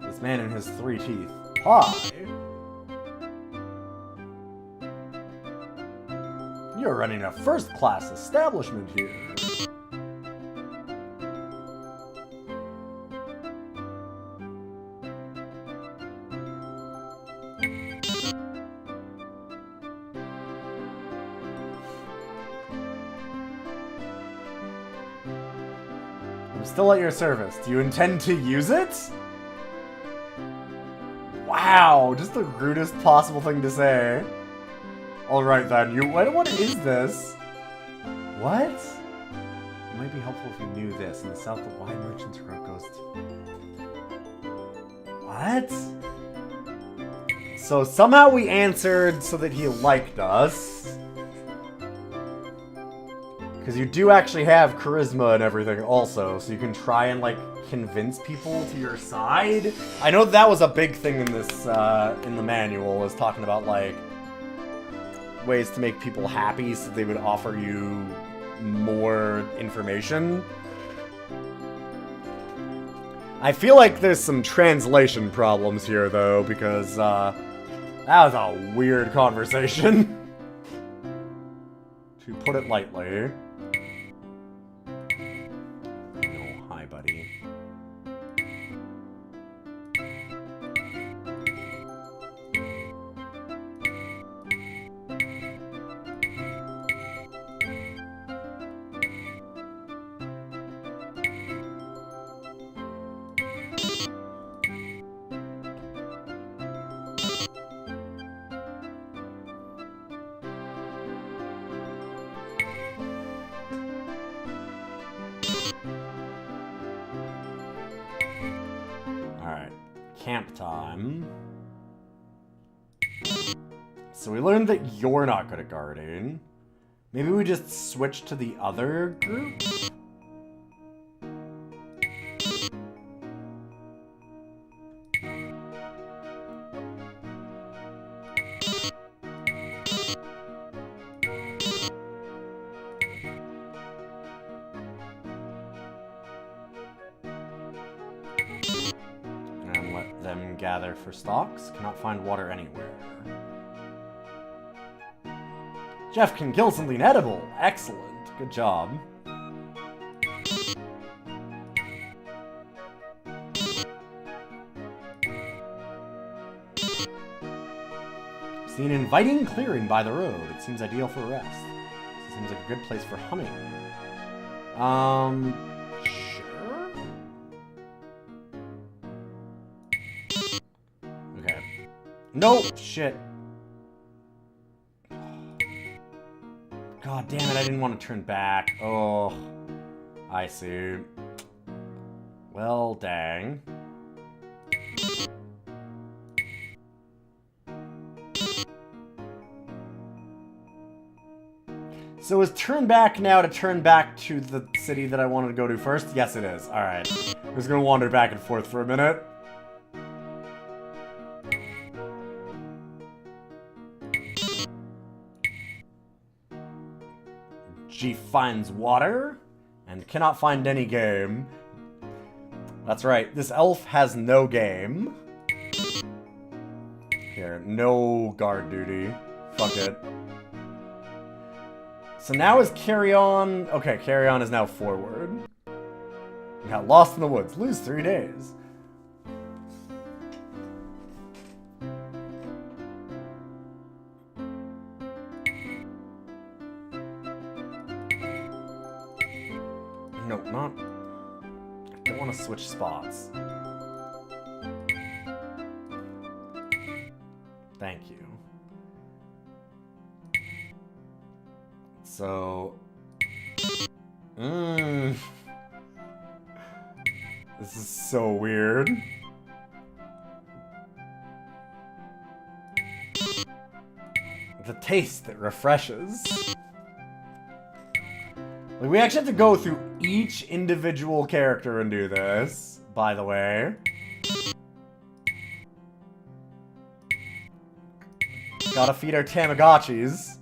This man and his 3 teeth. Hi! You're running a first-class establishment here. I'm still at your service. Do you intend to use it? Wow, just the rudest possible thing to say. Alright then, what is this? What? It might be helpful if you knew this. In the south, the wide merchants road goes to... What? So somehow we answered so that he liked us. Because you do actually have charisma and everything also, so you can try and, like, convince people to your side. I know that was a big thing in this, in the manual, is talking about, like, ways to make people happy so they would offer you more information. I feel like there's some translation problems here, though, because, that was a weird conversation. To put it lightly. Oh, hi, buddy. Alright, camp time. So we learned that you're not good at guarding. Maybe we just switch to the other group? Them gather for stalks. Cannot find water anywhere. Jeff can kill something edible. Excellent. Good job. See an inviting clearing by the road. It seems ideal for a rest. It seems like a good place for humming. Sure? Okay. No! Shit. God damn it, I didn't want to turn back. Oh. I see. Well, dang. So is turn back now to turn back to the city that I wanted to go to first? Yes, it is. Alright. I'm just gonna wander back and forth for a minute. G finds water and cannot find any game. That's right, this elf has no game. Here, no guard duty. Fuck it. So now is carry on. Okay, carry on is now forward. We got lost in the woods. Lose 3 days. No, not. I don't want to switch spots. Thank you. So, this is so weird. The taste that refreshes. Like, we actually have to go through each individual character and do this, by the way. Gotta feed our Tamagotchis.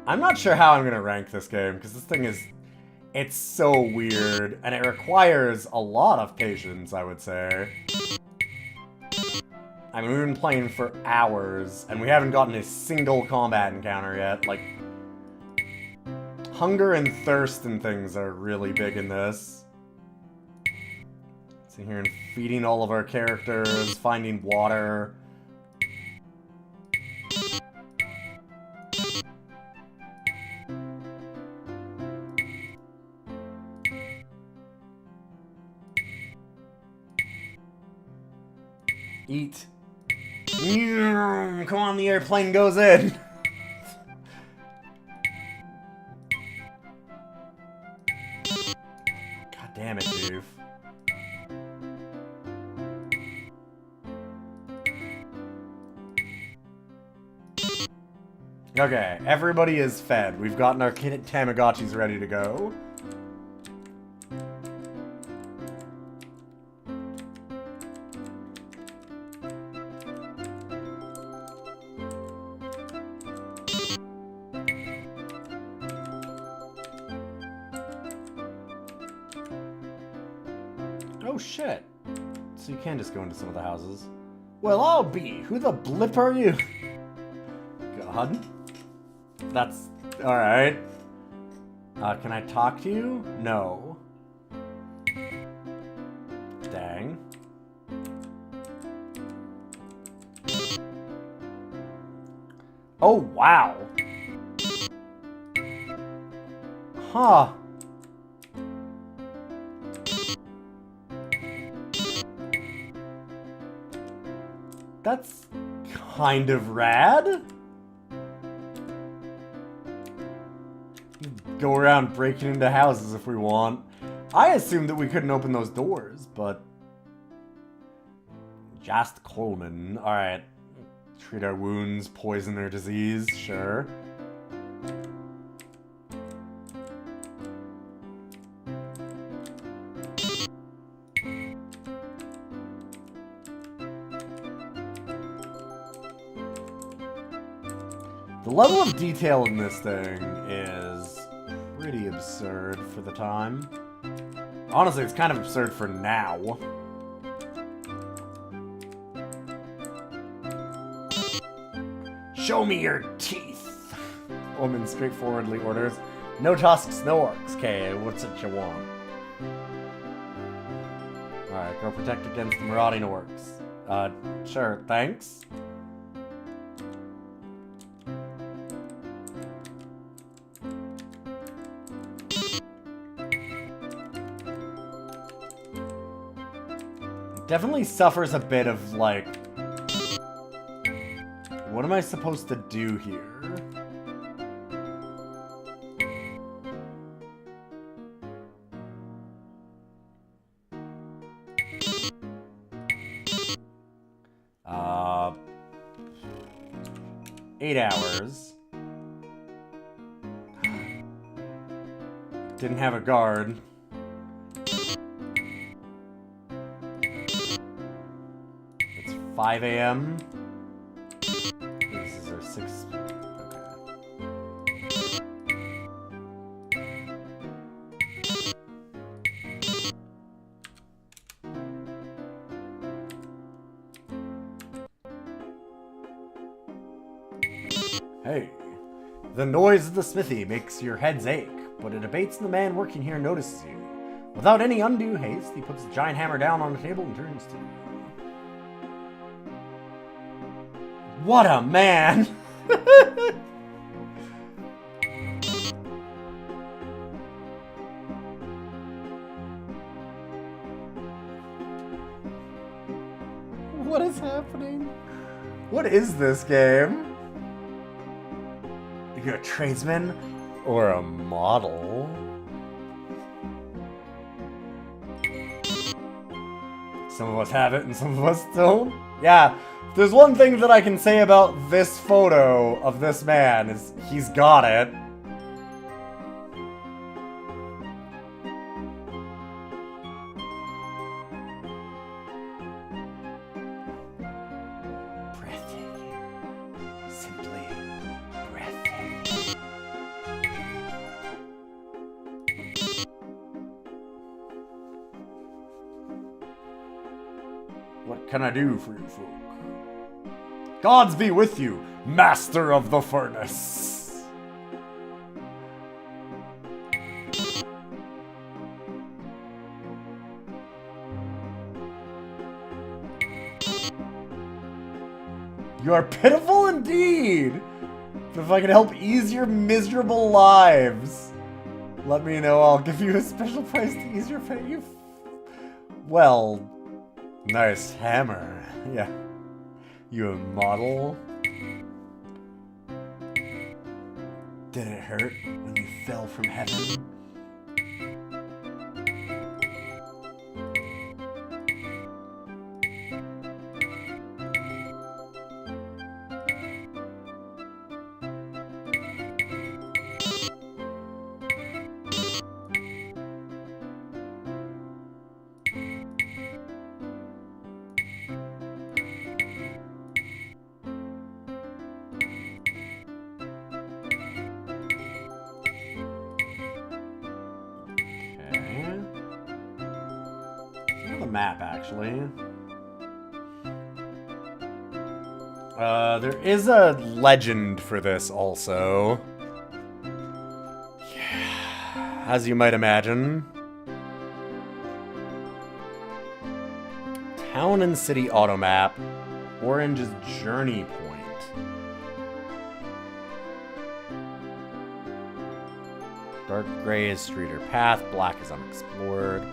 I'm not sure how I'm gonna rank this game, because this thing is... It's so weird, and it requires a lot of patience, I would say. I mean, we've been playing for hours, and we haven't gotten a single combat encounter yet. Like, hunger and thirst and things are really big in this. Sitting here and feeding all of our characters, finding water. Eat. Come on, the airplane goes in. God damn it, Doof. Okay, everybody is fed. We've gotten our Tamagotchis ready to go. Oh shit. So you can just go into some of the houses. Well, I'll be. Who the blip are you? God. That's... alright. Can I talk to you? No. Dang. Oh, wow. Huh. That's kind of rad. Go around breaking into houses if we want. I assumed that we couldn't open those doors, but... Just Coleman. Alright. Treat our wounds, poison their disease, sure. The level of detail in this thing is pretty absurd for the time. Honestly, it's kind of absurd for now. Show me your teeth! Woman straightforwardly orders. No tusks, no orcs. Okay, what's it you want? Alright, go protect against the marauding orcs. Sure, thanks. Definitely suffers a bit of, like... What am I supposed to do here? Uh... 8 hours. Didn't have a guard. It's 5 a.m. This is our 6. Hey, the noise of the smithy makes your heads ache, but it abates when the man working here notices you. Without any undue haste, he puts the giant hammer down on the table and turns to you. What a man! What is happening? What is this game? You're a tradesman or a model? Some of us have it and some of us don't. Yeah, if there's one thing that I can say about this photo of this man is he's got it. What can I do for you folk? Gods be with you, master of the furnace. You are pitiful indeed. But if I can help ease your miserable lives, let me know. I'll give you a special price to ease your pain. Well, nice hammer. Yeah. You a model? Did it hurt when you fell from heaven? Map, actually. There is a legend for this also. Yeah, as you might imagine. Town and city auto map. Orange is journey point. Dark gray is street or path. Black is unexplored.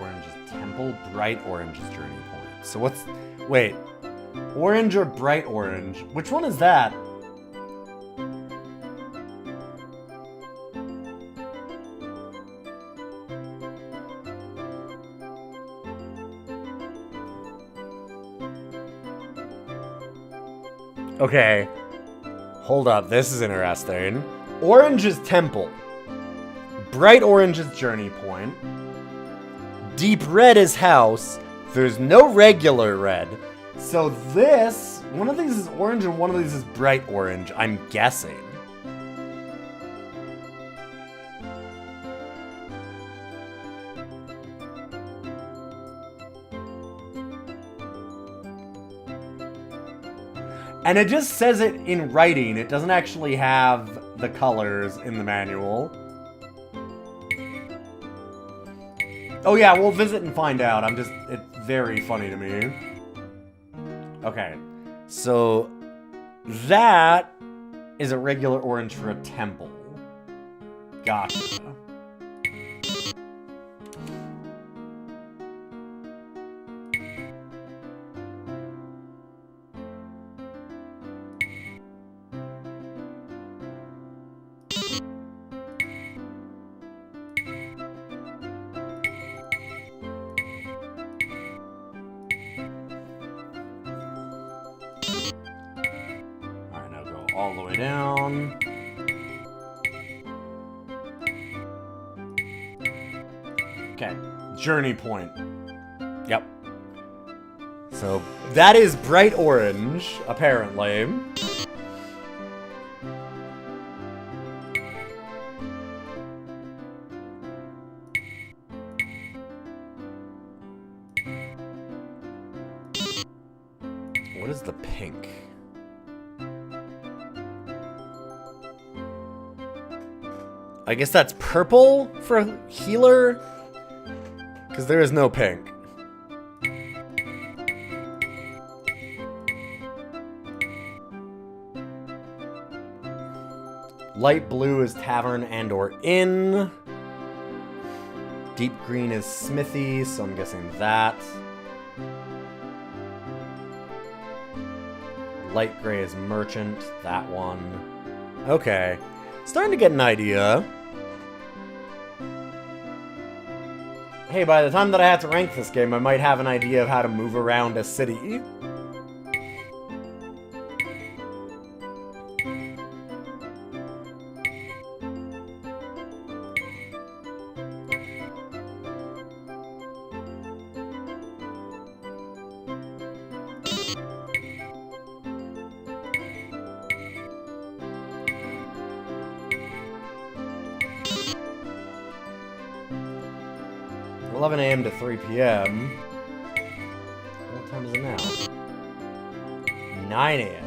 Orange is temple, bright orange is journey point. So what's... Wait. Orange or bright orange? Which one is that? Okay. Hold up, this is interesting. Orange is temple. Bright orange is journey point. Deep red is house. There's no regular red. So this, one of these is orange and one of these is bright orange, I'm guessing. And it just says it in writing. It doesn't actually have the colors in the manual. Oh yeah, we'll visit and find out. It's very funny to me. Okay, so that is a regular orange for a temple. Gotcha. All the way down. Okay, journey point. Yep. So that is bright orange, apparently. What is the pink? I guess that's purple for healer? Because there is no pink. Light blue is tavern and or inn. Deep green is smithy, so I'm guessing that. Light gray is merchant, that one. Okay. Starting to get an idea. Hey, by the time that I have to rank this game, I might have an idea of how to move around a city. .11 a.m. to 3 p.m. What time is it now? 9 a.m.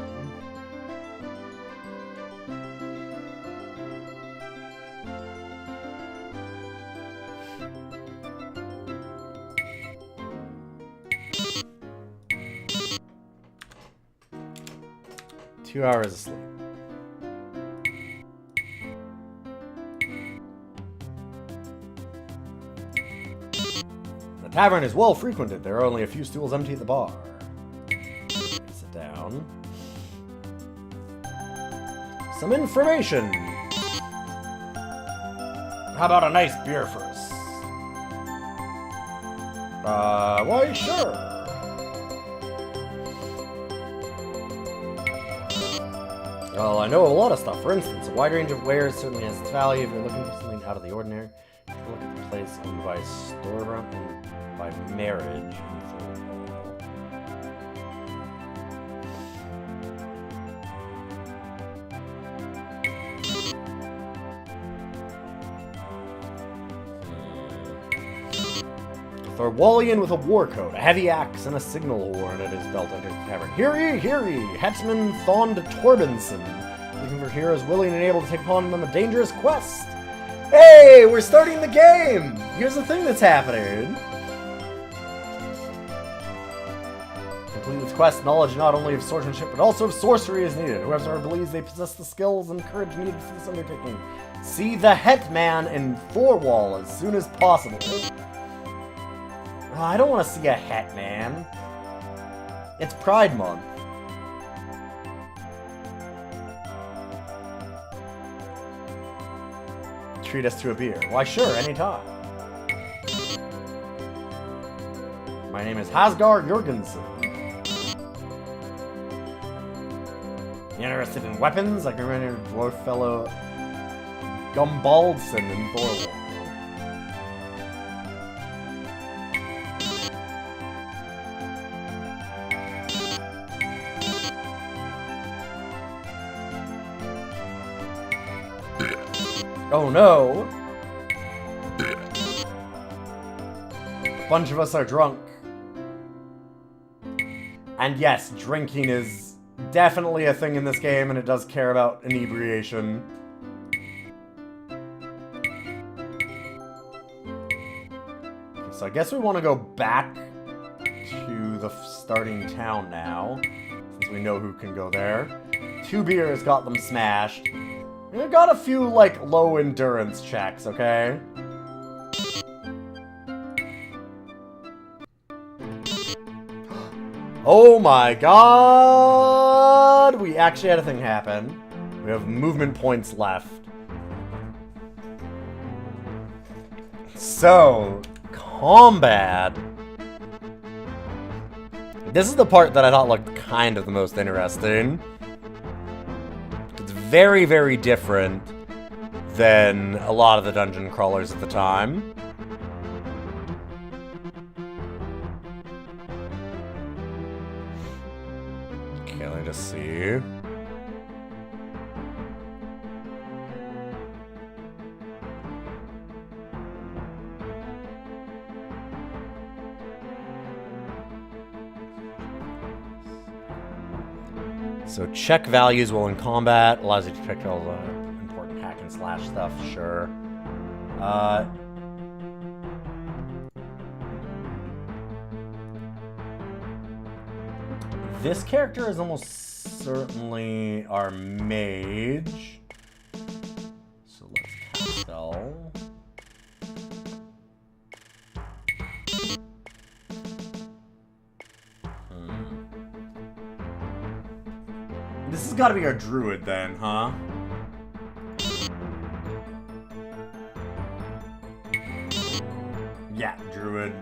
Two hours of sleep. The tavern is well frequented. There are only a few stools empty at the bar. Sit down. Some information. How about a nice beer first? Why, sure. Well, I know a lot of stuff. For instance, a wide range of wares certainly has its value. If you're looking for something out of the ordinary, take a look at the place owned by Storbrand and by Marriage. Thorwallian with a war coat, a heavy axe, and a signal horn at his belt enters the tavern. Hear ye, hear ye! Hetzman Thond Torbenson, looking for heroes willing and able to take upon them a dangerous quest. Hey, we're starting the game! Here's the thing that's happening. To complete this quest, knowledge not only of swordsmanship, but also of sorcery is needed. Whoever believes they possess the skills and courage needed for this undertaking. See the Hetman in Thorwall as soon as possible. Oh, I don't want to see a Hetman. It's Pride Month. Treat us to a beer. Why, sure, anytime. My name is Hasgar Jorgensen. You interested in weapons? I can run your dwarf fellow Gumbaldson in Thorwall. Oh no! A bunch of us are drunk. And yes, drinking is definitely a thing in this game, and it does care about inebriation. So I guess we want to go back to the starting town now, since we know who can go there. 2 beers got them smashed. We got a few, like, low endurance checks, okay? Oh my god! We actually had a thing happen. We have movement points left. So, combat. This is the part that I thought looked kind of the most interesting. It's very, very different than a lot of the dungeon crawlers at the time. Okay, let me just see. So check values while in combat, allows you to pick all the important hack and slash stuff, sure. This character is almost certainly our mage. So let's cast spell. This has got to be our druid then, huh? Yeah, druid,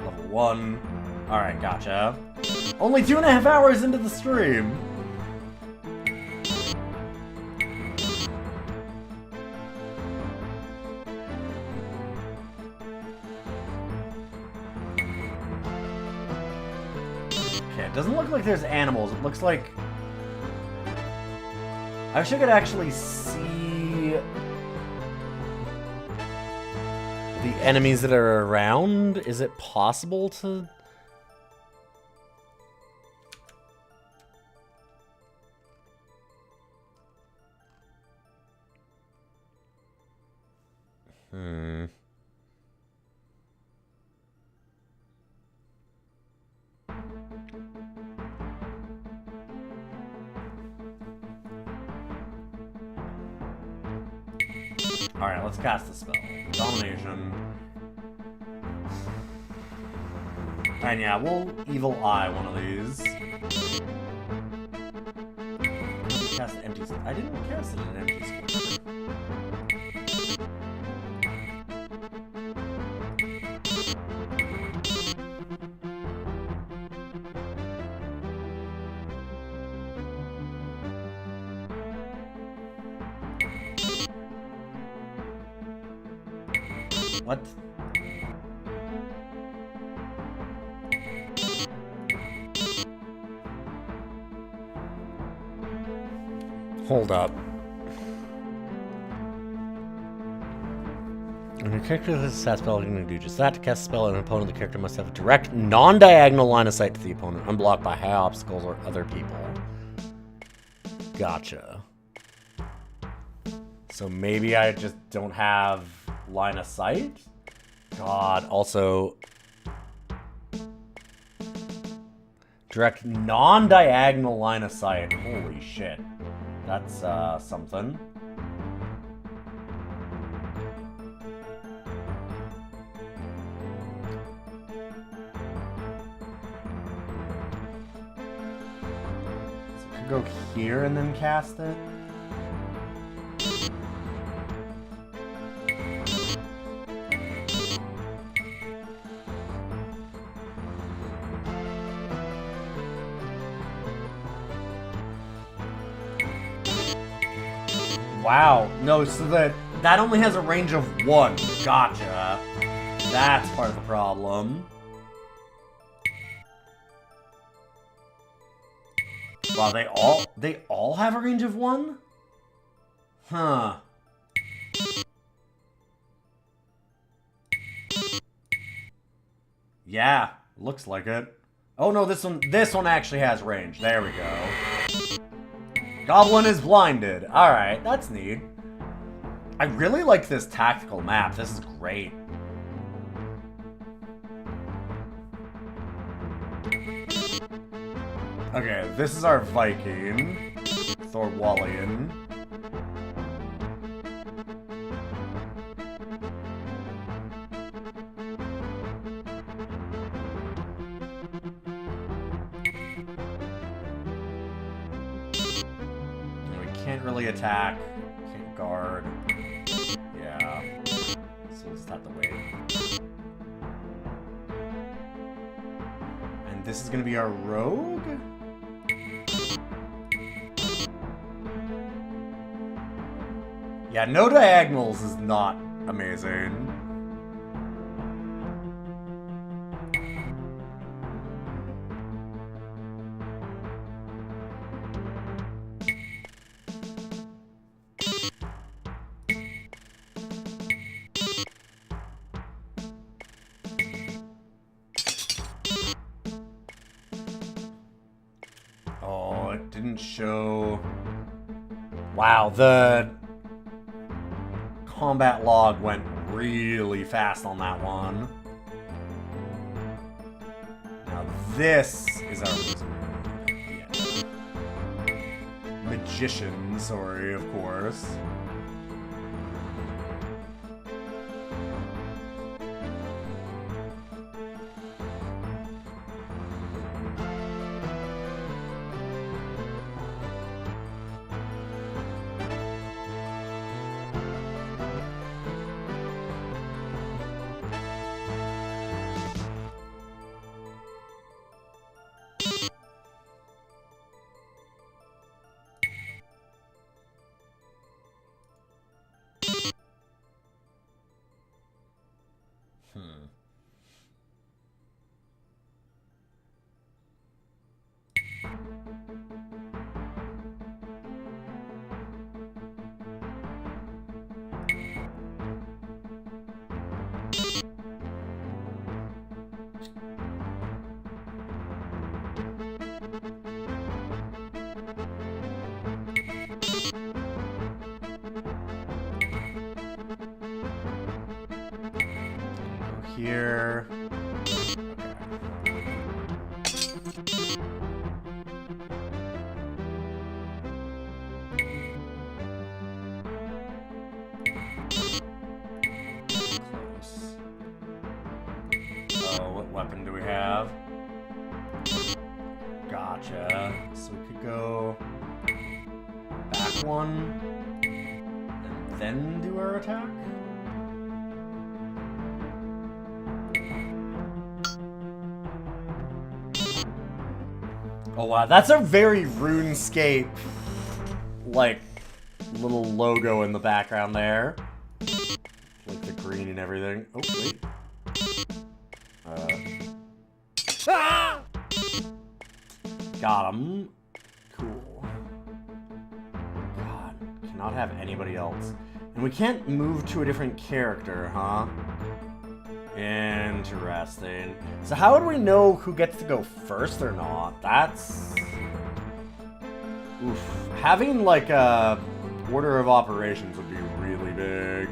level 1. Alright, gotcha. Only 2.5 hours into the stream. Okay, it doesn't look like there's animals. It looks like... I wish I could actually see the enemies that are around. Is it possible to... Hmm. Alright, let's cast the spell. Domination. And yeah, we'll Evil Eye one of these. Cast an empty. I didn't cast it in an empty square. What? Hold up. When your character has a stat spell, you can do just that. To cast a spell, an opponent, the character must have a direct, non-diagonal line of sight to the opponent, unblocked by high obstacles or other people. Gotcha. So maybe I just don't have line of sight? God, also... direct non-diagonal line of sight. Holy shit. That's, something. So I could go here and then cast it. Wow. No, so that only has a range of 1. Gotcha. That's part of the problem. Wow, they all have a range of 1? Huh. Yeah, looks like it. Oh no, this one actually has range. There we go. Goblin is blinded. Alright, that's neat. I really like this tactical map. This is great. Okay, this is our Viking. Thorwallian. Can't really attack. Can't guard. Yeah. So we'll just have to wait. And this is gonna be our rogue? Yeah, no diagonals is not amazing. Oh, it didn't show... Wow, the combat log went really fast on that one. Now this is our wizard. Yeah. Magician, sorry, of course. here. Close. Oh, what weapon do we have? Gotcha. So we could go back one and then do our attack. Oh wow, that's a very RuneScape, like, little logo in the background there. Like the green and everything. Oh, wait. Ah! Got him. Cool. God, cannot have anybody else. And we can't move to a different character, huh? Interesting. So how would we know who gets to go first or not? That's... Oof. Having, like, a order of operations would be really big.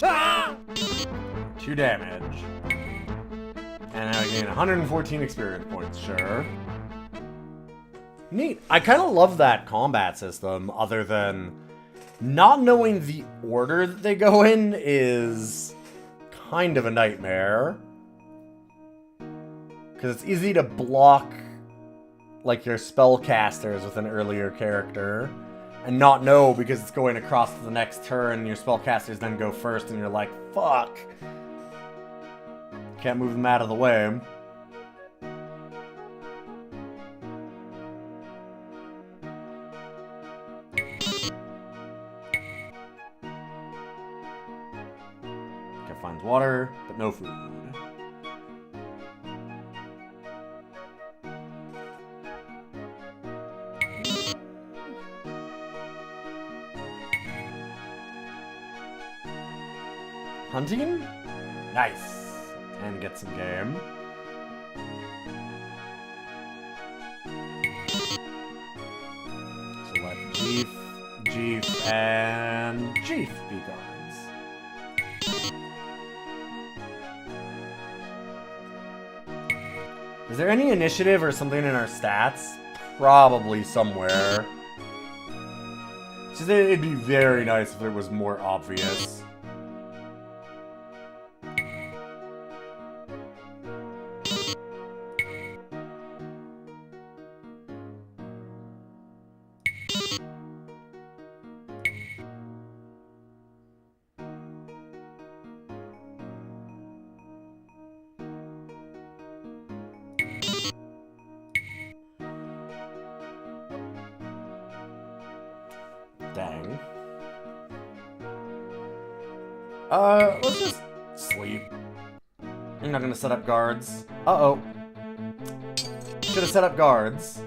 Ah! 2 damage. And now I gain 114 experience points, sure. Neat. I kind of love that combat system, other than not knowing the order that they go in is kind of a nightmare. Because it's easy to block, like, your spellcasters with an earlier character. And not know because it's going across to the next turn, and your spellcasters then go first, and you're like, fuck. Can't move them out of the way. Okay, finds water, but no food. Hunting? Nice. And get some game. So let Jeef, and Jeef be guards. Is there any initiative or something in our stats? Probably somewhere. Just it'd be very nice if it was more obvious. Dang. Let's just sleep. I'm not gonna set up guards. Uh-oh. Should have set up guards.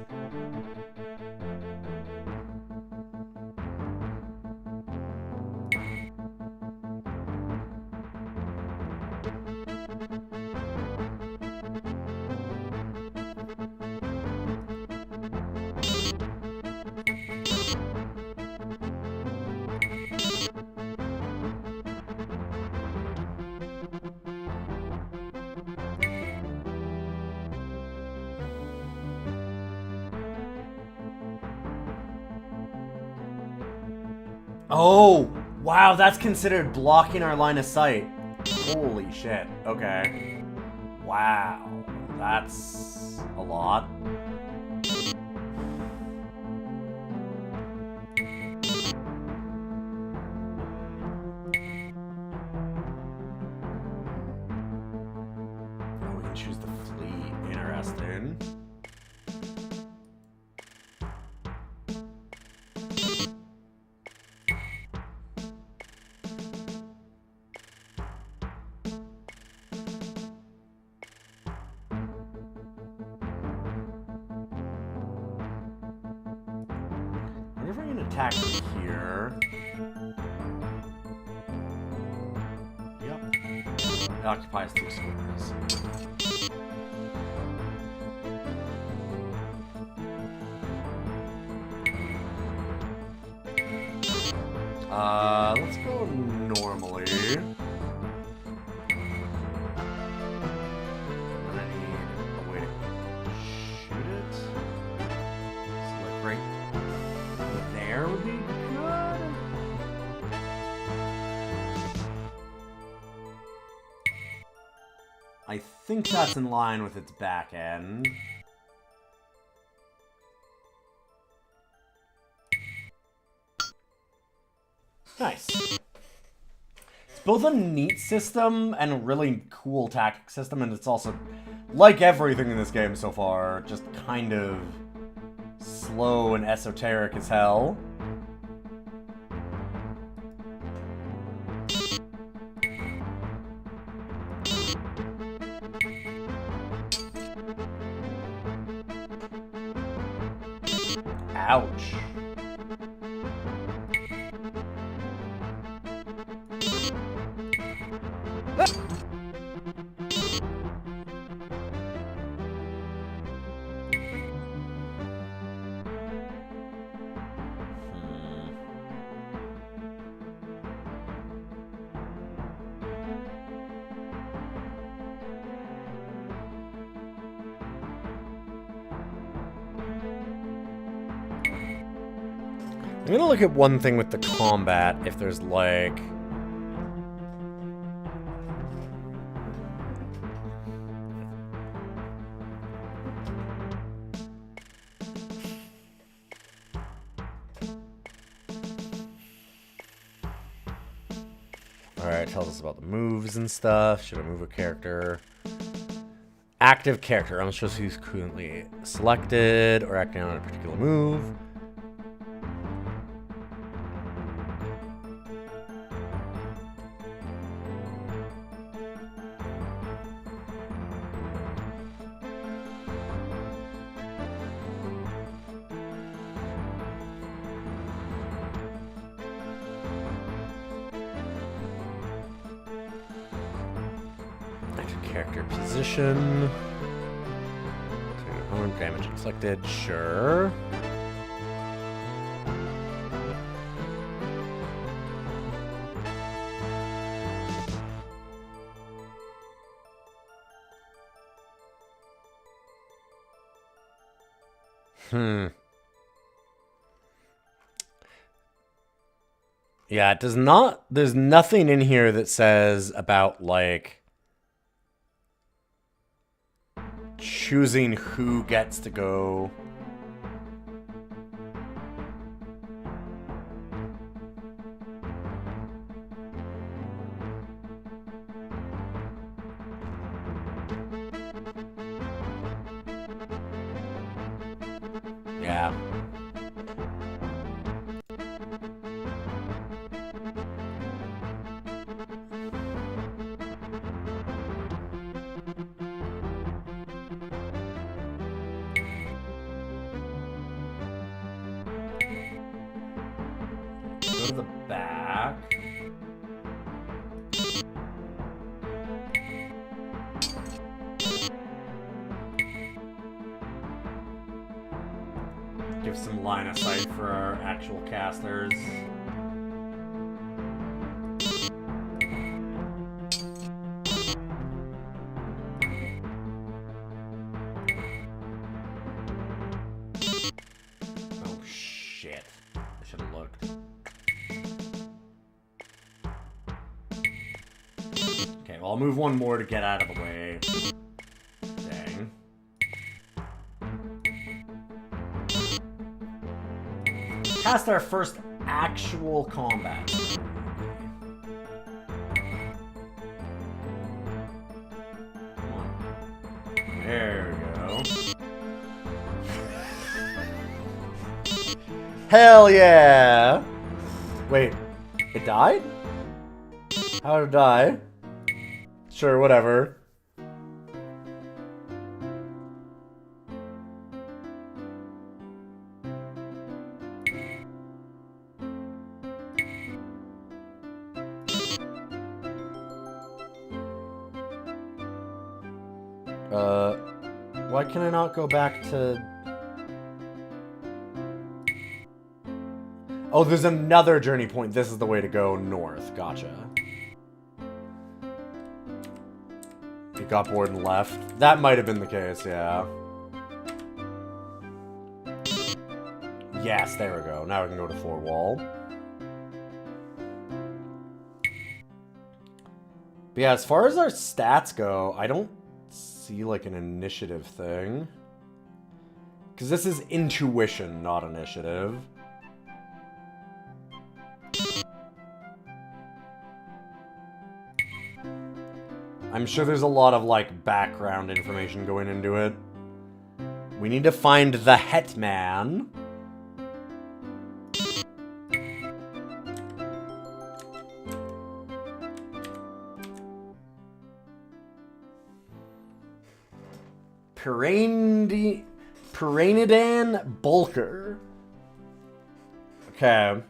Oh, wow, that's considered blocking our line of sight. Holy shit. Okay. Wow. That's a lot. Oh, we can choose the fleet. Interesting. Whenever you can attack from here. Yep. It occupies 2 squares. Let's go normally. And I need a way to shoot it. So like right there would be good. I think that's in line with its back end. Nice. It's both a neat system and a really cool tactic system, and it's also, like everything in this game so far, just kind of slow and esoteric as hell. Ouch. I'm gonna look at one thing with the combat, if there's like... Alright, it tells us about the moves and stuff. Should I move a character? Active character. I'm supposed who's currently selected or acting on a particular move. Character position. Harm, damage inflicted, sure. Yeah, it does not, there's nothing in here that says about, like, choosing who gets to go. Yeah. Go to the back. Give some line of sight for our actual casters. Oh shit. I should have looked. Okay, well, I'll move one more to get out of the way. Dang. past our first actual combat. Come on. There we go. Hell yeah! Wait, it died? How did it die? Sure, whatever. Why can I not go back to... Oh, there's another journey point. This is the way to go north. Gotcha. It got bored and left. That might have been the case, yeah. Yes, there we go. Now we can go to Floor Wall. But yeah, as far as our stats go, I don't see like an initiative thing. Because this is intuition, not initiative. I'm sure there's a lot of like background information going into it. We need to find the Hetman. Pyranidan Bulker. Okay.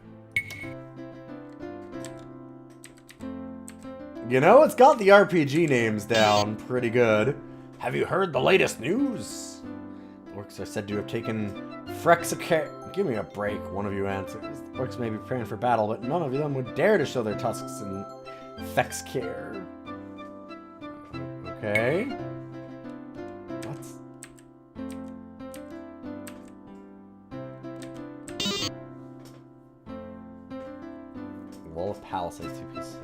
You know, it's got the RPG names down pretty good. Have you heard the latest news? The orcs are said to have taken Frexacare. Give me a break, one of you answers. The orcs may be preparing for battle, but none of them would dare to show their tusks in Fexcare. Okay. What's... Wall of Palisades, 2 pieces.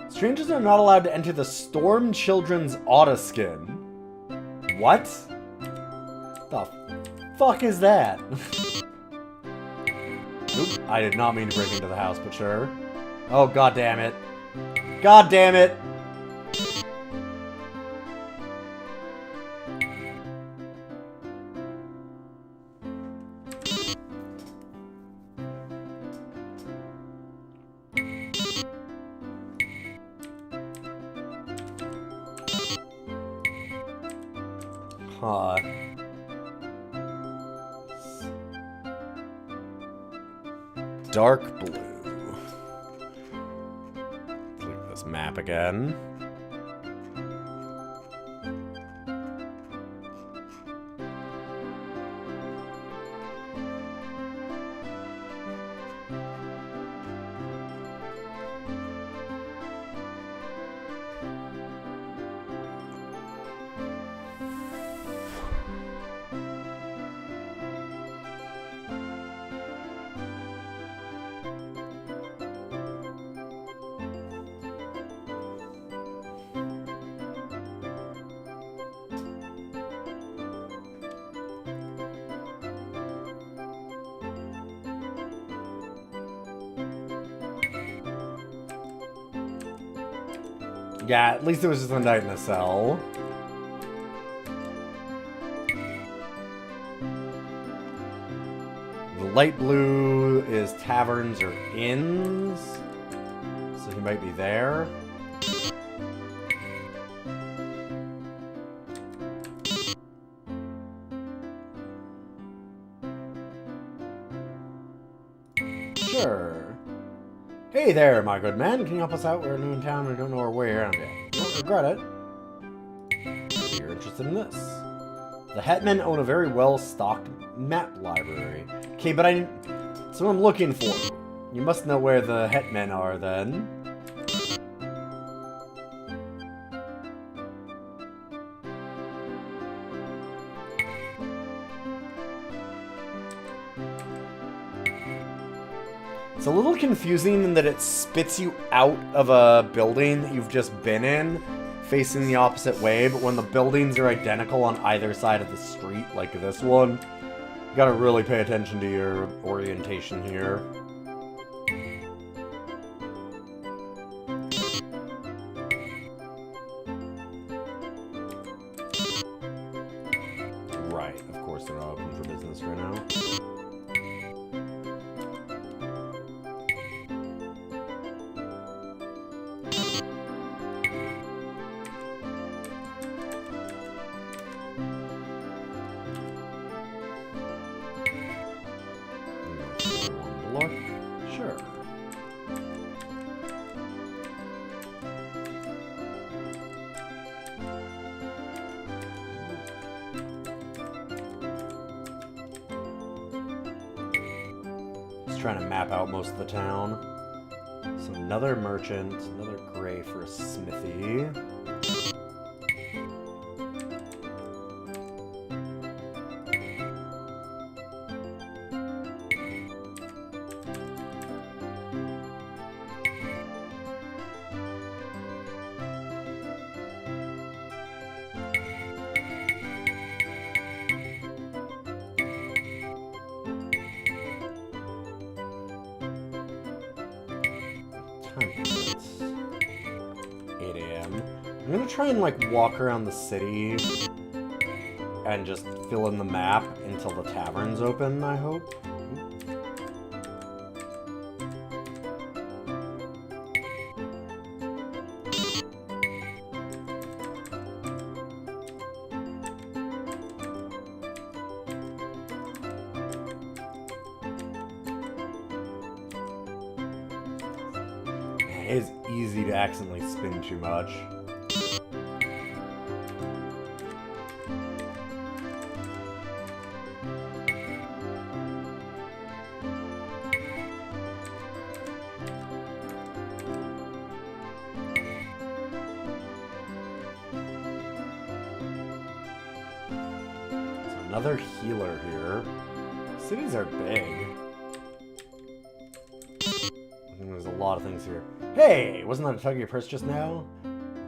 Strangers are not allowed to enter the Storm Children's Autoskin. What? The fuck is that? Oop, I did not mean to break into the house, but sure. Oh, god damn it. God damn it! Huh. Dark blue. Look at this map again. Yeah, at least it was just a night in a cell. The light blue is taverns or inns. So he might be there. Sure. Hey there, my good man. Can you help us out? We're new in town. We don't know our way around yet. Don't regret it. Maybe you're interested in this. The Hetmen own a very well-stocked map library. Okay, but that's what I'm looking for. You must know where the Hetmen are, then. It's a little confusing in that it spits you out of a building that you've just been in, facing the opposite way, but when the buildings are identical on either side of the street, like this one, you gotta really pay attention to your orientation here. Right, of course they're not open for business right now. Look, sure. Just trying to map out most of the town. So another merchant, another gray for a smithy. It's 8 a.m. I'm gonna try and like walk around the city and just fill in the map until the tavern's open, I hope. It is easy to accidentally spin too much. So another healer here. Cities are big. There's a lot of things here. Hey, wasn't that a tug of your purse just now?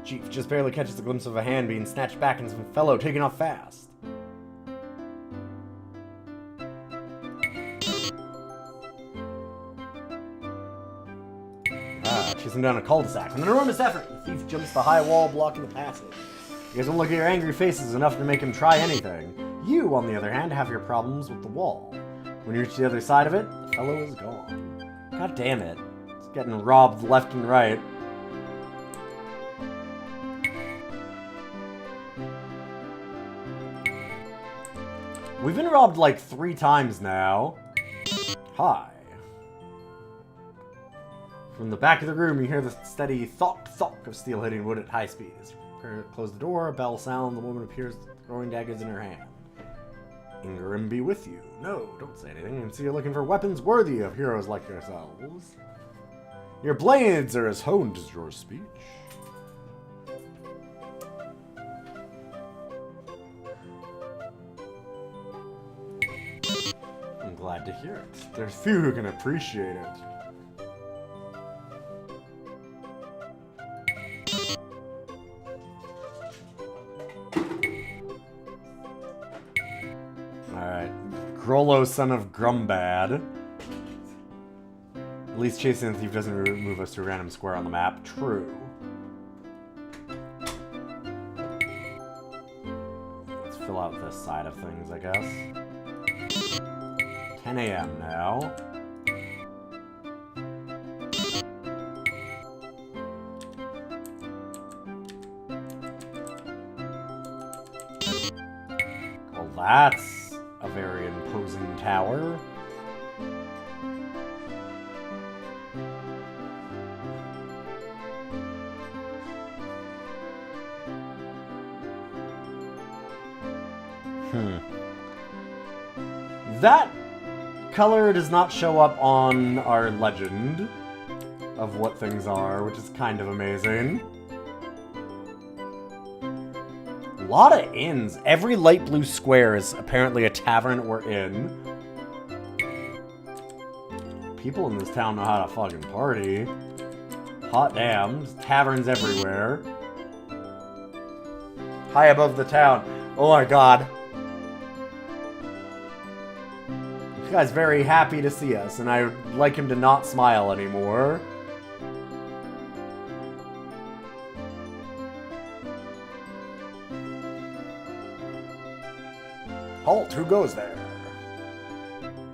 Chief just barely catches a glimpse of a hand being snatched back and some fellow taken off fast. Chasing down a cul-de-sac. In an enormous effort, the thief jumps the high wall blocking the passage. You guys don't look at your angry faces enough to make him try anything. You, on the other hand, have your problems with the wall. When you reach the other side of it, the fellow is gone. God damn it. Getting robbed left and right. We've been robbed like 3 times now. Hi. From the back of the room, you hear the steady thok-thok of steel hitting wood at high speed. As you prepare to close the door, a bell sounds, the woman appears, throwing daggers in her hand. Ingram be with you. No, don't say anything. And so you're looking for weapons worthy of heroes like yourselves. Your blades are as honed as your speech. I'm glad to hear it. There's few who can appreciate it. Alright. Grollo, son of Grumbad. At least chasing the thief doesn't move us to a random square on the map. True. Let's fill out this side of things, I guess. 10 a.m. now. Well, that's a very imposing tower. That color does not show up on our legend of what things are, which is kind of amazing. A lot of inns. Every light blue square is apparently a tavern or inn. people in this town know how to fucking party. Hot damn. There's taverns everywhere. High above the town. Oh my god. This guy's very happy to see us, and I would like him to not smile anymore. Halt, who goes there?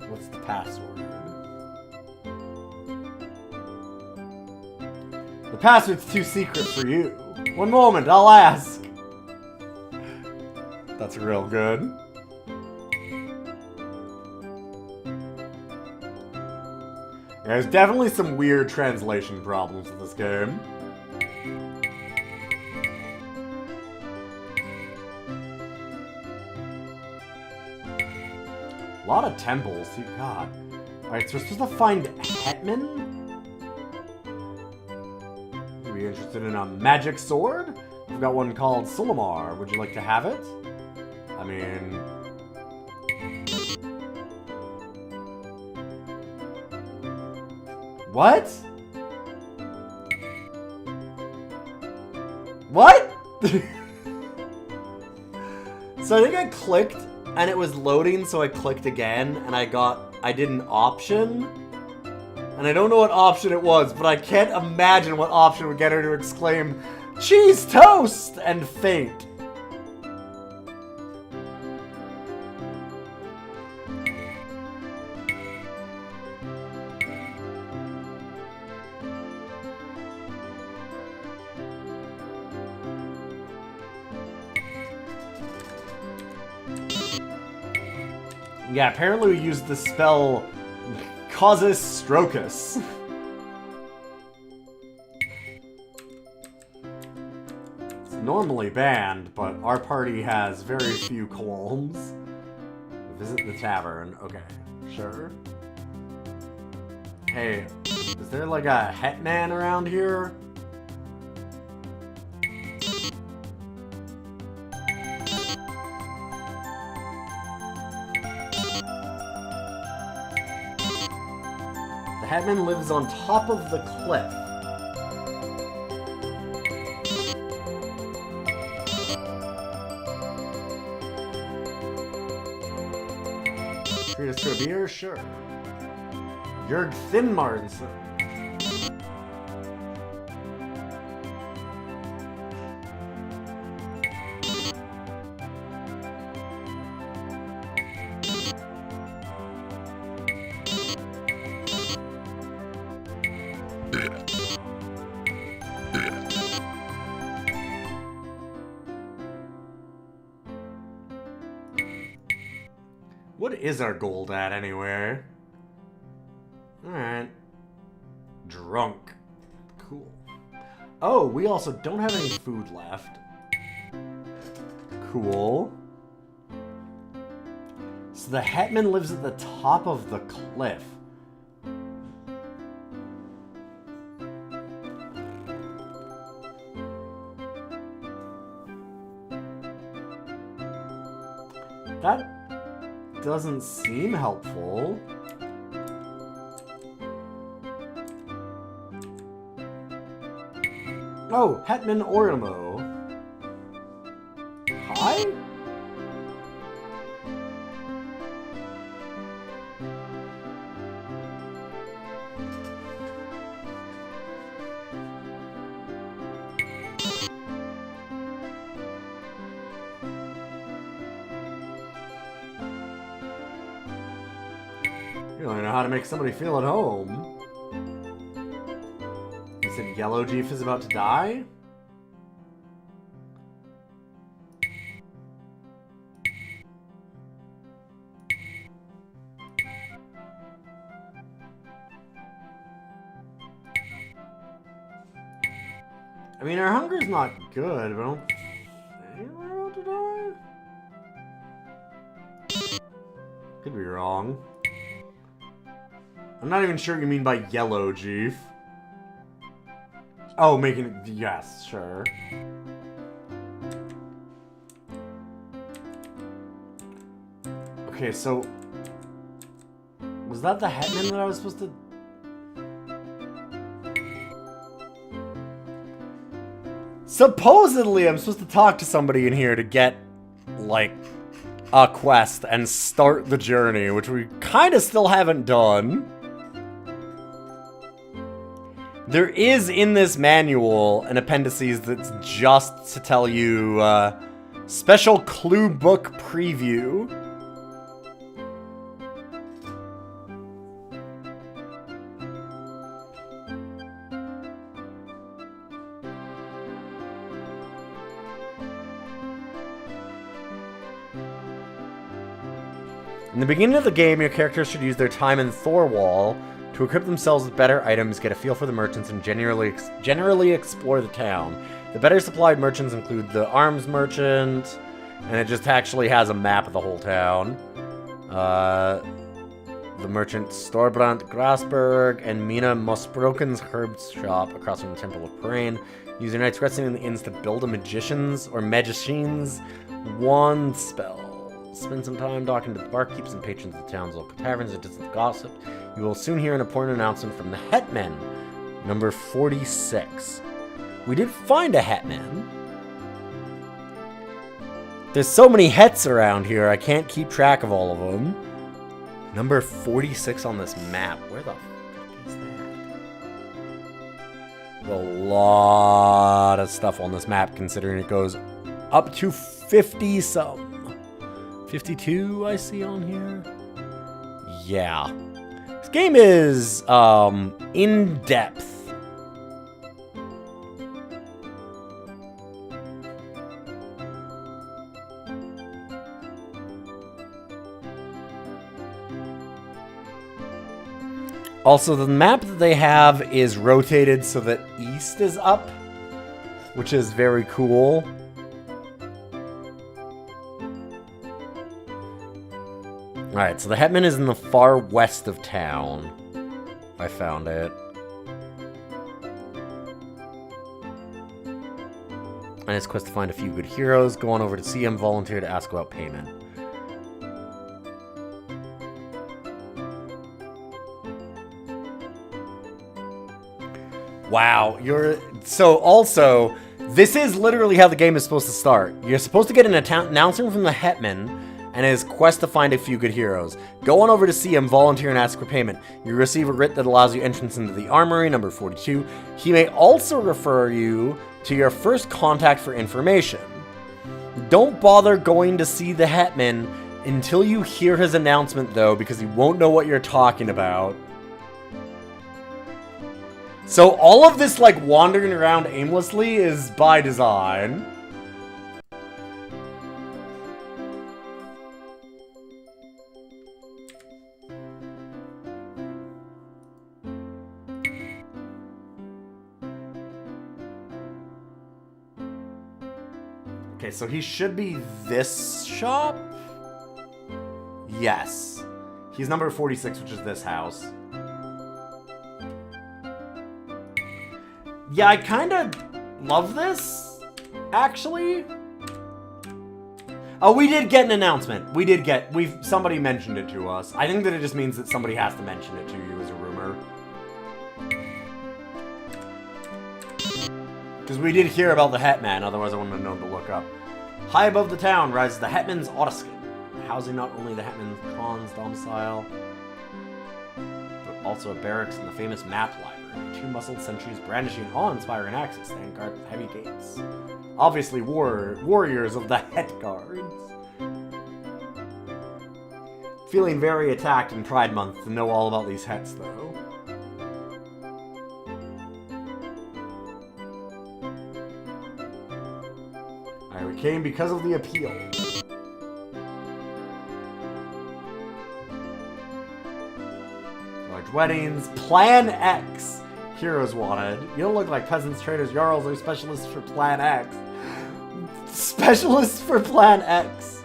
What's the password? The password's too secret for you. One moment, I'll ask. That's real good. Yeah, there's definitely some weird translation problems with this game. A lot of temples, too. God. Alright, so we're supposed to find Hetman? Are you interested in a magic sword? I've got one called Sulamar. Would you like to have it? I mean... What? What? So I think I clicked and it was loading, so I clicked again and I did an option. And I don't know what option it was, but I can't imagine what option would get her to exclaim, "Cheese toast!" and faint. Yeah, apparently we used the spell Causus Strocus. It's normally banned, but our party has very few qualms. Visit the tavern. Okay, sure. Hey, is there like a hetman around here? The hetman lives on top of the cliff. Treat us to a beer? Sure. Jörg Thinmarnson. What is our gold at, anyway? Alright. Drunk. Cool. Oh, we also don't have any food left. Cool. So the hetman lives at the top of the cliff. That doesn't seem helpful. Oh, Hetman Orimo. Hi? You don't know how to make somebody feel at home. You said Yellow Jeef is about to die? I mean, our hunger's not good, but I don't think we're about to die. Could be wrong. I'm not even sure what you mean by Yellow Jeef. Oh, making it... Yes, sure. Okay, so... Was that the hetman that I was supposed to Supposedly, I'm supposed to talk to somebody in here to get, like, a quest and start the journey, which we kind of still haven't done. There is, in this manual, an appendices that's just to tell you, special clue book preview. In the beginning of the game, your characters should use their time in Thorwall to equip themselves with better items, get a feel for the merchants, and generally explore the town. The better supplied merchants include the arms merchant, and it just actually has a map of the whole town. The merchant Storbrand Grasberg and Mina Mosbroken's herbs shop across from the Temple of Parain. Use your nights resting in the inns to build a magician's wand spell. Spend some time talking to the barkeeps and patrons of the town's local taverns and distant gossip. You will soon hear an important announcement from the Hetman, number 46. We did find a Hetman. There's so many Hets around here, I can't keep track of all of them. Number 46 on this map. Where the fuck is that? There's a lot of stuff on this map, considering it goes up to 50-some. 52 I see on here. Yeah. This game is in depth. Also, the map that they have is rotated so that east is up, which is very cool. Alright, so the Hetman is in the far west of town. I found it. And it's quest to find a few good heroes. Go on over to see him, volunteer to ask about payment. Wow, so also, this is literally how the game is supposed to start. You're supposed to get an announcement from the Hetman and his quest to find a few good heroes. Go on over to see him, volunteer, and ask for payment. You receive a writ that allows you entrance into the armory, number 42. He may also refer you to your first contact for information. Don't bother going to see the Hetman until you hear his announcement, though, because he won't know what you're talking about. So all of this, like, wandering around aimlessly is by design. Okay, so he should be this shop? Yes. He's number 46, which is this house. Yeah, I kind of love this, actually. Oh, we did get an announcement. Somebody mentioned it to us. I think that it just means that somebody has to mention it to you as a rumor. Because we did hear about the Hetman, otherwise I wouldn't have known to look up. High above the town rises the Hetman's Autoskin, housing not only the Hetman's Khan's domicile, but also a barracks in the famous map library. Two muscled sentries brandishing awe-inspiring axes stand guard with heavy gates. Obviously warriors of the Het Guards. Feeling very attacked in Pride Month to know all about these Hets, though. We came because of the appeal. Large weddings. Plan X. Heroes wanted. You don't look like peasants, traders, jarls, or specialists for Plan X. Specialists for Plan X.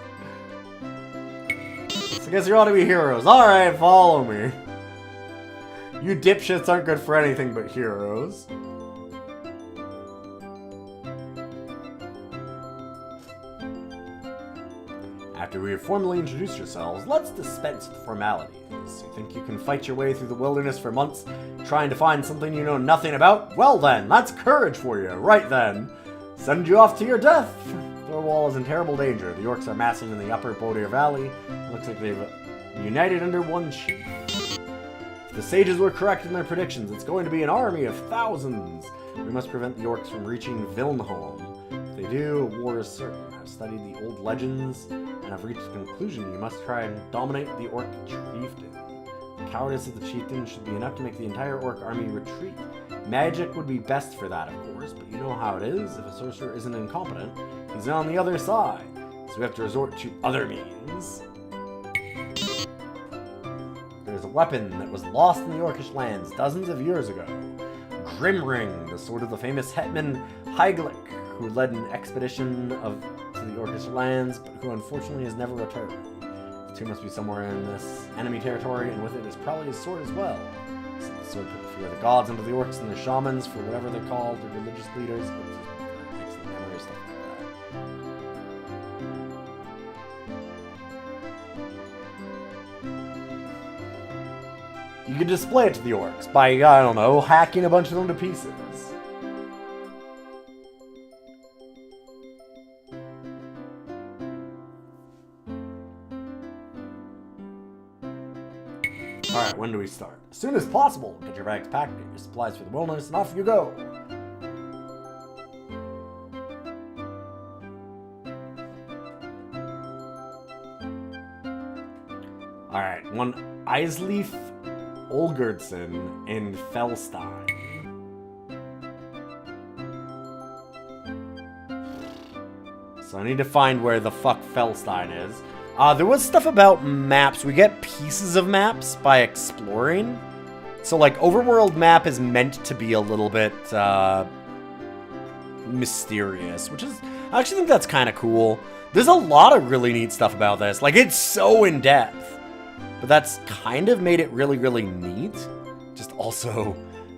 So I guess you ought to be heroes. Alright, follow me. You dipshits aren't good for anything but heroes. After we have formally introduced yourselves, let's dispense with formalities. You think you can fight your way through the wilderness for months, trying to find something you know nothing about? Well then, that's courage for you, right then. Send you off to your death! Thorwall is in terrible danger. The orcs are massing in the upper Border Valley. It looks like they've united under one chief. If the sages were correct in their predictions, it's going to be an army of thousands. We must prevent the orcs from reaching Vilnholm. If they do, war is certain. I've studied the old legends, and I've reached the conclusion you must try and dominate the orc chieftain. The cowardice of the chieftain should be enough to make the entire orc army retreat. Magic would be best for that, of course, but you know how it is. If a sorcerer isn't incompetent, he's on the other side. So we have to resort to other means. There's a weapon that was lost in the Orcish lands dozens of years ago. Grimring, the sword of the famous hetman Hyglic, who led an expedition to the Orcish lands, but who unfortunately has never returned. The two must be somewhere in this enemy territory, and with it is probably his sword as well. So the sword put the fear of the gods into the orcs and the shamans, for whatever they're called, the religious leaders. Excellent memory, stuff like that. You can display it to the orcs by, I don't know, hacking a bunch of them to pieces. Alright, when do we start? As soon as possible. Get your bags packed, get your supplies for the wilderness, and off you go. Alright, one Eisleif Olgerdson in Felstein. So I need to find where the fuck Felstein is. There was stuff about maps. We get pieces of maps by exploring. So, like, Overworld map is meant to be a little bit, mysterious, which is... I actually think that's kind of cool. There's a lot of really neat stuff about this. Like, it's so in-depth. But that's kind of made it really, really neat. Just also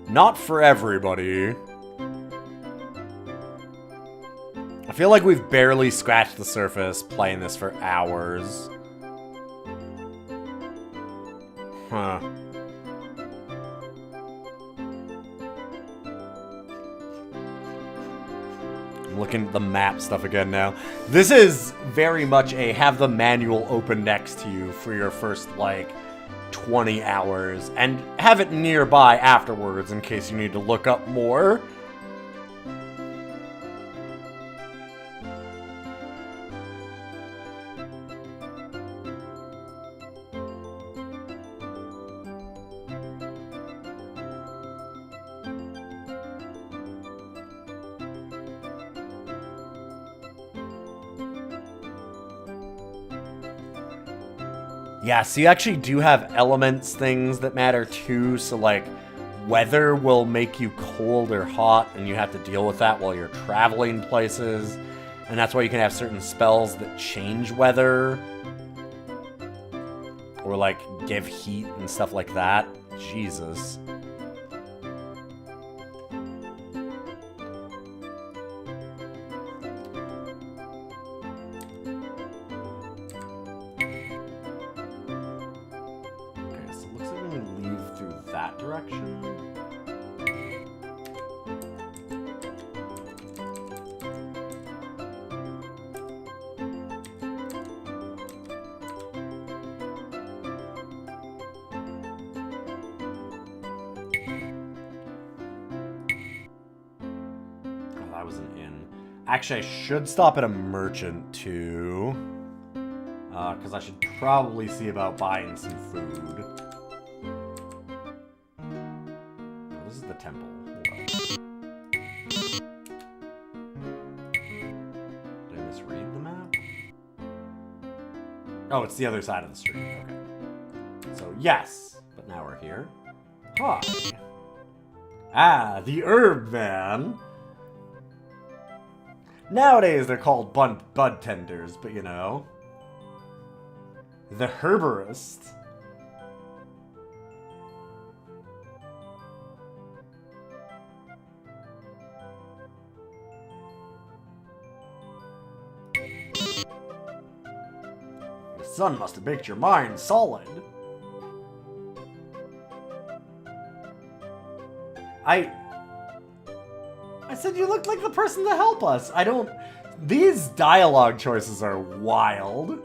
not for everybody. I feel like we've barely scratched the surface playing this for hours. Huh. I'm looking at the map stuff again now. This is very much a have the manual open next to you for your first, like, 20 hours. And have it nearby afterwards in case you need to look up more. Yeah, so you actually do have elements things that matter too, so like weather will make you cold or hot and you have to deal with that while you're traveling places, and that's why you can have certain spells that change weather or like give heat and stuff like that. Jesus. Actually, I should stop at a merchant, too. Because I should probably see about buying some food. Oh, this is the temple. Did I misread the map? Oh, it's the other side of the street. Okay. So, yes. But now we're here. Hi. Ah, the herb man. Nowadays, they're called bud tenders, but you know. The herborist. The sun must have baked your mind solid. I said you looked like the person to help us. I don't... These dialogue choices are wild.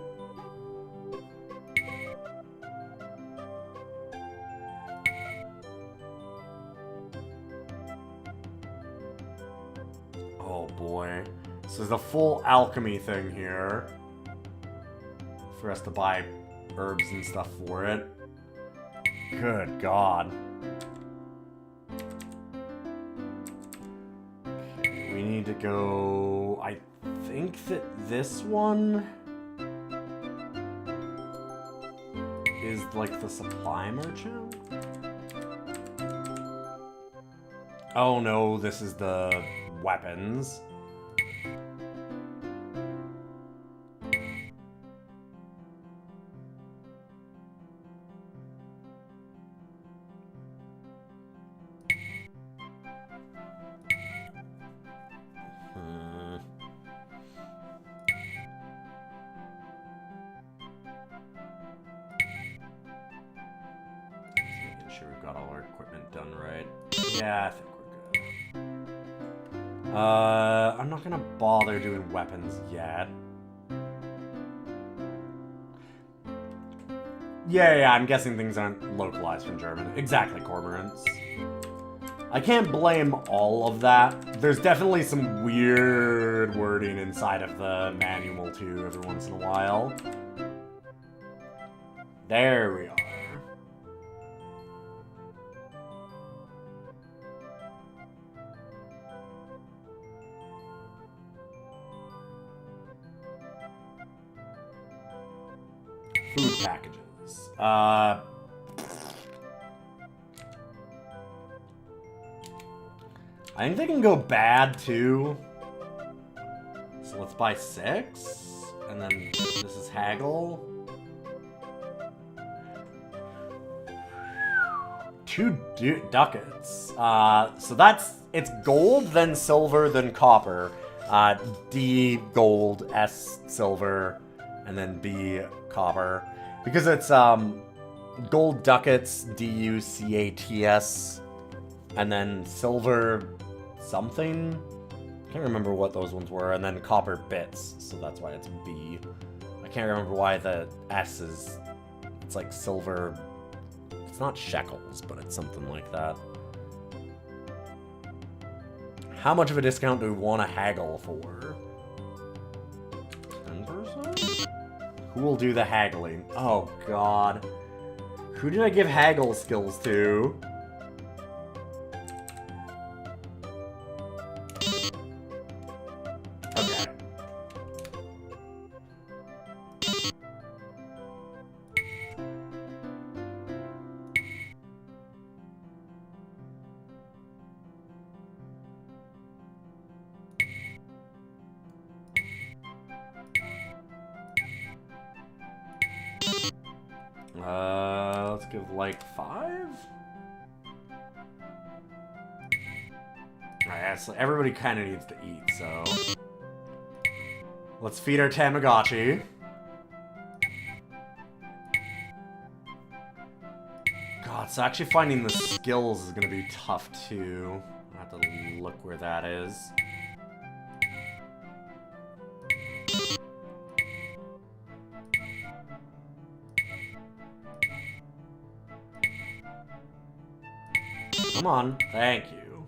Oh boy. So there's a full alchemy thing here. For us to buy herbs and stuff for it. Good God. Okay, we need to go... I think that this one is like the supply merchant? Oh no, this is the weapons. Yeah, I think we're good. I'm not gonna bother doing weapons yet. Yeah, I'm guessing things aren't localized from German. Exactly, cormorants. I can't blame all of that. There's definitely some weird wording inside of the manual, too, every once in a while. There we are. Food packages. I think they can go bad too. So let's buy 6. And then this is haggle. 2 ducats. So it's gold, then silver, then copper. D gold, S silver, and then B copper. Because it's gold ducats, DUCATS, and then silver something. Can't remember what those ones were, and then copper bits, so that's why it's B. I can't remember why the S is, it's like silver, it's not shekels, but it's something like that. How much of a discount do we want to haggle for? 10%? Who will do the haggling? Oh god. Who did I give haggle skills to? Okay. Let's give like 5? Alright, so everybody kind of needs to eat, so... Let's feed our Tamagotchi. God, so actually finding the skills is gonna be tough too. I have to look where that is. Come on, thank you.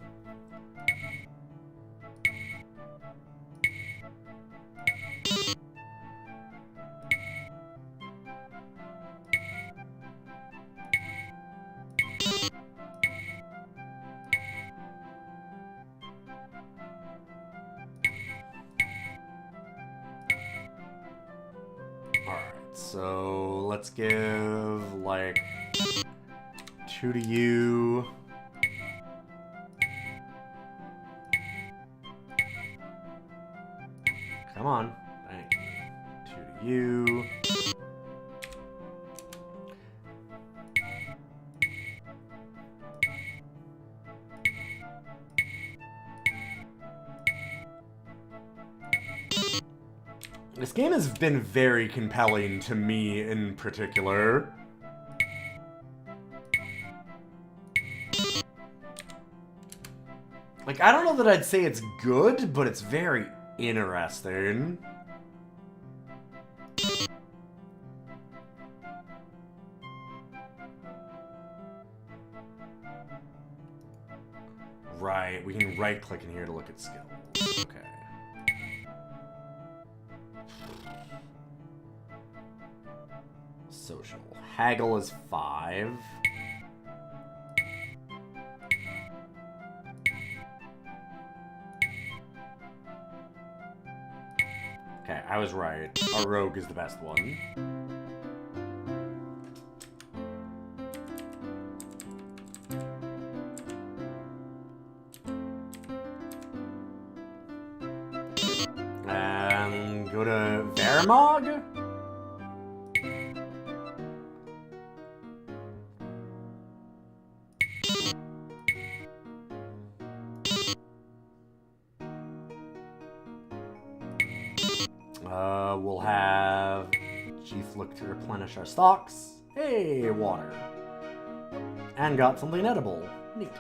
Alright, so let's give like 2 to you. Come on. Thank you. 2 to you. This game has been very compelling to me in particular. Like, I don't know that I'd say it's good, but it's very interesting. Right, we can right-click in here to look at skills. Okay. Social. Haggle is 5. Okay, I was right. Our rogue is the best one. Go to Vermog? We'll have Chief look to replenish our stocks. Hey, water. And got something edible. Neat.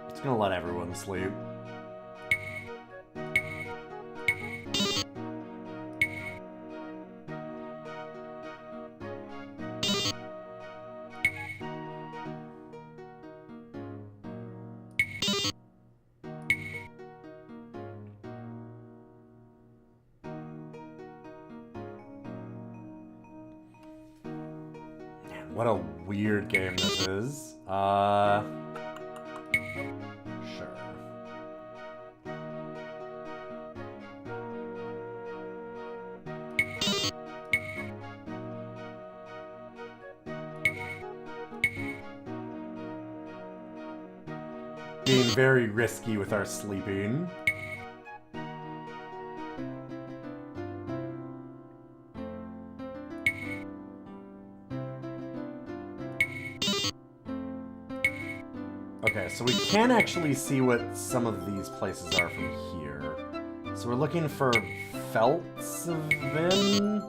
Just gonna let everyone sleep. What a weird game this is. Sure. Being very risky with our sleeping. Okay, so we can actually see what some of these places are from here. So we're looking for Feltzvin.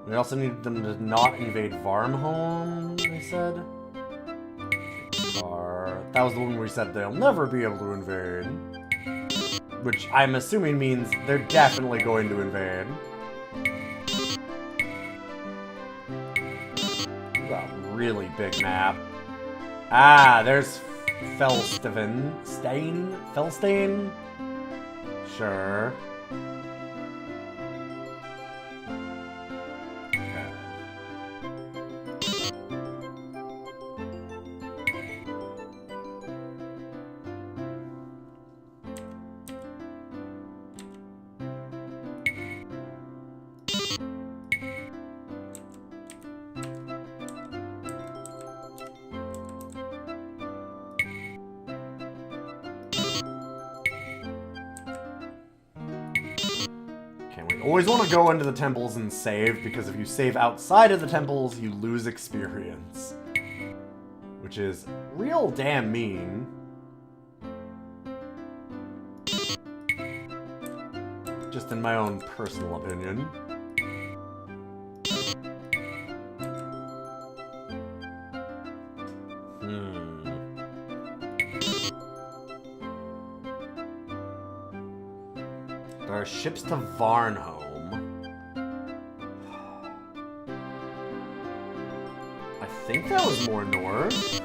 We also need them to not invade Varmholm, they said. That was the one where we said they'll never be able to invade. Which I'm assuming means they're definitely going to invade. Got a really big map. Ah, there's Felstein. Felstein? Sure. Okay. Always want to go into the temples and save, because if you save outside of the temples, you lose experience. Which is real damn mean. Just in my own personal opinion. There are ships to Varnholm. I think that was more north.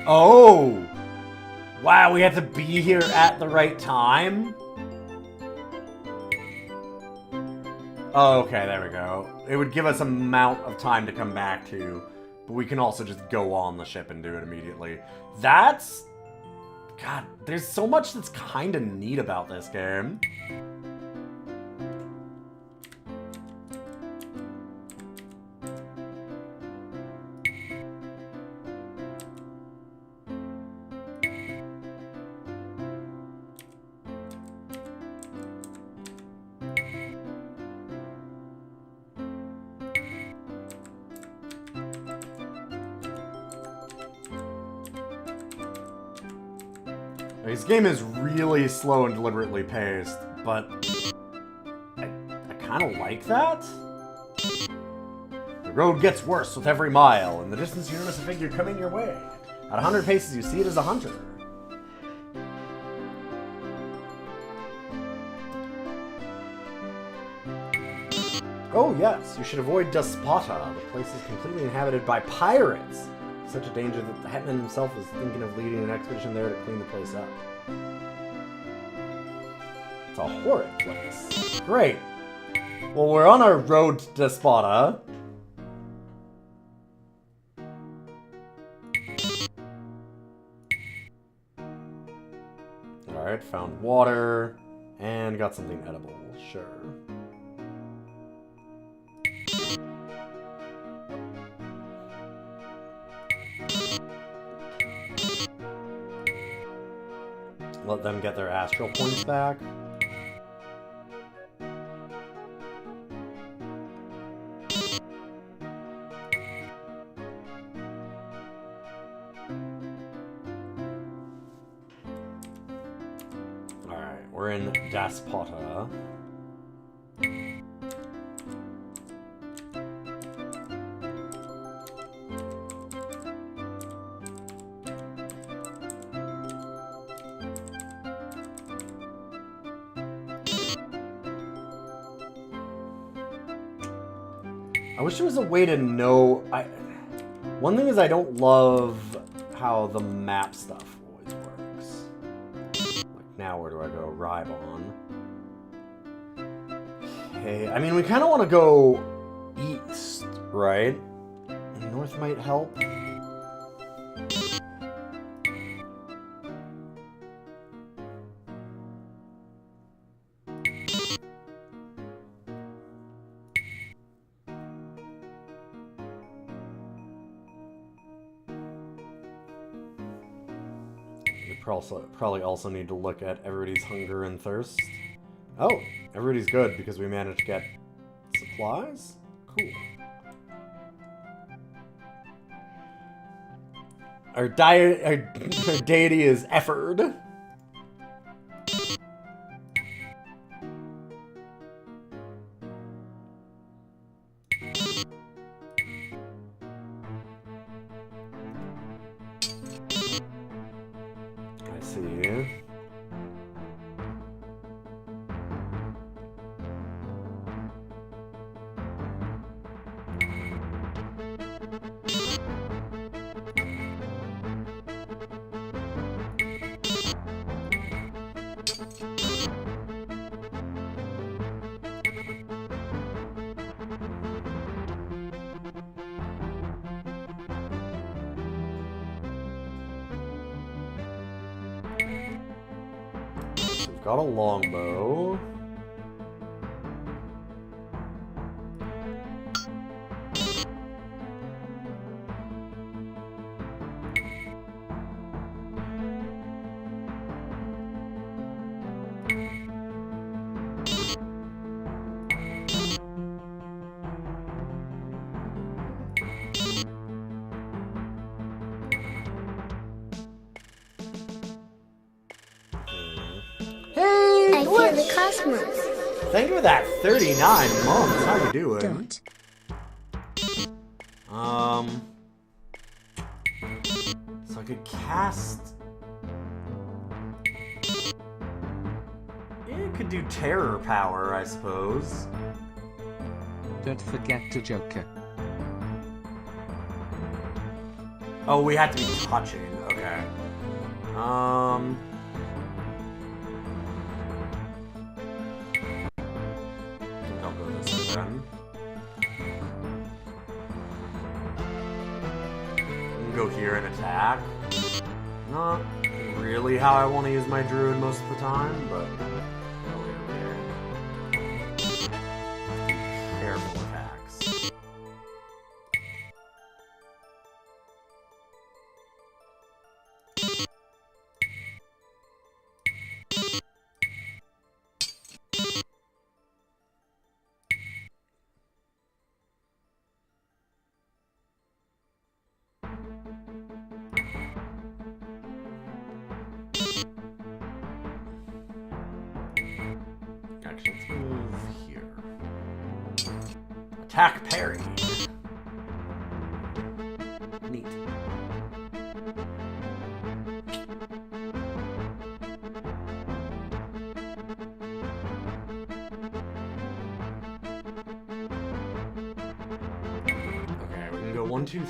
Oh! Wow, we had to be here at the right time? Oh, okay, there we go. It would give us an amount of time to come back to, but we can also just go on the ship and do it immediately. That's... God, there's so much that's kind of neat about this game. This game is really slow and deliberately paced, but I kind of like that. The road gets worse with every mile. In the distance, you notice a figure coming your way. At 100 paces, you see it as a hunter. Oh yes, you should avoid DOScider. The place is completely inhabited by pirates. Such a danger that the hetman himself is thinking of leading an expedition there to clean the place up. It's a horrid place. Great. Well, we're on our road to DOScider. Alright, found water. And got something edible. Sure. Let them get their astral points back. Alright, we're in DOScider. I wish there was a way to know. One thing is I don't love how the map stuff always works. Like now, where do I go? Ribon. Okay, I mean we kind of want to go east, right? North might help. Probably also need to look at everybody's hunger and thirst. Oh, everybody's good because we managed to get supplies? Cool. Our deity is Efford. Got a longbow. The cosmos. Thank you for that 39 months. How you doing? Don't. So I could cast. Yeah, could do terror power, I suppose. Don't forget to Joker. Oh, we had to be touching. Okay. Go here and attack. Not really how I want to use my druid most of the time, but careful attacks. Attack parry. Neat. Okay, we can go 1, 2,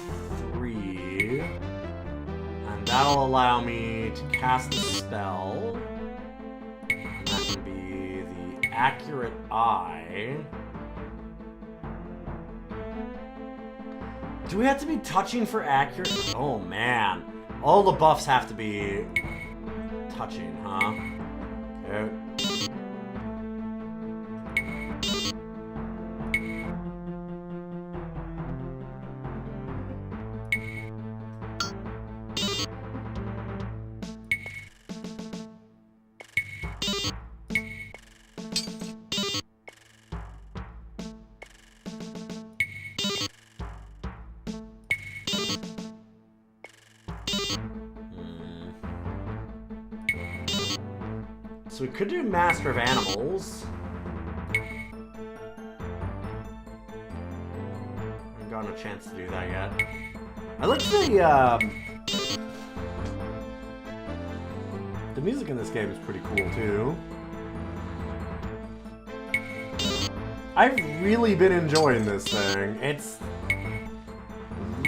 3. And that'll allow me to cast a spell. And that can be the Accurate Eye. Do we have to be touching for accurate? Oh man. All the buffs have to be touching, huh? Okay. So we could do Master of Animals. Haven't gotten a chance to do that yet. I like the music in this game is pretty cool too. I've really been enjoying this thing. It's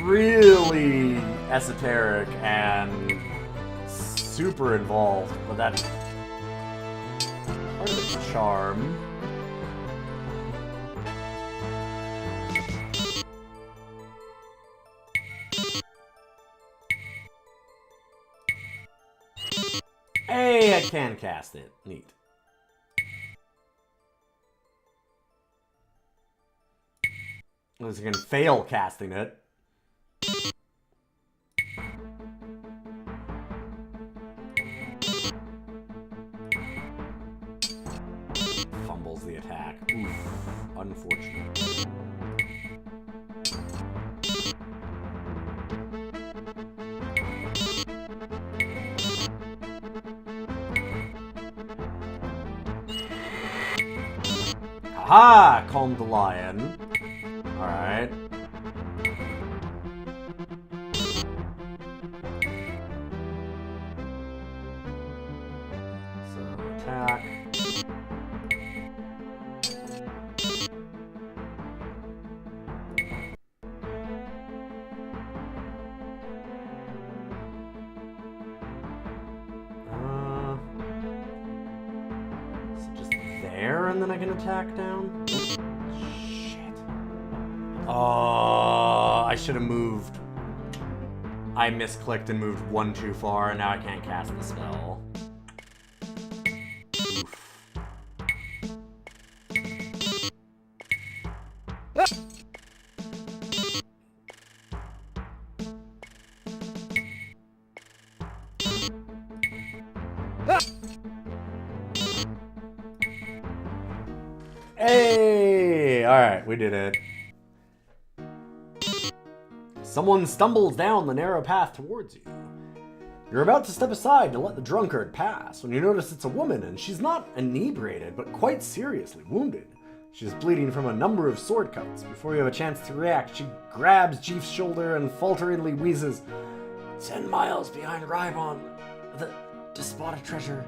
really esoteric and super involved, but that's part of its charm. Hey, I can cast it. Neat. Unless I can fail casting it. Fumbles the attack. Oof. Unfortunate. Haha! Calmed the lion. Alright. So, attack. So just there, and then I can attack down? Oh, I should have moved. I misclicked and moved one too far, and now I can't cast the spell. Oof. Hey! Alright, we did it. Someone stumbles down the narrow path towards you. You're about to step aside to let the drunkard pass when you notice it's a woman, and she's not inebriated, but quite seriously wounded. She's bleeding from a number of sword cuts. Before you have a chance to react, she grabs Jeef's shoulder and falteringly wheezes, 10 miles behind Rybon, the despotic treasure.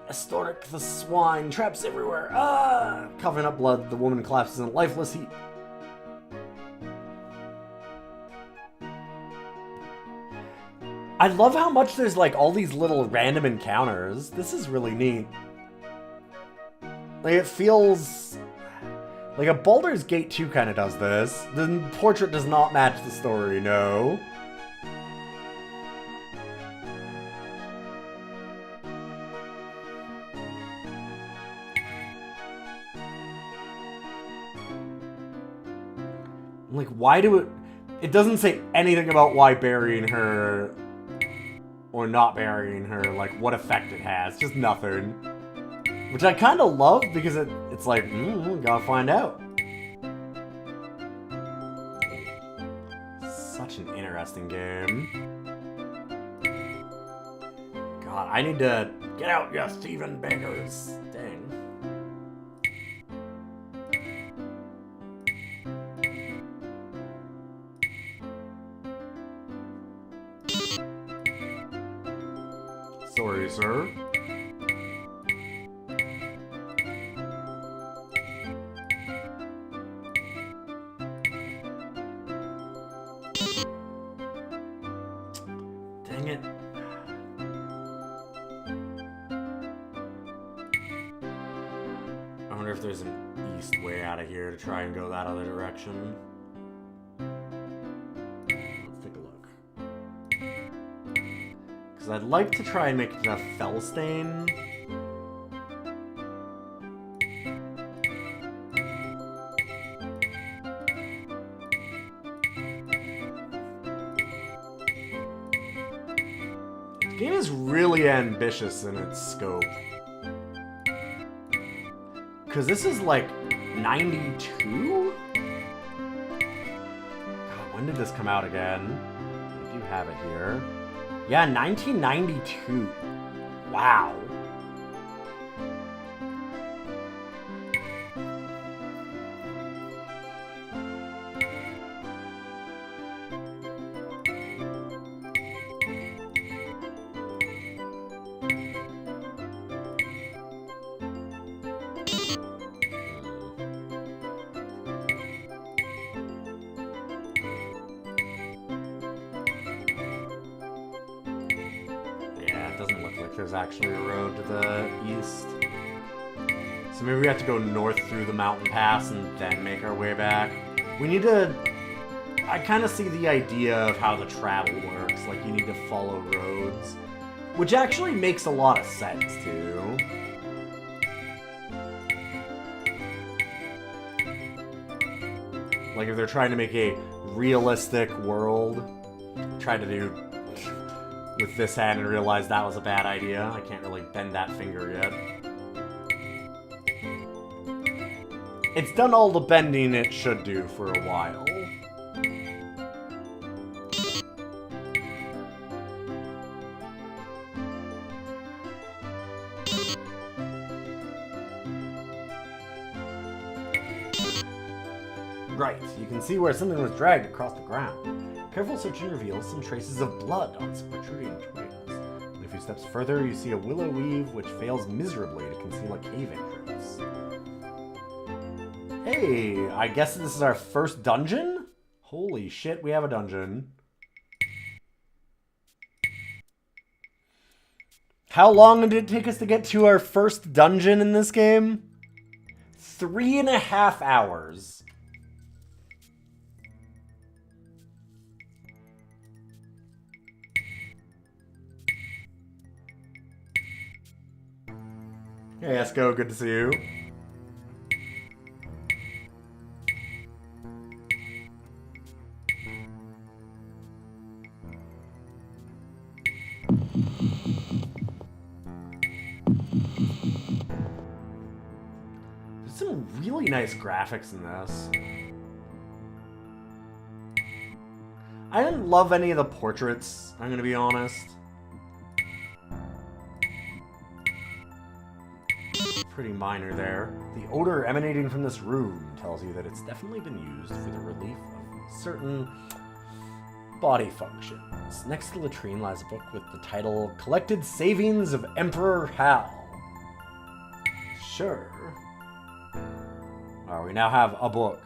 Esoteric the swine, traps everywhere. Ah! Covering up blood, the woman collapses in a lifeless heap. I love how much there's like all these little random encounters. This is really neat. Like it feels like a Baldur's Gate 2 kind of does this. The portrait does not match the story, no. Like, why do it... It doesn't say anything about why burying her or not burying her, like, what effect it has. Just nothing. Which I kind of love, because it's like, gotta find out. Such an interesting game. God, I need to get out, you thieving beggars. Dang. Sorry, sir. Dang it. I wonder if there's an east way out of here to try and go that other direction. Let's take a look. Because I'd like to try and make it to Fellstain. The game is really ambitious in its scope. Because this is like 92? God, when did this come out again? I do have it here. Yeah, 1992. Wow. There's actually a road to the east. So maybe we have to go north through the mountain pass and then make our way back. We need to... I kind of see the idea of how the travel works. Like, you need to follow roads. Which actually makes a lot of sense, too. Like, if they're trying to make a realistic world, try to do... with this hand and realize that was a bad idea. I can't really bend that finger yet. It's done all the bending it should do for a while. Right, you can see where something was dragged across the ground. Careful searching reveals some traces of blood on some protruding twigs. And a few steps further, you see a willow weave which fails miserably to conceal a cave entrance. Hey, I guess this is our first dungeon? Holy shit, we have a dungeon. How long did it take us to get to our first dungeon in this game? 3.5 hours. Hey, Esco, good to see you. There's some really nice graphics in this. I didn't love any of the portraits, I'm gonna be honest. Pretty minor there. The odor emanating from this room tells you that it's definitely been used for the relief of certain body functions. Next to the latrine lies a book with the title Collected Savings of Emperor Hal. Sure. Alright, we now have a book.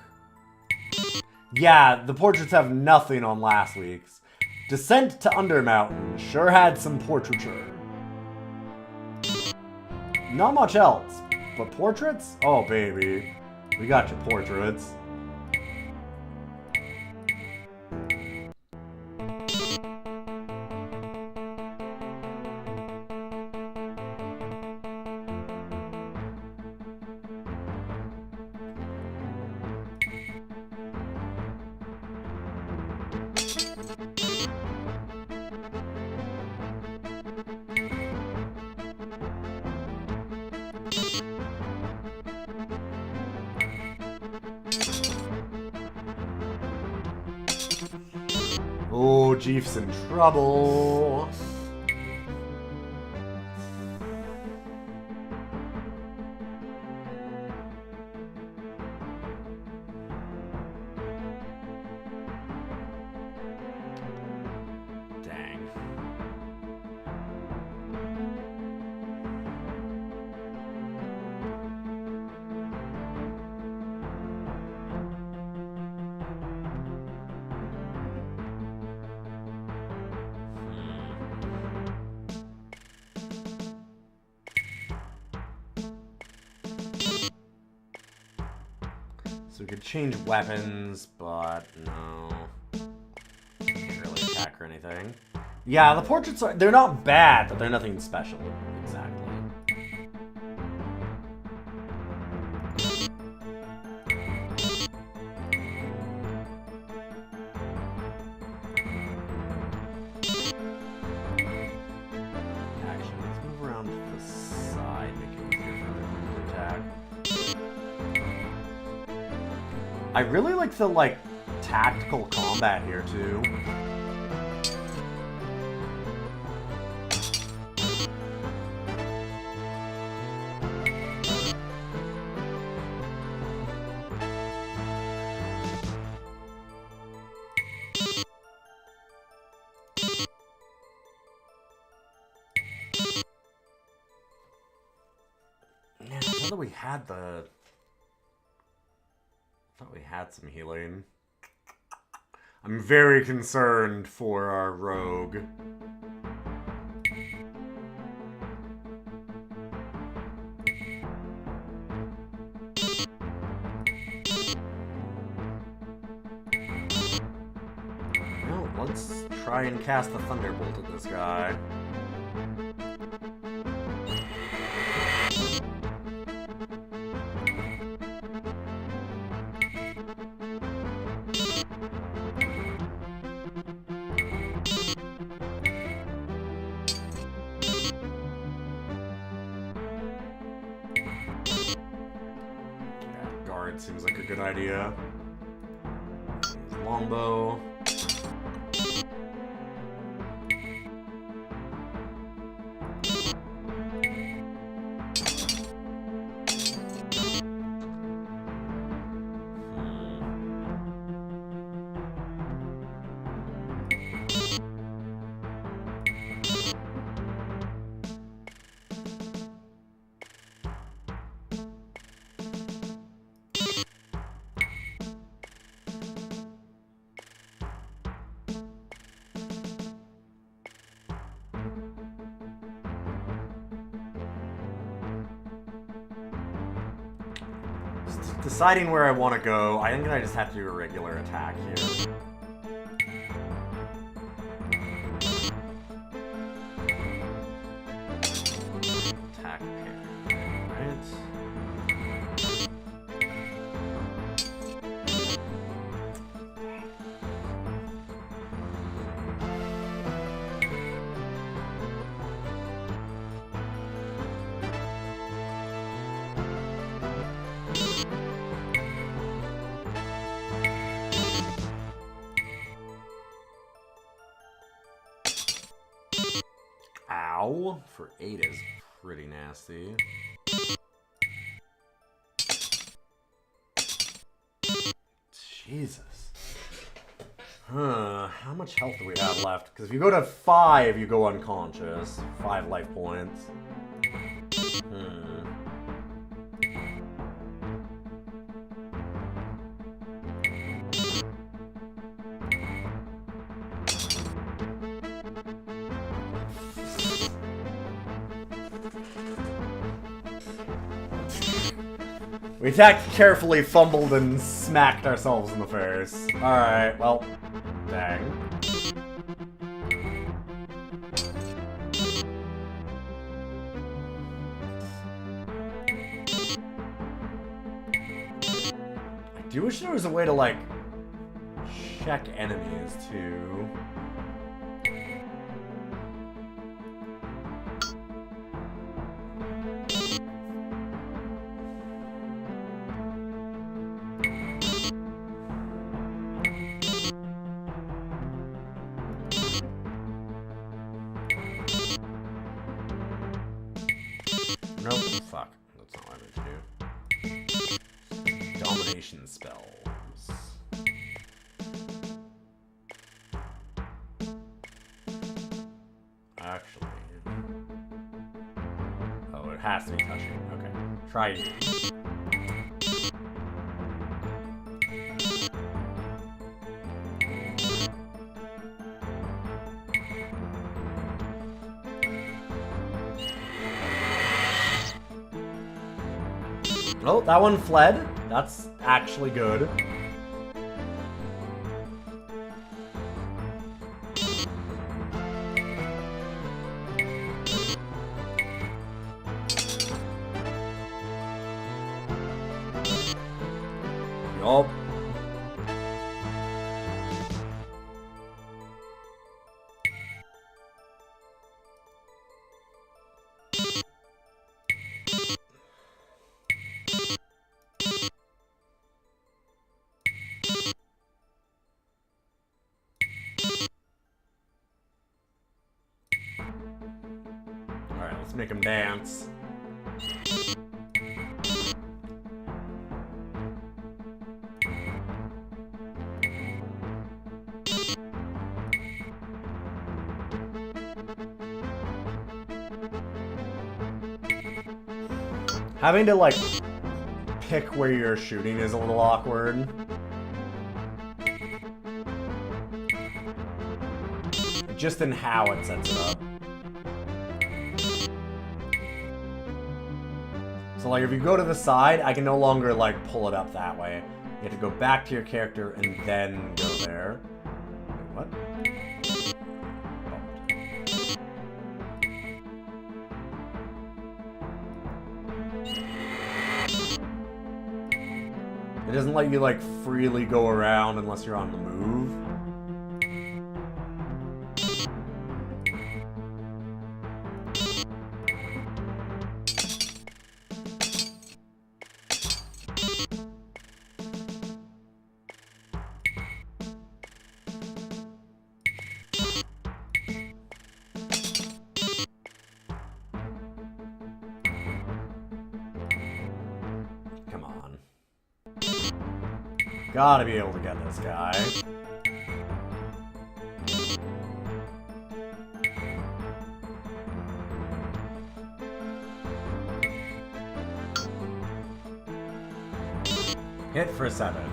Yeah, the portraits have nothing on last week's. Descent to Undermountain sure had some portraiture. Not much else, but portraits? Oh, baby. We got your portraits. Oh, Jeef's in trouble. Dang. So we could change weapons, but no. Can't really attack or anything. Yeah, the portraits are, they're not bad, but they're nothing special. Exactly. Actually, let's move around to the side, make it easier for them to attack. I really like the, like, tactical combat here, too. Man, I thought that we had the... I thought we had some healing. I'm very concerned for our rogue. Well, let's try and cast the Thunderbolt at this guy. Seems like a good idea. Longbow. Deciding where I want to go, I think I just have to do a regular attack here. Attack here, right? Ow, for 8 is pretty nasty. Jesus. How much health do we have left? Because if you go to 5, you go unconscious. 5 life points. We attacked carefully, fumbled, and smacked ourselves in the face. Alright, well, dang. I do wish there was a way to, like, check enemies, too. Nope, fuck. That's not what I meant to do. Domination spells. Actually. Oh, it has to be touching. Okay. Try it. Oh, that one fled. That's actually good. Yup. Alright, let's make him dance. Having to, like, pick where you're shooting is a little awkward. Just in how it sets it up. So, like, if you go to the side, I can no longer, like, pull it up that way. You have to go back to your character and then go there. Wait, what? It doesn't let you, like, freely go around unless you're on the move. Come on. Gotta be able to get this guy. Hit for 7.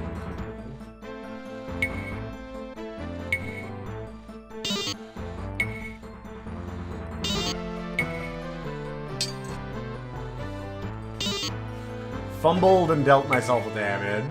Fumbled and dealt myself a damage.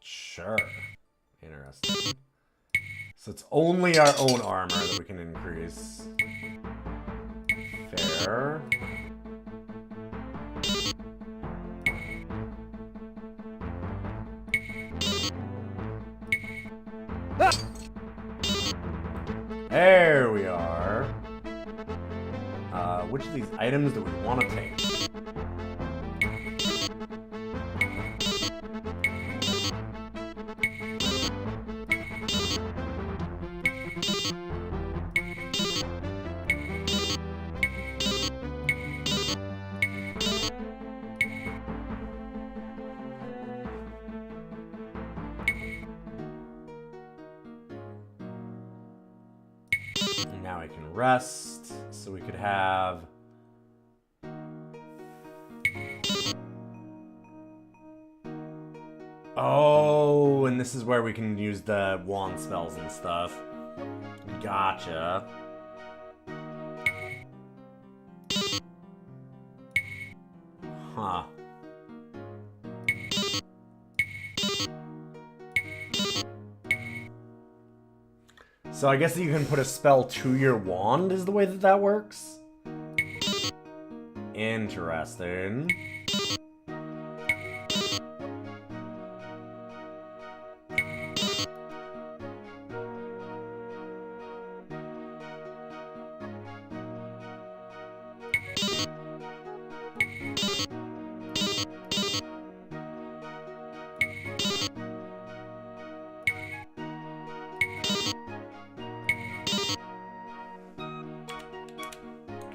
Sure. Interesting. So it's only our own armor that we can increase. Fair. Ah! There we are. Which of these items do we want to take? 'em? Now I can rest, so we could have... Oh, and this is where we can use the wand spells and stuff. Gotcha. Huh. So I guess you can put a spell to your wand is the way that that works? Interesting.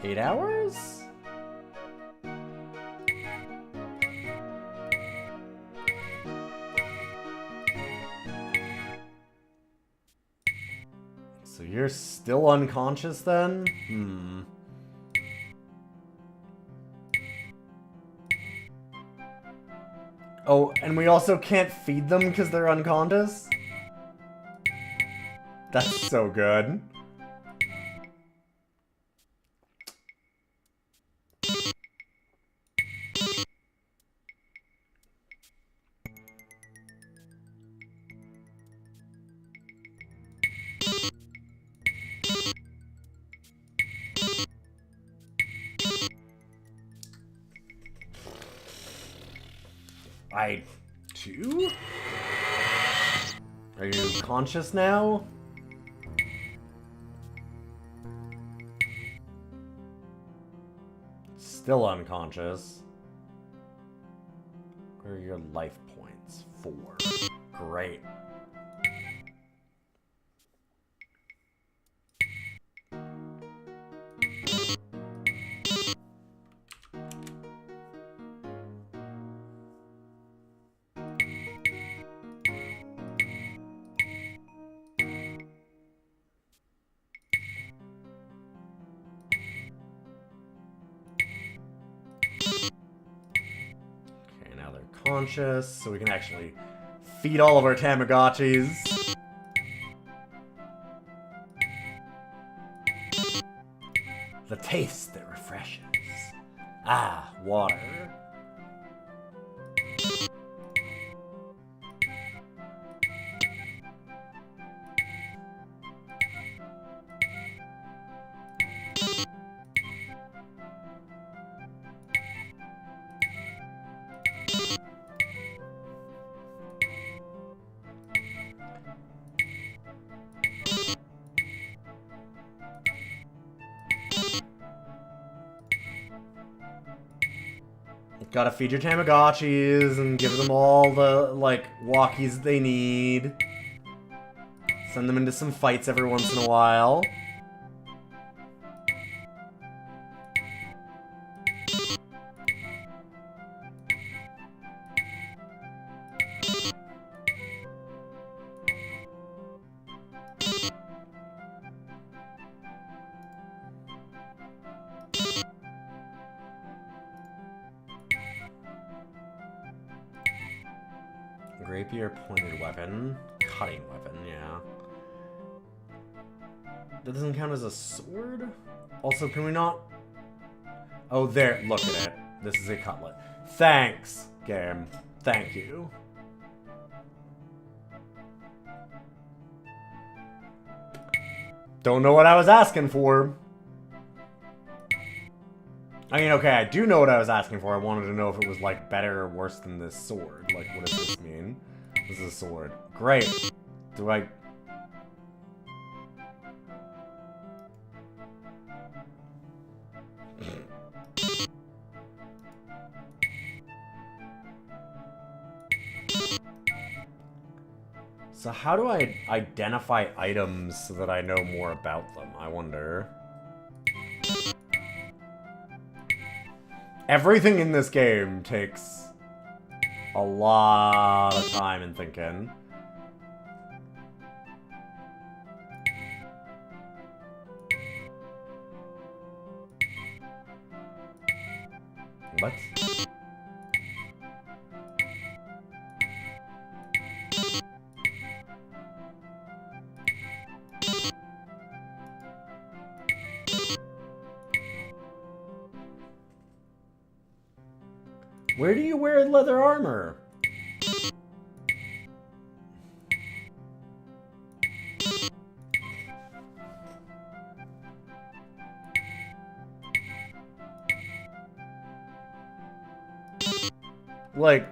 8 hours? So you're still unconscious then? Oh, and we also can't feed them because they're unconscious? That's so good. I... Two? Are you conscious now? Still unconscious. Where are your life points? 4. Great. Conscious, so we can actually feed all of our Tamagotchis. The taste that refreshes. Ah, water. Gotta feed your Tamagotchis and give them all the, like, walkies they need. Send them into some fights every once in a while. Rapier pointed weapon. Cutting weapon, yeah. That doesn't count as a sword? Also, can we not... Oh, there. Look at it. This is a cutlet. Thanks, game. Thank you. Don't know what I was asking for. I mean, okay, I do know what I was asking for. I wanted to know if it was, like, better or worse than this sword. Like, what does this mean? This is a sword. Great. Do I... So how do I identify items so that I know more about them? I wonder. Everything in this game takes a lot of time and thinking. What? Where do you wear leather armor? Like...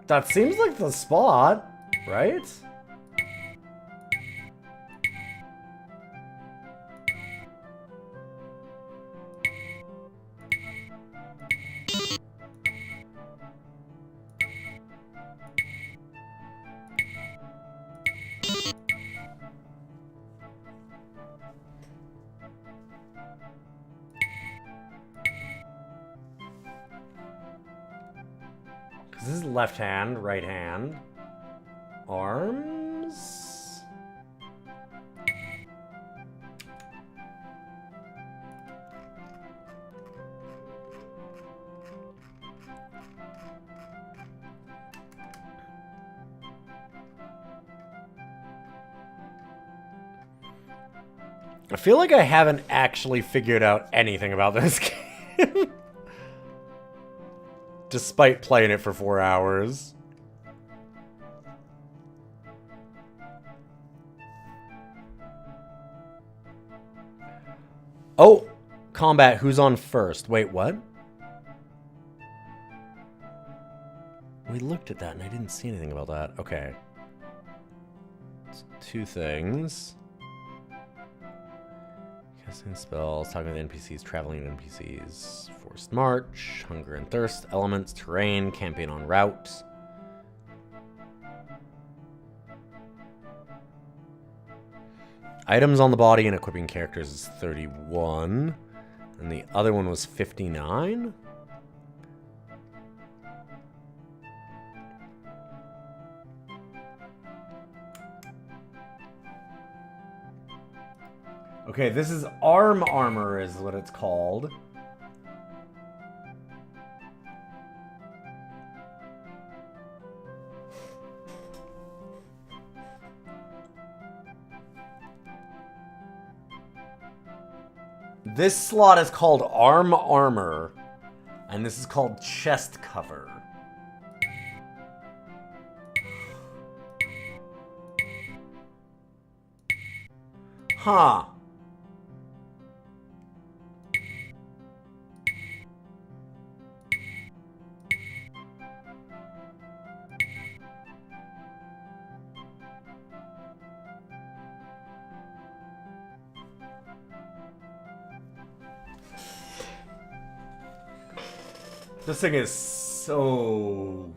That seems like the spot, right? This is left hand, right hand. Arm? I feel like I haven't actually figured out anything about this game. Despite playing it for 4 hours. Oh! Combat, who's on first? Wait, what? We looked at that and I didn't see anything about that. Okay. It's 2 things. Casting spells, talking with NPCs, traveling with NPCs, forced march, hunger and thirst, elements, terrain, camping on route. Items on the body and equipping characters is 31. And the other one was 59? Okay, this is arm armor is what it's called. This slot is called arm armor, and this is called chest cover. Huh. This thing is so...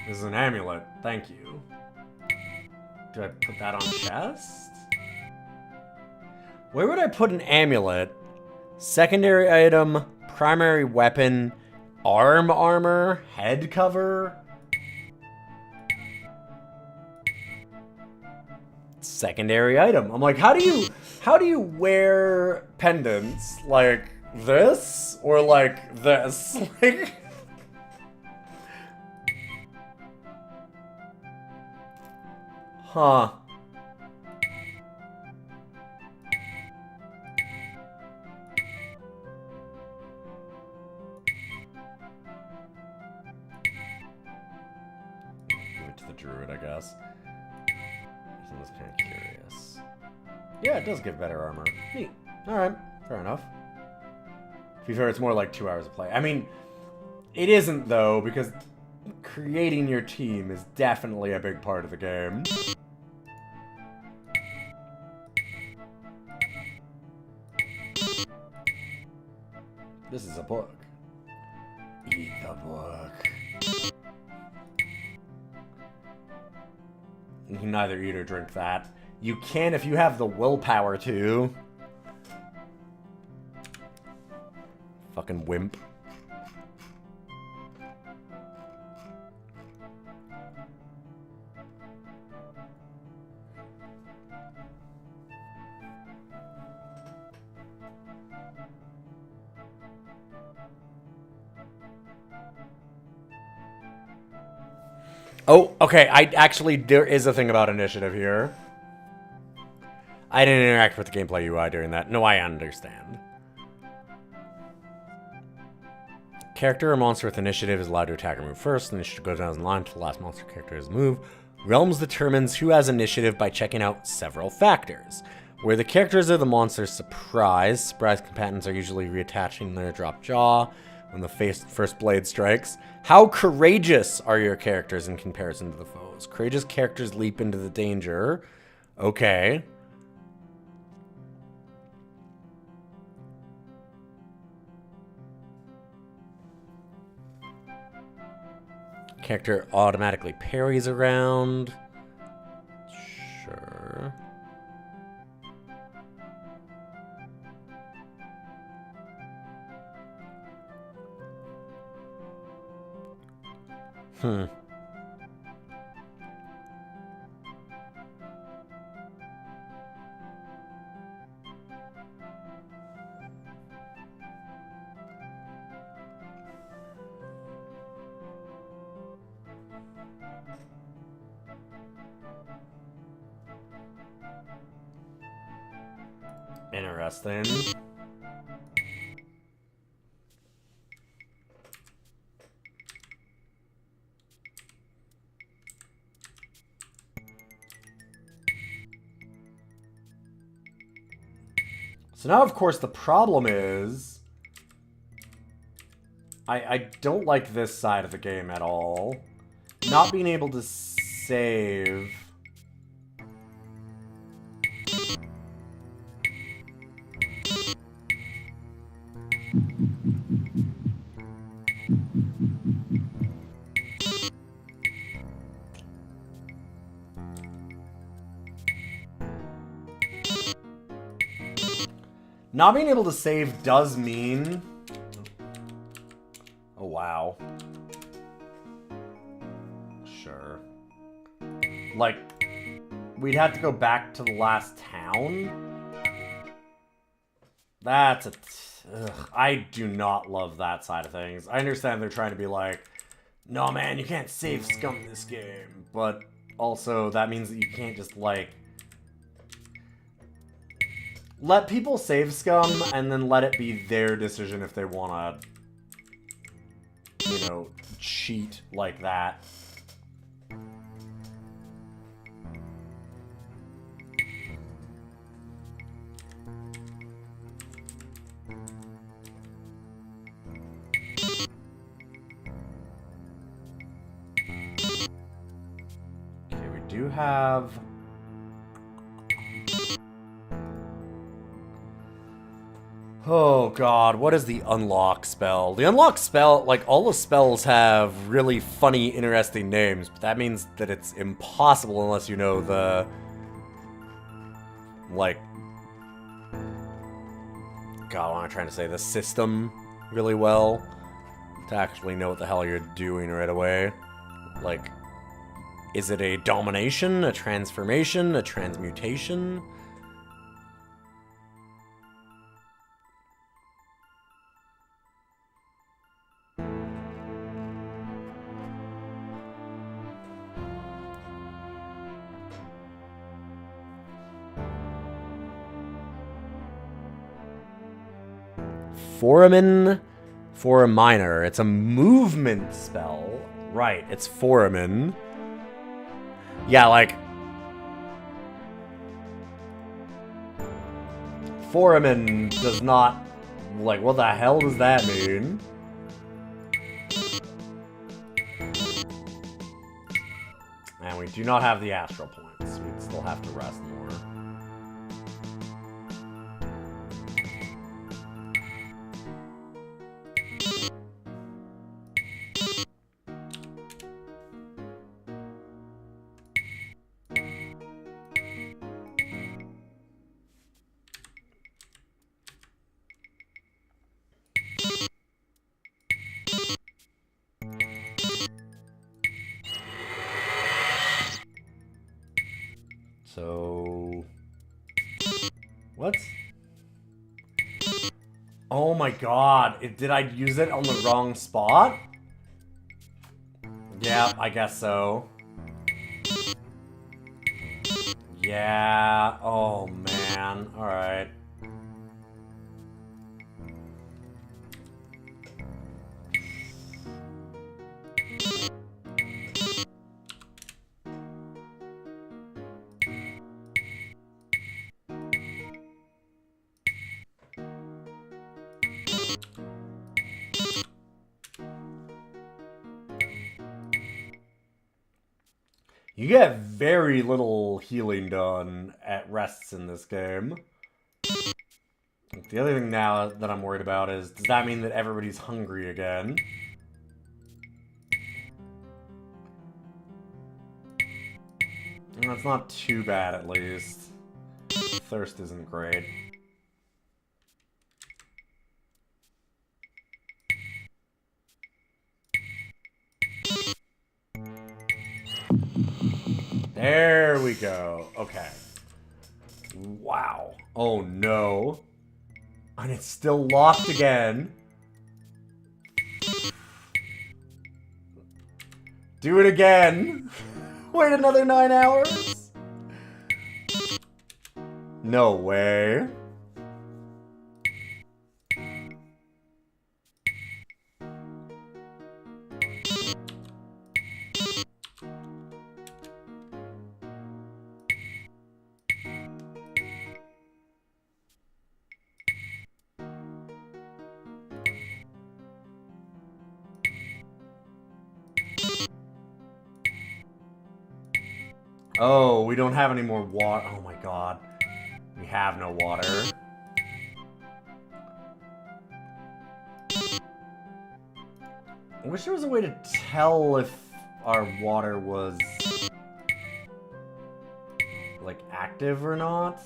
This is an amulet. Thank you. Do I put that on chest? Where would I put an amulet? Secondary item, primary weapon, arm armor, head cover? Secondary item. I'm like, how do you wear pendants like this or like this? Like, huh. Give it to the druid, I guess. I was kind of curious. Yeah, it does give better armor. Neat. Alright, fair enough. To be fair, it's more like 2 hours of play. I mean, it isn't, though, because creating your team is definitely a big part of the game. This is a book. Eat the book. You can neither eat or drink that. You can if you have the willpower to. Fucking wimp. Oh, okay, there is a thing about initiative here. I didn't interact with the gameplay UI during that. No, I understand. Character or monster with initiative is allowed to attack or move first. Initiative goes down the line until the last monster character is moved. Realms determines who has initiative by checking out several factors. Where the characters or the monsters surprise combatants are usually reattaching their dropped jaw when the first blade strikes. How courageous are your characters in comparison to the foes? Courageous characters leap into the danger. Okay. Character automatically parries around. Sure. interesting. So now, of course, the problem is... I don't like this side of the game at all. Not being able to save... Not being able to save does mean... Oh, wow. Sure. Like, we'd have to go back to the last town? That's a... Ugh, I do not love that side of things. I understand they're trying to be like, no, man, you can't save scum in this game. But also, that means that you can't just, like... Let people save scum, and then let it be their decision if they want to, you know, cheat like that. Okay, we do have... Oh god, what is the unlock spell? The unlock spell, like, all the spells have really funny, interesting names, but that means that it's impossible unless you know the... Like... God, what am I trying to say? The system really well to actually know what the hell you're doing right away. Like, is it a domination, a transformation, a transmutation? Foramin for a minor. It's a movement spell. Right, it's Foramin. Yeah, like... Foramin does not... Like, what the hell does that mean? And we do not have the astral points. We'd still have to rest more. So... What? Oh my god, did I use it on the wrong spot? Yeah, I guess so. Yeah, oh man, alright. You get very little healing done at rests in this game. The other thing now that I'm worried about is, does that mean that everybody's hungry again? And that's not too bad, at least. Thirst isn't great. There we go. Okay. Wow. Oh no. And it's still locked again. Do it again. Wait another 9 hours. No way. Oh, we don't have any more water. Oh my god. We have no water. I wish there was a way to tell if our water was, like, active or not.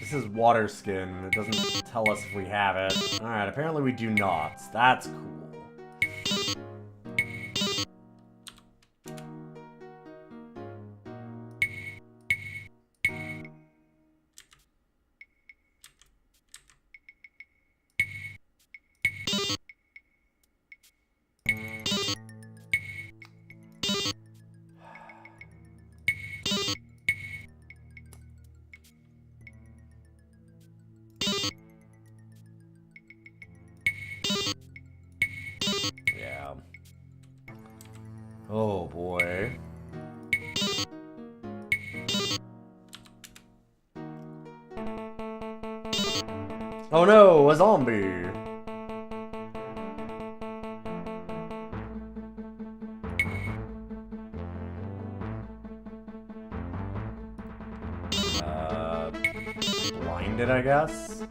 This is water skin. It doesn't tell us if we have it. Alright, apparently we do not. That's cool. Yeah. Oh boy. Oh no, a zombie! Blinded, I guess?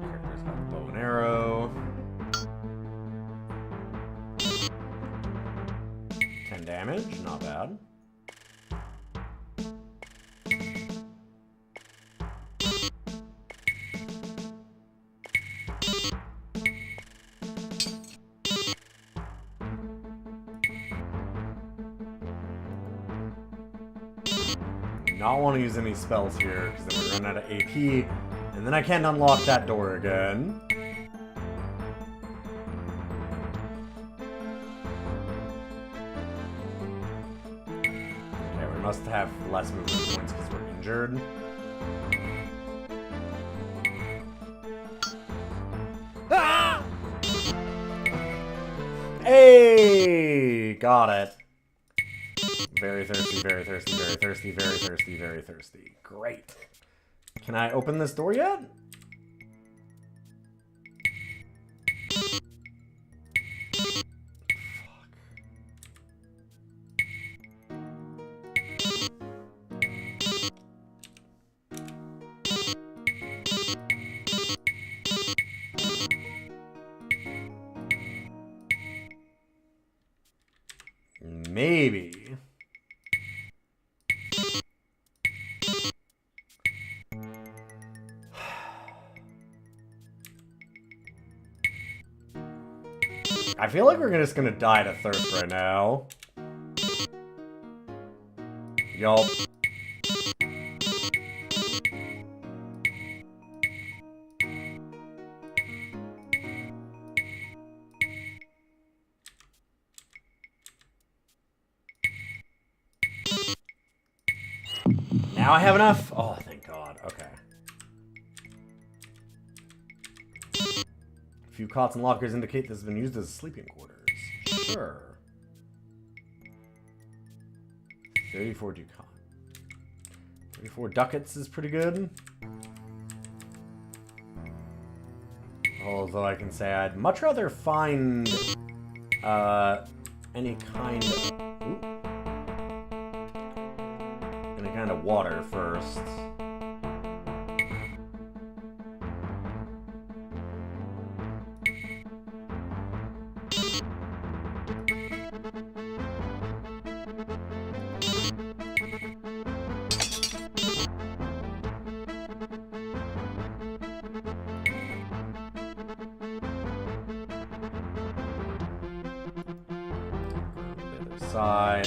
Character's got a bow and arrow. 10 damage, not bad. Not want to use any spells here, because then we run out of AP, and then I can't unlock that door again. Okay, we must have less movement points because we're injured. Ah! Hey! Got it. Very thirsty, very thirsty, very thirsty, very thirsty, very thirsty. Great. Can I open this door yet? Maybe. I feel like we're just gonna die to thirst right now. Yup. Now I have enough? Oh, thank God. Okay. A few cots and lockers indicate this has been used as sleeping quarters. Sure. 34 ducat. 34 ducats is pretty good. Although I can say I'd much rather find any kind of... Ooh. Any kind of water first. Side.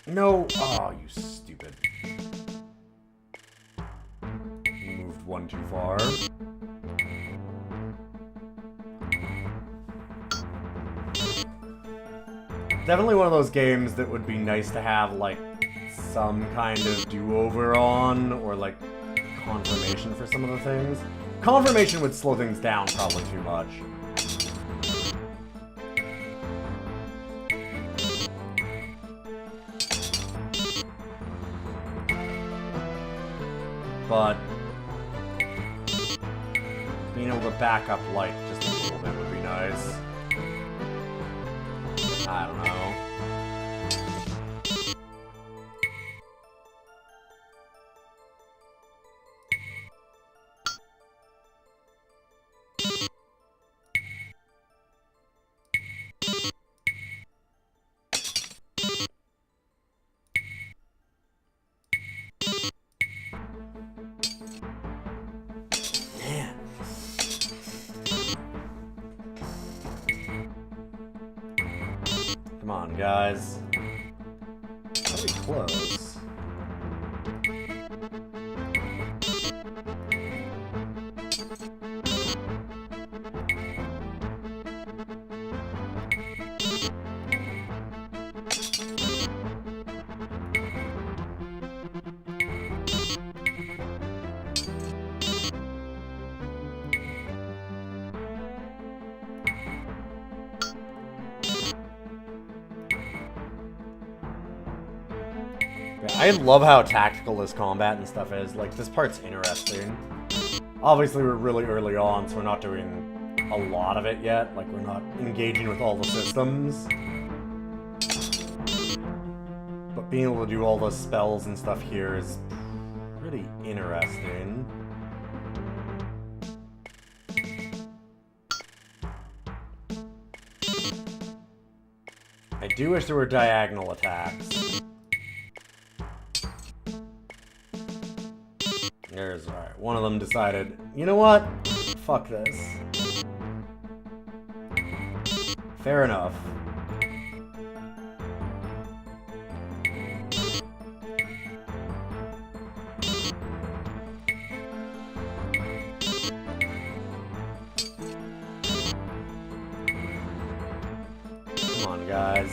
No. Oh, you stupid. Moved one too far. Definitely one of those games that would be nice to have, like, some kind of do-over on, or, like, confirmation for some of the things. Confirmation would slow things down probably too much. But being able to back up light just a little bit would be nice. I don't know. Man. Come on, guys. Pretty close. I love how tactical this combat and stuff is. Like, this part's interesting. Obviously, we're really early on, so we're not doing a lot of it yet. Like, we're not engaging with all the systems. But being able to do all the spells and stuff here is pretty interesting. I do wish there were diagonal attacks. There's, alright, one of them decided, you know what? Fuck this. Fair enough. Come on, guys.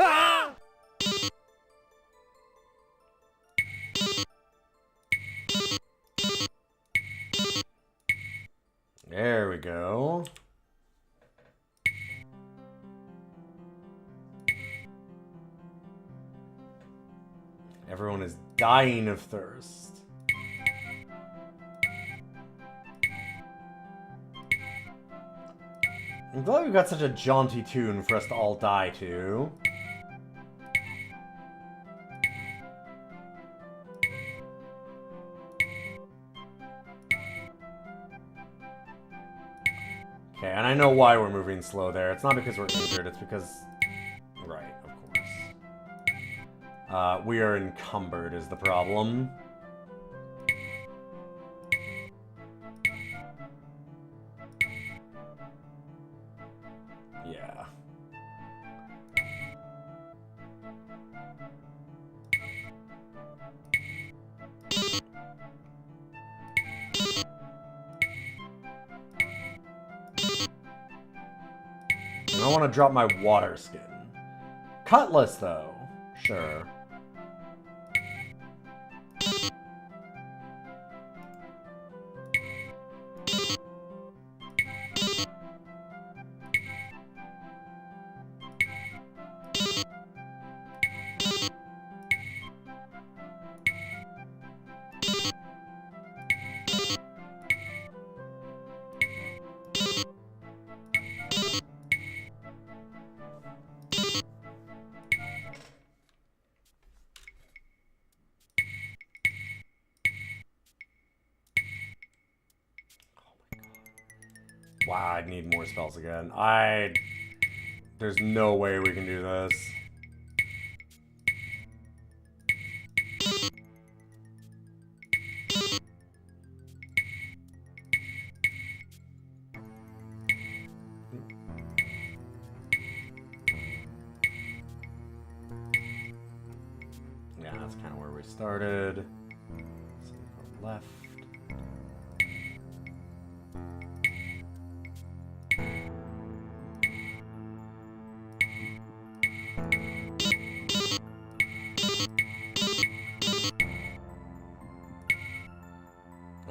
Ah! There we go. Everyone is dying of thirst. I'm glad we've got such a jaunty tune for us to all die to. Okay, and I know why we're moving slow there. It's not because we're injured, it's because... Right, of course. We are encumbered is the problem. Yeah. I want to drop my water skin. Cutlass, though. Sure. Wow, I need more spells again. There's no way we can do this. Yeah, that's kind of where we started. So we go left.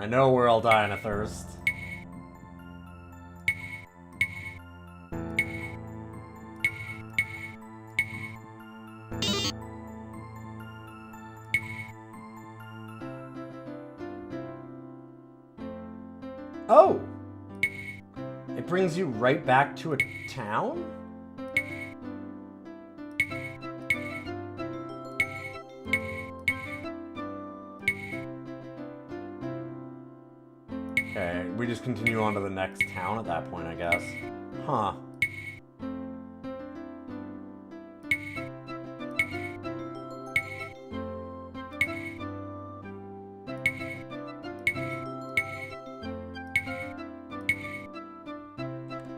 I know we're all dying of thirst. Oh! It brings you right back to a town? Okay, we just continue on to the next town at that point, I guess. Huh.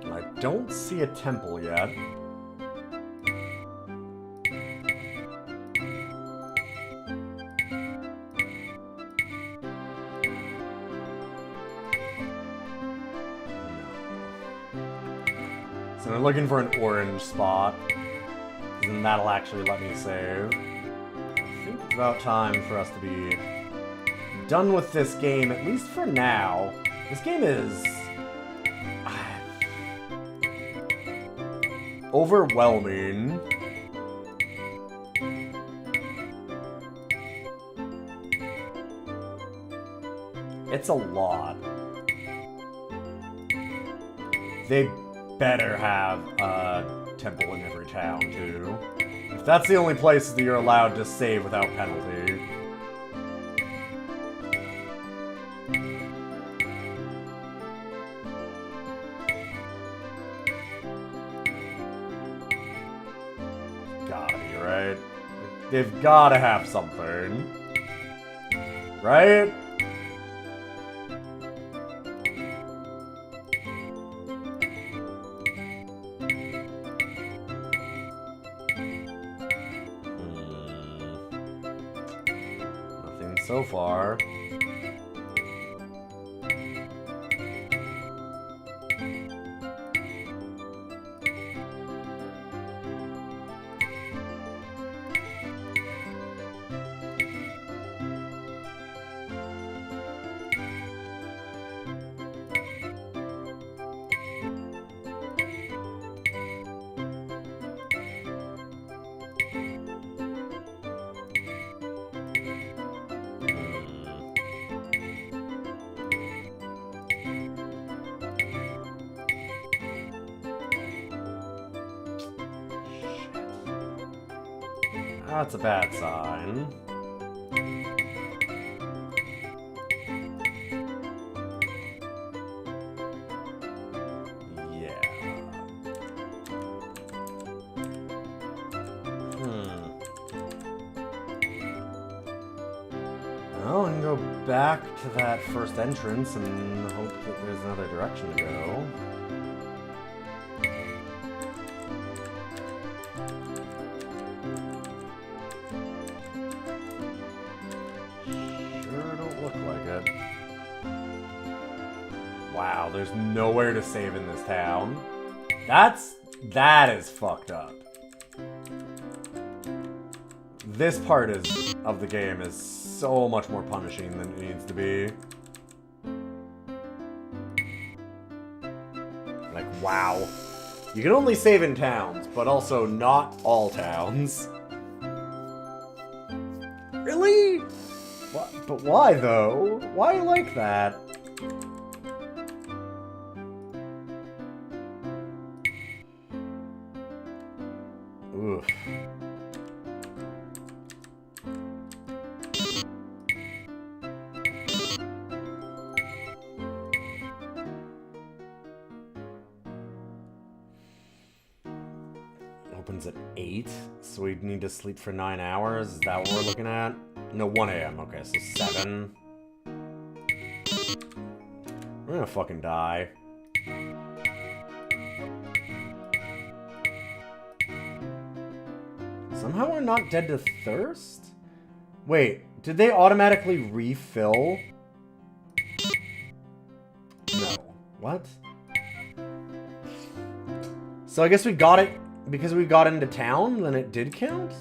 I don't see a temple yet. So we're looking for an orange spot, and that'll actually let me save. I think it's about time for us to be done with this game, at least for now. This game is overwhelming. It's a lot. They better have a temple in every town, too. If that's the only place that you're allowed to save without penalty. Gotta be, right? They've gotta have something. Right? Nothing so far. That's a bad sign. Yeah. Well, I can go back to that first entrance and hope that there's another direction to go. Wow, there's nowhere to save in this town. That is fucked up. This part of the game is so much more punishing than it needs to be. Like, wow. You can only save in towns, but also not all towns. Really? What? But why, though? Why like that? Oof. ends at 8, so we'd need to sleep for 9 hours. Is that what we're looking at? No, 1 a.m. Okay, so 7. We're gonna fucking die. Somehow we're not dead to thirst? Wait, did they automatically refill? No. What? So I guess we got it because we got into town, then it did count?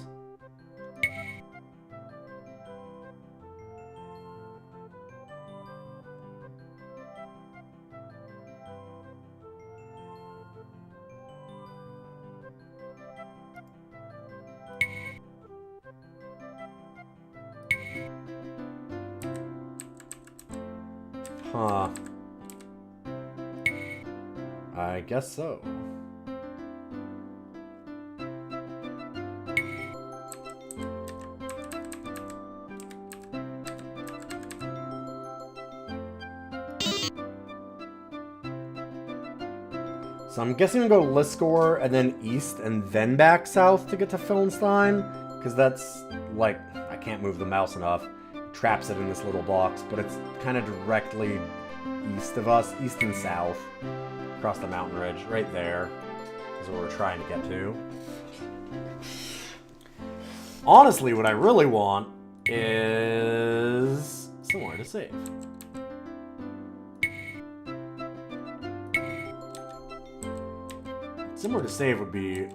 Huh. I guess so. So I'm guessing we go Liskor and then east and then back south to get to Philnstein. Because that's, like, I can't move the mouse enough. It traps it in this little box, but it's kind of directly east of us, east and south, across the mountain ridge. Right there is what we're trying to get to. Honestly, what I really want is somewhere to save. Somewhere to save would be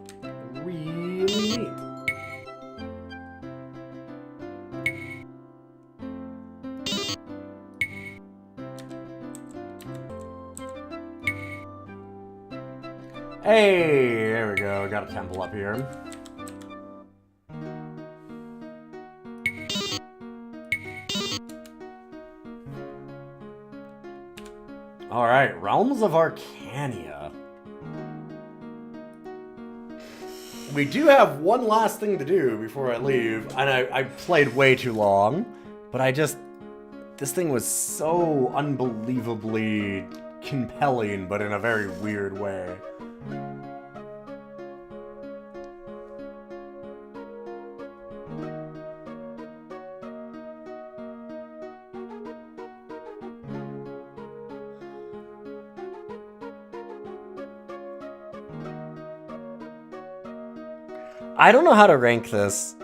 really neat. Hey, there we go. Got a temple up here. Alright, Realms of Arcania. We do have one last thing to do before I leave, and I played way too long, but this thing was so unbelievably compelling, but in a very weird way. I don't know how to rank this.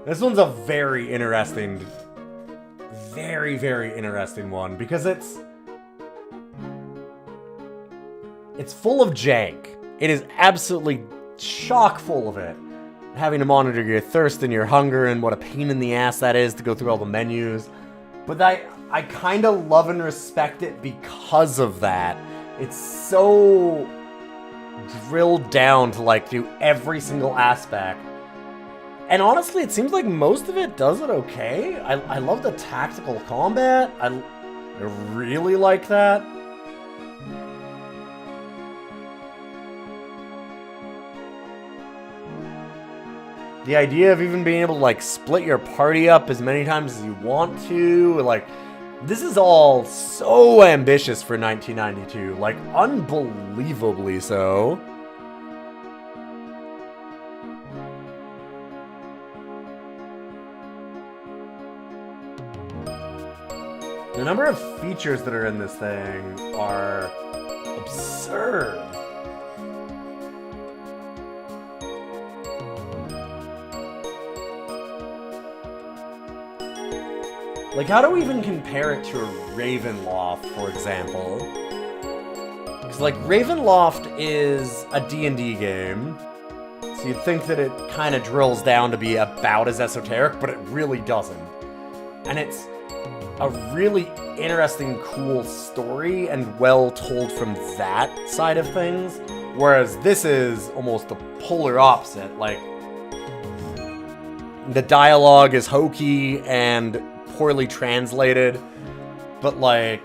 This one's a very interesting, very, very interesting one because it's full of jank. It is absolutely chock full of it. Having to monitor your thirst and your hunger and what a pain in the ass that is to go through all the menus. But I kind of love and respect it because of that. It's so drilled down to like do every single aspect. And honestly, it seems like most of it does it okay. I love the tactical combat. I really like that. The idea of even being able to like split your party up as many times as you want to, like, this is all so ambitious for 1992, like, unbelievably so. The number of features that are in this thing are absurd. Like, how do we even compare it to a Ravenloft, for example? Because, like, Ravenloft is a D&D game, so you'd think that it kind of drills down to be about as esoteric, but it really doesn't. And it's a really interesting, cool story, and well told from that side of things, whereas this is almost the polar opposite. Like, the dialogue is hokey and poorly translated, but like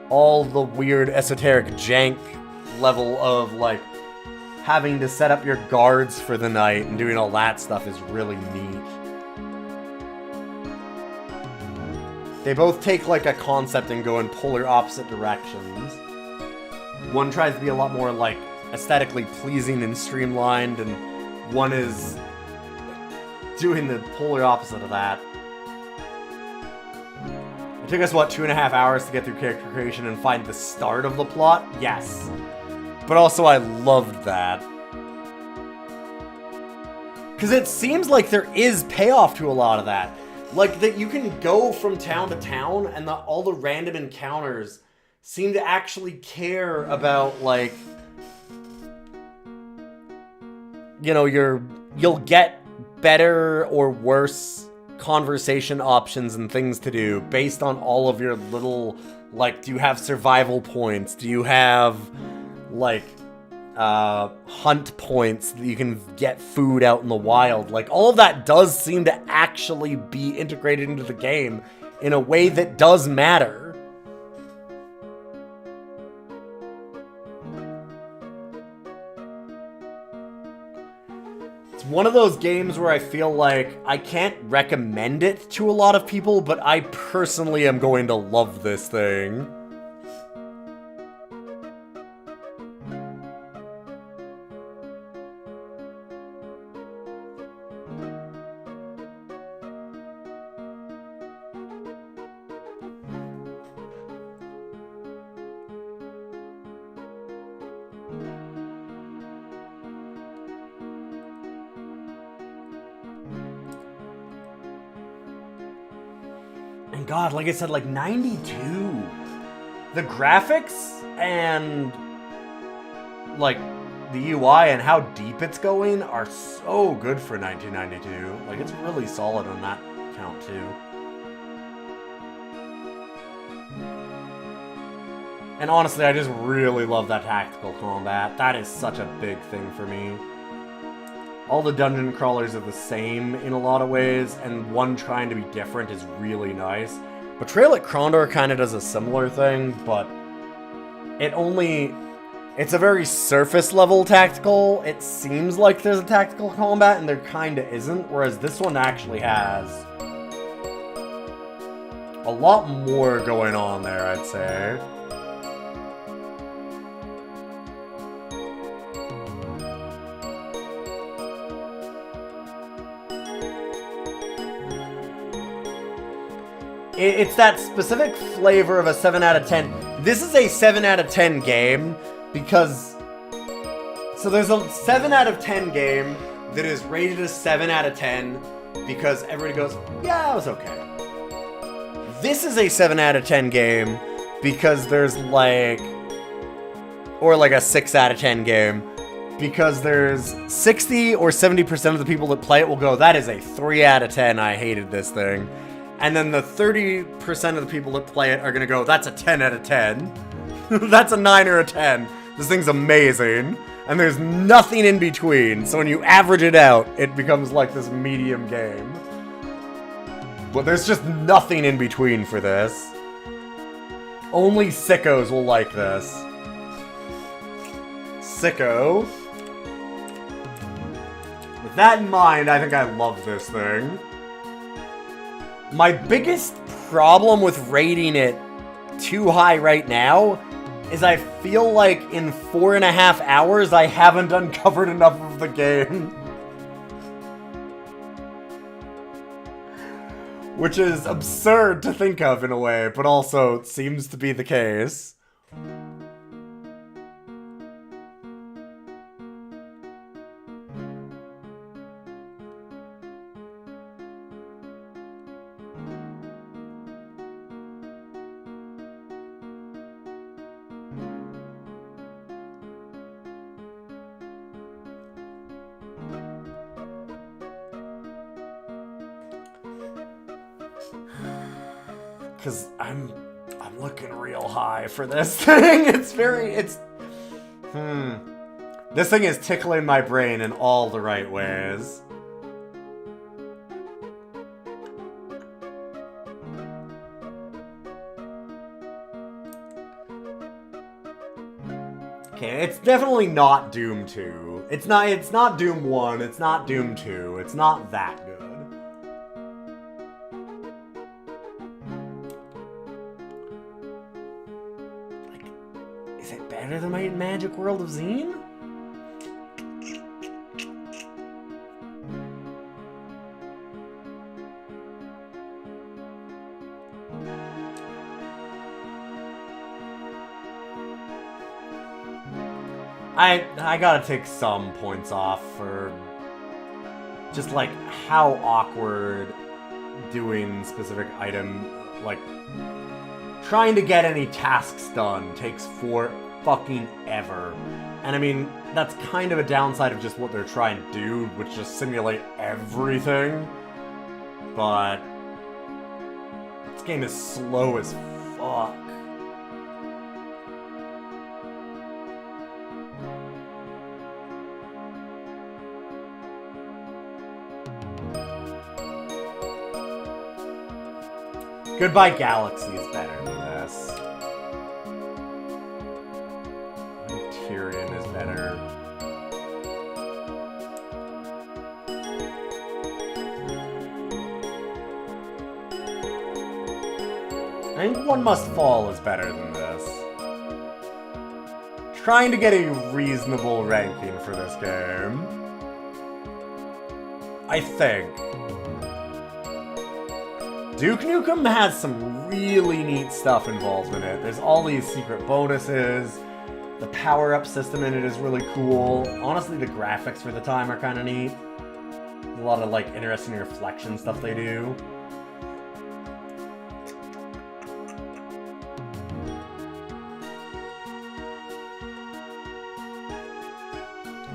all the weird esoteric jank level of like having to set up your guards for the night and doing all that stuff is really neat. They both take like a concept and go in polar opposite directions. One tries to be a lot more, like, aesthetically pleasing and streamlined, and one is doing the polar opposite of that. It took us, what, 2.5 hours to get through character creation and find the start of the plot? Yes. But also, I loved that. Because it seems like there is payoff to a lot of that. Like, that you can go from town to town, and all the random encounters seem to actually care about, like, you know, you'll get better or worse conversation options and things to do based on all of your little, like, do you have survival points? Do you have, like, hunt points that you can get food out in the wild? Like, all of that does seem to actually be integrated into the game in a way that does matter. It's one of those games where I feel like I can't recommend it to a lot of people, but I personally am going to love this thing. And God, like I said, like 92. The graphics and like the UI and how deep it's going are so good for 1992. Like, it's really solid on that count too. And honestly, I just really love that tactical combat. That is such a big thing for me. All the dungeon crawlers are the same in a lot of ways, and one trying to be different is really nice. Betrayal at Krondor kind of does a similar thing, but it's a very surface level tactical. It seems like there's a tactical combat, and there kind of isn't, whereas this one actually has a lot more going on there, I'd say. It's that specific flavor of a 7 out of 10. This is a 7 out of 10 game because... So there's a 7 out of 10 game that is rated a 7 out of 10 because everybody goes, yeah, it was okay. This is a 7 out of 10 game because there's like... Or like a 6 out of 10 game because there's 60 or 70% of the people that play it will go, that is a 3 out of 10, I hated this thing. And then the 30% of the people that play it are gonna go, that's a 10 out of 10. That's a 9 or a 10. This thing's amazing. And there's nothing in between. So when you average it out, it becomes like this medium game. But there's just nothing in between for this. Only sickos will like this. Sicko. With that in mind, I think I love this thing. My biggest problem with rating it too high right now is I feel like in 4.5 hours I haven't uncovered enough of the game. Which is absurd to think of in a way, but also seems to be the case. Because I'm looking real high for this thing. This thing is tickling my brain in all the right ways. Okay, it's definitely not Doom 2. It's not Doom 1, it's not Doom 2. It's not that good. Is it better than my magic world of Zine? I gotta take some points off for just like how awkward doing specific item, like trying to get any tasks done takes for fucking ever. And I mean, that's kind of a downside of just what they're trying to do, which is simulate everything. But this game is slow as fuck. Goodbye Galaxy is better than this. Tyrion is better. I think One Must Fall is better than this. Trying to get a reasonable ranking for this game. I think. Duke Nukem has some really neat stuff involved in it. There's all these secret bonuses. The power-up system in it is really cool. Honestly, the graphics for the time are kind of neat. There's a lot of like interesting reflection stuff they do.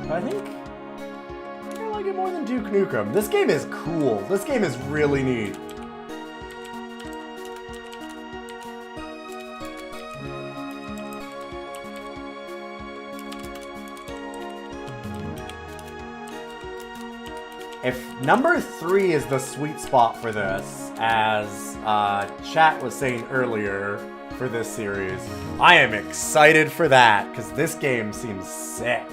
I think I like it more than Duke Nukem. This game is cool. This game is really neat. If number 3 is the sweet spot for this, as chat was saying earlier for this series, I am excited for that, because this game seems sick.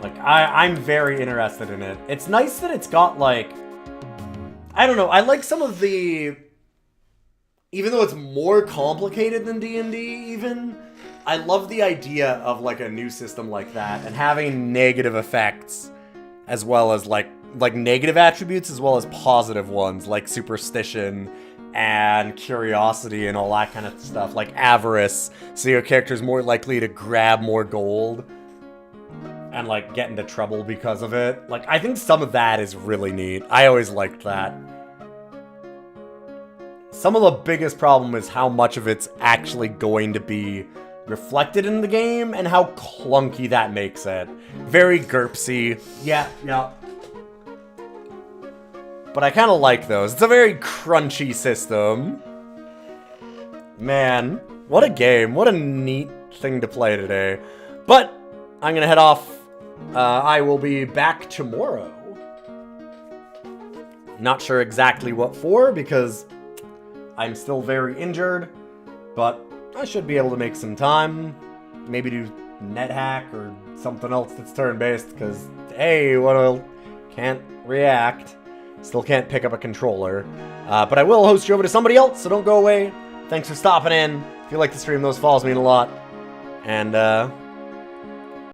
Like, I'm very interested in it. It's nice that it's got, like, I don't know, I like some of the, even though it's more complicated than D&D even, I love the idea of, like, a new system like that, and having negative effects, as well as, like negative attributes, as well as positive ones, like superstition and curiosity and all that kind of stuff, like avarice, so your character's more likely to grab more gold and, like, get into trouble because of it. Like, I think some of that is really neat. I always liked that. Some of the biggest problem is how much of it's actually going to be reflected in the game, and how clunky that makes it. Very GURPSy. Yeah. But I kind of like those. It's a very crunchy system. Man, what a game. What a neat thing to play today. But I'm gonna head off. I will be back tomorrow. Not sure exactly what for, because I'm still very injured, but I should be able to make some time. Maybe do NetHack or something else that's turn-based, because, hey, can't react. Still can't pick up a controller. But I will host you over to somebody else, so don't go away. Thanks for stopping in. If you like the stream, those follows mean a lot. And,